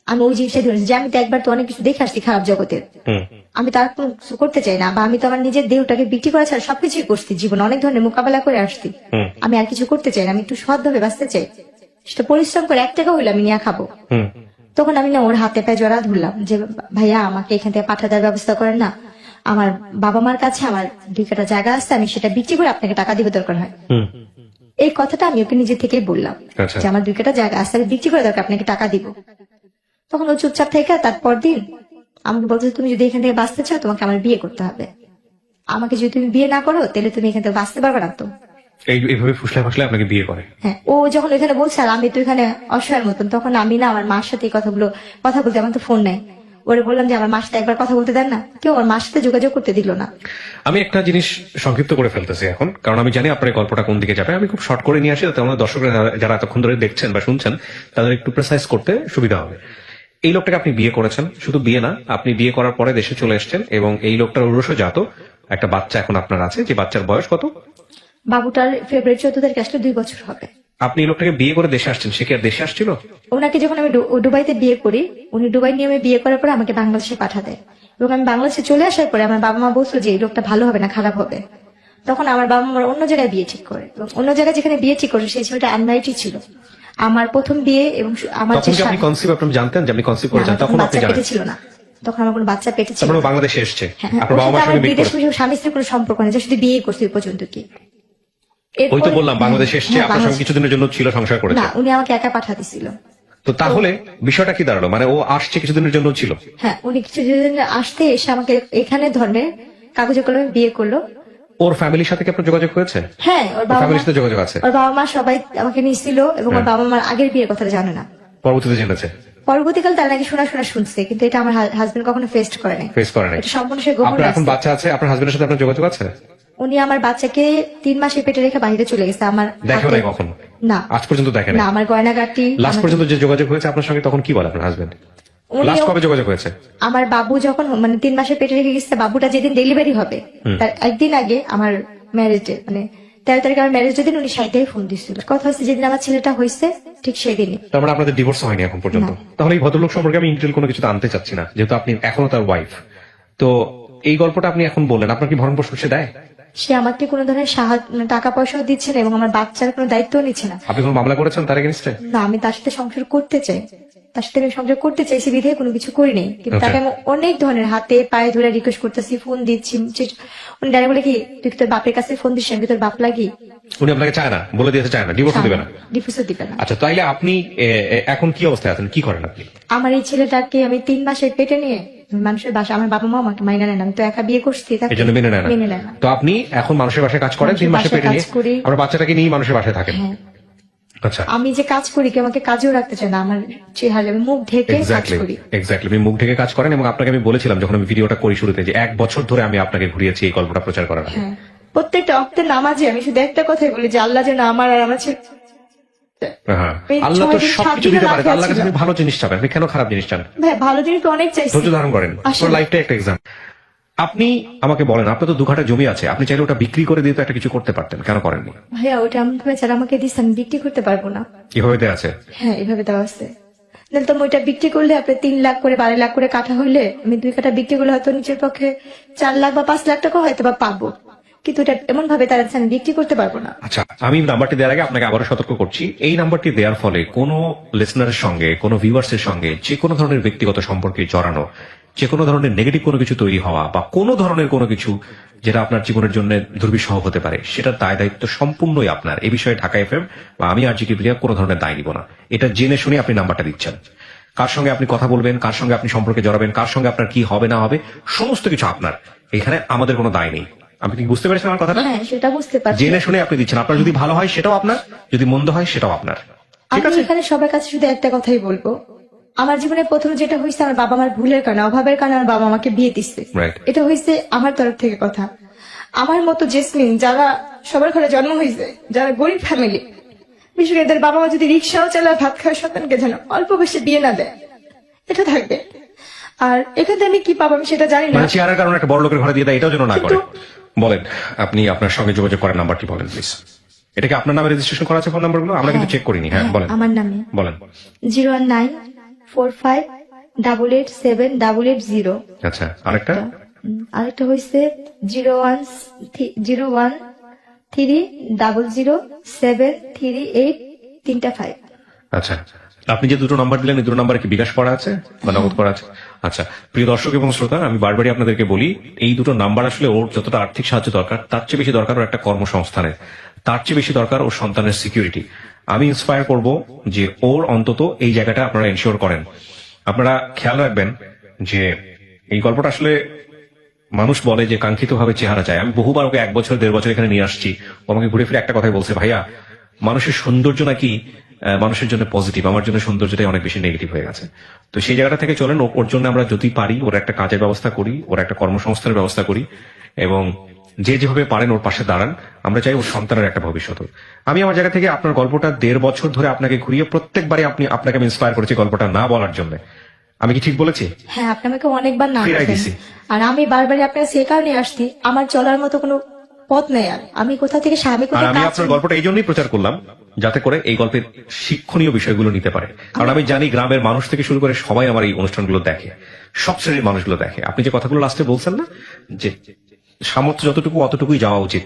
আমি ওই জিনিসটা ধরেছি যে আমি তো একবার তো অনেক কিছু দেখে আসছি খারাপ জগতের, আমি তার কোনো কিছু করতে চাই না, বা আমি তো আমার নিজের দেহটাকে বিক্রি করা ছাড়া সবকিছুই করছি, জীবন অনেক ধরনের মোকাবেলা করে আসছি, আমি আর কিছু করতে চাই না, আমি একটু সৎভাবে বাঁচতে চাই, সেটা পরিশ্রম করে 1 টাকা হইলে আমি নিয়ে খাবো। তখন আমি না ওর হাতে পায়ে জড়া ধরলাম যে ভাইয়া আমাকে এখান থেকে পাঠা দেওয়ার ব্যবস্থা করেন না, আমার বাবা মার কাছে আমার 2 কাঠা জায়গা আছে, আমি সেটা বিক্রি করে আপনাকে টাকা দিবে দরকার হয়। হুম। এই কথাটা আমি ওকে নিজে থেকেই বললাম আচ্ছা। যে আমার 2 কাঠা জায়গা আছে, আমি বিক্রি করে দরকার আপনাকে টাকা দিব। তখন ও চুপচাপ থেকে তারপর দিন আমাকে বলছে তুমি যদি এখান থেকে বাঁচতে চাও তোমাকে আমার বিয়ে করতে হবে, আমাকে যদি তুমি বিয়ে না করো তাহলে তুমি এখান থেকে বাঁচতে পারবে না। তো এইভাবে ফুসলে ফাসলে আপনাকে বিয়ে করে? হ্যাঁ, ও যখন ওইখানে বলছে আর আমি তো এখানে অসহায়ের মতন, তখন আমি না আমার মার সাথে এই কথাগুলো কথা বলতে, আমার তো ফোন নাই, ওরে বললাম যে আমার মার সাথে একবার কথা বলতে দেন না, কেউ আমার মার সাথে যোগাযোগ করতে দিল না। আমি একটা জিনিস সংক্ষিপ্ত করে ফেলতেছি এখন, কারণ আমি জানি আপনার এই গল্পটা কোন দিকে যাবে। আমি খুব শর্ট করে নিয়ে আসি যাতে আমাদের দর্শকরা যারা এতক্ষণ ধরে দেখছেন বা শুনছেন তাদের একটু প্রেসাইজ করতে সুবিধা হবে। এই লোকটাকে আপনি বিয়ে করেছেন, শুধু বিয়ে না, আপনি বিয়ে করার পরে দেশে চলে এসেছেন এবং এই লোকটার ঔরসজাত একটা বাচ্চা এখন আপনার আছে, যে বাচ্চার বয়স কত? বাবুটার ফেব্রুয়ারি 14 তারিখে আসলে 2 বছর হবে। আপনি এই লোকটাকে বিয়ে করে দেশে আসছেন, সে কি আর দেশে আসছিল? ওনাকে যখন আমি দুবাইতে বিয়ে করি, উনি দুবাই নিয়ে বিয়ে করার পরে আমাকে বাংলাদেশে পাঠা দেয়, এবং আমি বাংলাদেশে চলে আসার পরে আমার বাবা মা বলছিল যে এই লোকটা ভালো হবে না, খারাপ হবে। তখন আমার বাবা মা অন্য জায়গায় বিয়ে ঠিক করে, এবং অন্য জায়গায় যেখানে বিয়ে ঠিক করে সেই ছেলেটা আনম্যারিডই ছিল। আমার প্রথম বিয়ে এবং আমার তখন কি আপনি কনসিভ, আপনি জানতেন যে আপনি কনসিভ করেছেন? তখন আপনি বাচ্চা জানেন? পেটে ছিল না, তখন আমার কোনো বাচ্চা পেটে ছিল তারপরে না। বাংলাদেশে এসছে, হ্যাঁ, আপনার বাবা ওর মার সাথে সঙ্গে আমার মিট বিদেশ করে? স্বামী স্ত্রীর কোনো সম্পর্ক নেই, শুধু বিয়ে করছি ওই পর্যন্ত। কি ওই তো বললাম বাংলাদেশে এসছে, হ্যাঁ, আপনার সঙ্গে কিছুদিনের জন্য ছিল, সংসার করেছে। না, উনি আমাকে একা পাঠা দিছিল। তো তাহলে বিষয়টা কি দাঁড়ালো? মানে ও আসছে কিছুদিনের জন্য ছিল? হ্যাঁ, উনি কিছুদিন আসতে এসে আমাকে এখানে ধর্মে কাগজে কলমে বিয়ে করলো। ওর ফ্যামিলির সাথে কি আপনার যোগাযোগ হয়েছে? হ্যাঁ, ওর বাবা ফ্যামিলির সাথে যোগাযোগ আছে? ওর বাবা মা সবাই আমাকে নিয়েছিল, এবং ওর বাবা মার আগের বিয়ের কথাটা জানে না। পরবর্তীতে জেনেছে? পরবর্তীকাল তার নাকি শোনা শুনছে, কিন্তু এটা আমার হাজবেন্ড কখনো ফেস করে নাই। ফেস করে নাই? এটা সম্পূর্ণ সে গোপন আপনার এখন রাখছে। বাচ্চা আছে, আপনার হাজবেন্ডের সাথে আপনার যোগাযোগ আছে? উনি আমার বাচ্চাকে 3 মাসে পেটে রেখে বাইরে চলে গেছে, আমার দেখেও হাতে- নাই কখনো? না, আজ পর্যন্ত দেখে না, নাই? আমার গয়নাগাটি লাস্ট পর্যন্ত যে যোগাযোগ হয়েছে আপনার সঙ্গে তখন কি বলে আপনার হাজবেন্ড? উনি- লাস্ট কবে যোগাযোগ হয়েছে? আমার বাবু যখন 3 মাসে পেটে রেখে গেছে, বাবুটা যেদিন ডেলিভারি হবে তার একদিন আগে আমার ম্যারেজে 13 তারিখে আমার ম্যারেজের দিন উনি 60টায় ফোন দিচ্ছিল। কথা হচ্ছে যেদিন আমার ছেলেটা হয়েছে ঠিক সেই দিনই। তার মানে আপনাদের ডিভোর্স হয়নি এখন পর্যন্ত? তাহলে এই ভদ্রলোক সম্পর্কে আমি ইন্টেল কোনো কিছু আনতে চাচ্ছি না, যেহেতু আপনি এখনো তার ওয়াইফ। তো এই গল্পটা আপনি এখন বললেন, আপনার কি ভরণ পোষণ সে দেয়? সে আমাকে কোনো ধরনের টাকা পয়সাও দিচ্ছে না, এবং আমার বাচ্চার কোনো দায়িত্ব নিচ্ছে না। আপনি কোনো মামলা করেছেন তার এগেনস্টে? না, আমি তার সাথে সংসার করতে চাই, তার সাথে আমি সংসার করতে চাইছি বিধে কোনো কিছু করিনি, কিন্তু Okay. তাকে আমি অনেক ধরনের হাতে পায়ে ধরে রিকোয়েস্ট করতেছি, ফোন দিচ্ছি। উনি ডাইরেক্ট বলে কি তুই কি তোর বাপের কাছে ফোন দিস, আমি কি তোর বাপ লাগি? উনি আপনাকে চায় না, বলে দিতে চায় না, ডিভোর্স দিবে না? ডিফিউজও দিবে না। আচ্ছা, তাইলে আপনি এখন কি অবস্থায় আছেন, কি করেন আপনি? আমার এই ছেলেটাকে আমি 3 মাসে পেটে নিয়ে মানুষের বাসা, আমার বাবা মা আমাকে মাইনা নেয় না, আমি তো একা বিয়ে করছি, তাকে এই জন্য মেনে নেয় না? মেনে নেয় না। তো আপনি এখন মানুষের বাসায় কাজ করেন, 3 মাসে মানুষের পেটে নিয়ে বাসায় কাজ করি। আপনার বাচ্চাটাকে নিয়ে মানুষের বাসায় থাকেন? হ্যাঁ, আচ্ছা, আমি যে কাজ করি কেউ আমাকে কাজেও রাখতে চায় না, আমার চেহারা আমি মুখ ঢেকে কাজ এক্স্যাক্টলি করি। এক্স্যাক্টলি আপনি মুখ ঢেকে কাজ করেন, এবং আপনাকে আমি বলেছিলাম যখন আমি ভিডিওটা করি শুরুতে যে 1 বছর ধরে আমি আপনাকে ঘুরিয়েছি এই গল্পটা প্রচার করার আগে। হ্যাঁ, প্রত্যেকটা অক্তের নামাজে আমি শুধু একটা কথাই বলি যে আল্লাহ যেন আমার আর আমার ছেলে হ্যাঁ, এই আল্লাহ তো 6 দিন, 7 সবকিছু দিনের দিতে পারে, রাতে আল্লাহ কাছে ছিল। আপনি ভালো জিনিস চাবেন, আপনি কেন খারাপ জিনিস চান? ভাই ভালো জিনিস তো অনেক চাইছি। ধৈর্য ধারণ করেন, আসলে। পুরো লাইফটা একটা এক্সাম। আপনি আমাকে বলেন, আপনার তো 2 কাঠা জমি আছে, আপনি চাইলে ওটা বিক্রি করে দিয়ে তো একটা কিছু করতে পারতেন, কেন করেননি? ভাইয়া ওটা এমন ভাবে যারা আমাকে দিচ্ছে আমি বিক্রি করতে পারবো না। কিভাবে দেয়া আছে? হ্যাঁ, এভাবে দেওয়া আছে। তাহলে তো আমি ওইটা বিক্রি করলে আপনি 3 লাখ করে 12 লাখ করে কাঠা হইলে আমি 2 কাঠা বিক্রি করলে হয়তো নিচের পক্ষে 4 লাখ বা 5 লাখ টাকা হয়তো বা পাবো, কিন্তু এটা এমন ভাবে তারা আমি বিক্রি করতে পারবো না। আচ্ছা, আমি নাম্বারটি দেওয়ার আগে আপনাকে আবারও সতর্ক করছি, এই নাম্বারটি দেওয়ার ফলে কোনো লিসনারের সঙ্গে, কোনো ভিউয়ার্সের সঙ্গে যে কোনো ধরনের ব্যক্তিগত সম্পর্কে জড়ানো, যে কোনো ধরনের নেগেটিভ কোনো কিছু তৈরি হওয়া বা কোনো ধরনের কোনো কিছু যেটা আপনার জীবনের জন্য দুর্বিষহ হতে পারে, সেটার দায় দায়িত্ব সম্পূর্ণই আপনার। এই বিষয়ে ঢাকা এফএম বা আমি আর জিকে প্রিয়া কোনো ধরনের দায় নিব না। এটা জেনে শুনে আপনি নাম্বারটা দিচ্ছেন। কার সঙ্গে আপনি কথা বলবেন, কার সঙ্গে আপনি সম্পর্কে জড়াবেন, কার সঙ্গে আপনার কি হবে না হবে, সমস্ত কিছু আপনার। এখানে আমাদের কোনো দায় নেই। আপনি কি বুঝতে পেরেছেন আমার কথাটা? হ্যাঁ, সেটা বুঝতে পারছি। জেনে শুনে আপনি দিচ্ছেন। আপনার যদি ভালো হয় সেটাও আপনার, যদি মন্দ হয় সেটাও আপনার। ঠিক আমি আছে? এখানে সবার কাছে শুধু একটা কথাই বলবো, আমার জীবনে প্রথম যেটা হয়েছে আমার বাবা মার ভুলের কারণে, অভাবের কারণে আমার বাবা আমাকে বিয়ে দিচ্ছে। Right. এটা হয়েছে আমার তরফ থেকে কথা। আমার মতো জেসমিন যারা সবার ঘরে জন্ম হয়েছে, যারা গরিব ফ্যামিলি, বিশেষ করে এদের বাবা মা যদি রিক্সাও চালায় ভাত খাওয়ার সন্তানকে যেন অল্প বয়সে বিয়ে না দেয়, এটা থাকবে। আর এখানে আমি কি পাবো আমি সেটা জানি না। মানে চেহারার কারণে একটা বড় লোকের ঘরে দিয়ে দেয়, এটাও যেন না করে। কিন্তু- বলেন, আপনি আপনার সঙ্গে যোগাযোগ করার নাম্বারটি বলেন প্লিজ। এটা কি আপনার নামে রেজিস্ট্রেশন করা আছে ফোন নাম্বারগুলো? আমরা কিন্তু চেক করিনি। হ্যাঁ, বলেন। আমার নামে বলেন। 01945887880। আচ্ছা, আরেকটা? আরেকটা হয়েছে 01300700738 3 5। আচ্ছা, আপনি যে দুটো নাম্বার দিলেন এই দুটো নাম্বারে কি বিকাশ করা আছে বা নগদ করা আছে? আচ্ছা, প্রিয় দর্শক এবং শ্রোতা, আমি বারবারই আপনাদেরকে বলি, এই দুটো নাম্বার আসলে ওর যতটা আর্থিক সাহায্য দরকার তার চেয়ে বেশি দরকার ওর একটা কর্মসংস্থানের, তার চেয়ে বেশি দরকার ওর সন্তানের সিকিউরিটি। আমি ইন্সপায়ার করব যে ওর অন্তত এই জায়গাটা আপনারা এনশিওর করেন। আপনারা খেয়াল রাখবেন যে এই গল্পটা আসলে মানুষ বলে যে কাঙ্ক্ষিত ভাবে চেহারা চায়। আমি বহুবার ওকে 1 বছর 1.5 বছর এখানে নিয়ে আসছি, ও আমাকে ঘুরে ফিরে একটা কথাই বলছে, ভাইয়া মানুষের সৌন্দর্য নাকি মানুষের জন্য পজিটিভ, আমার জন্য সৌন্দর্যটাই অনেক বেশি নেগেটিভ হয়ে গেছে। তো সেই জায়গাটা থেকে চলেন, ওর জন্য আমরা যদি পারি ওর একটা কাজের ব্যবস্থা করি, ওর একটা কর্মসংস্থানের ব্যবস্থা করি, এবং যে যেভাবে পারেন ওর পাশে দাঁড়ান। আমরা চাই ওর সন্তানের একটা ভবিষ্যৎ হোক। আমি আমার জায়গা থেকে আপনার গল্পটা 1.5 বছর ধরে আপনাকে ঘুরিয়ে প্রত্যেকবারই আপনাকে আমি ইন্সপায়ার করেছি গল্পটা না বলার জন্য। আমি কি ঠিক বলেছি? হ্যাঁ, আপনি আমাকে অনেকবার না ফিরাই বলেছেন। দিছি। আর আমি বারবারই আপনার সে কারণে আসছি, আমার চলার মতো কোনো পথ নেই। আর আমি কোথা থেকে স্বামী আর কোথায় আমি কাজ আপনার গল্পটা এই জন্যই প্রচার করলাম যাতে করে এই গল্পের শিক্ষণীয় বিষয়গুলো নিতে পারে। কারণ আমি জানি গ্রামের মানুষ থেকে শুরু করে সবাই আমার এই অনুষ্ঠানগুলো দেখে, সব শ্রেণীর মানুষগুলো দেখে। আপনি যে কথাগুলো লাস্টে বলছেন না, যে সামর্থ্য যতটুকু অতটুকুই যাওয়া উচিত,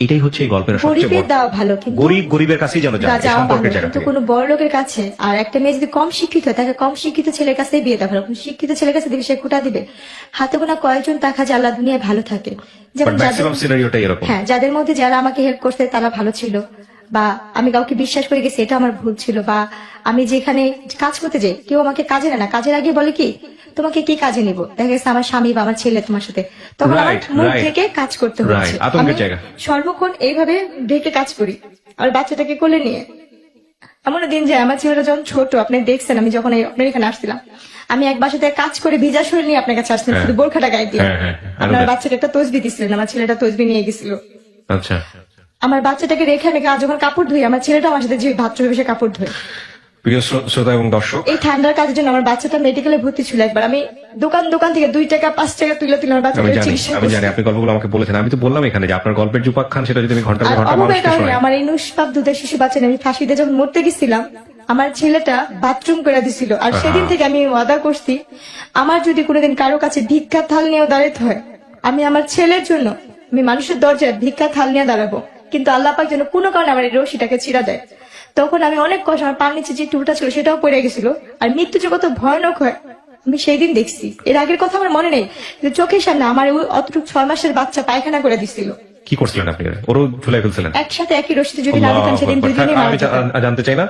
এটাই হচ্ছে এই গল্পের সবচেয়ে গরিবের বড়। দেওয়া ভালো, কিন্তু গরিবের কাছেই যেন যায় এই যাওয়া সম্পর্কের ভালো, জায়গা কিন্তু থেকে। কোনো বড় লোকের কাছে। আর একটা মেয়ে যদি কম শিক্ষিত হয়, তাকে কম শিক্ষিত ছেলের কাছে বিয়ে দেওয়া ভালো। শিক্ষিত ছেলের কাছে দিবে, সে খোটা দিবে। হাতে গোনা কয়েকজন দেখা যায় আল্লাহ দুনিয়ায় ভালো থাকে, যেমন যাদের- ম্যাক্সিমাম সিনারিওটাই এরকম। হ্যাঁ, যাদের মধ্যে যারা আমাকে হেল্প করছে তারা ভালো ছিল, বা আমি কাউকে বিশ্বাস করে গেছি এটা আমার ভুল ছিল, বা আমি যেখানে কাজ করতে যাই কেউ আমাকে কাজে নেয় না, কাজের আগে বলে কি তোমাকে কি কাজে নিব, দেখা গেছে আমার স্বামী বা আমার ছেলে তোমার সাথে, তখন আমার Right, মুখ right. থেকে কাজ করতে হচ্ছে। Right, আতঙ্কের আমি জায়গা। সর্বক্ষণ এইভাবে ঢেকে কাজ করি আর বাচ্চাটাকে কোলে নিয়ে। এমন দিন যায় আমার ছেলেটা যখন ছোট, আপনি দেখছেন আমি যখন আপনার এখানে আসছিলাম, আমি এক বাসাতে কাজ করে ভিজা শরীর নিয়ে আপনার কাছে আসছিলাম, হ্যাঁ। শুধু বোরখাটা গায়ে দিয়ে। হ্যাঁ, হ্যাঁ, হ্যাঁ। আপনার বাচ্চাকে একটা তসবি দিচ্ছিলেন, আমার ছেলেটা তসবি নিয়ে গেছিল। আচ্ছা, আমার বাচ্চাটাকে রেখে আমি যখন কাপড় ধুই, আমার ছেলেটা আমার সাথে যে বাথরুমে বসে কাপড় ধুই। প্রিয় শ্রোতা এবং দর্শক, এই ঠান্ডার কাজের জন্য আমার বাচ্চাটা মেডিকেলে ভর্তি ছিল একবার। আমি দোকান থেকে 2 টাকা 5 টাকা তুলে আমার আমি বাচ্চাকে জানি চিকিৎসা আমি করছি। জানি আপনি গল্পগুলো আমাকে বলেছেন। আমি তো বললাম এখানে যে আপনার গল্পের যে উপাখ্যান সেটা যদি আমি ঘন্টার আর পর ঘন্টা অভাবের মানুষকে কারণে শোনাই। আমার এই নুসপাক দুধের শিশু বাচ্চা নিয়ে আমি ফাঁসিতে যখন মরতে গেছিলাম, আমার ছেলেটা বাথরুম করে দিছিল। আর সেদিন থেকে আমি ওয়াদা করছি, আমার যদি কোনোদিন কারো কাছে ভিক্ষা থাল নিয়েও দাঁড়াতে হয়, আমি আমার ছেলের জন্য আমি মানুষের দরজায় ভিক্ষা থাল নিয়ে দাঁড়াবো। কিন্তু আল্লাহ পাক যেন কোনো কারণে আমার এই রশিটাকে ছিঁড়া দেয়। তখন আমি অনেক কষ্ট, আমার পার নিচে যে টুলটা ছিল সেটাও পড়ে গেছিল। আর মৃত্যু যে কত ভয়ানক হয় আমি সেই দিন দেখছি। এর আগের কথা আমার মনে নেই, কিন্তু চোখের সামনে আমার ওই অতটুকু 6 মাসের বাচ্চা পায়খানা করে দিছিল। কি করছিলেন আপনি? ওরও ঝুলাই ফেলছিলেন? একসাথে একই রশিতে যদি না দিতাম সেদিন আল্লাহু আকবার। 2 দিনই মারা আমি যেতাম। জানতে চাই না।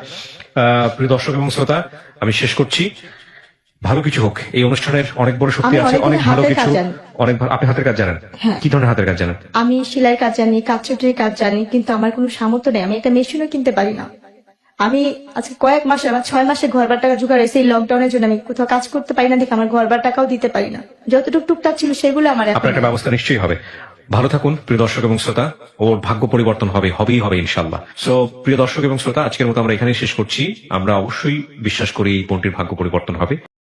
প্রিয় দর্শক এবং শ্রোতা, আমি শেষ করছি। ভালো কিছু হোক, এই অনুষ্ঠানের অনেক বড় শক্তি আমি আছে, অনেক অনেক ভালো হাতের কিছু। কাজ জানি। আপনি হাতের কাজ জানেন? হ্যাঁ। কি ধরনের হাতের কাজ জানেন? আমি সেলাই কাজ জানি, কাঠচুটির কাজ জানি, কিন্তু আমার কোনো সামর্থ্য নেই। আমি একটা মেশিনও কিনতে পারি না। আমি আজকে কয়েক মাসে, আমার 6 মাসে ঘরবার টাকা জোগাড় হয়েছে। এই লকডাউনের জন্য আমি কোথাও কাজ করতে পারি না দেখে আমার ঘরবার টাকাও দিতে পারি না। যতটুকু টুকটাক ছিল সেগুলো আমার এখন আপনার একটা ব্যবস্থা নিশ্চয়ই হবে। ভালো থাকুন প্রিয় দর্শক এবং শ্রোতা। ওর ভাগ্য পরিবর্তন হবেই হবে ইনশাল্লাহ। সো প্রিয় দর্শক এবং শ্রোতা, আজকের মতো আমরা এখানেই শেষ করছি। আমরা অবশ্যই বিশ্বাস করি এই বোনটির ভাগ্য পরিবর্তন হবে।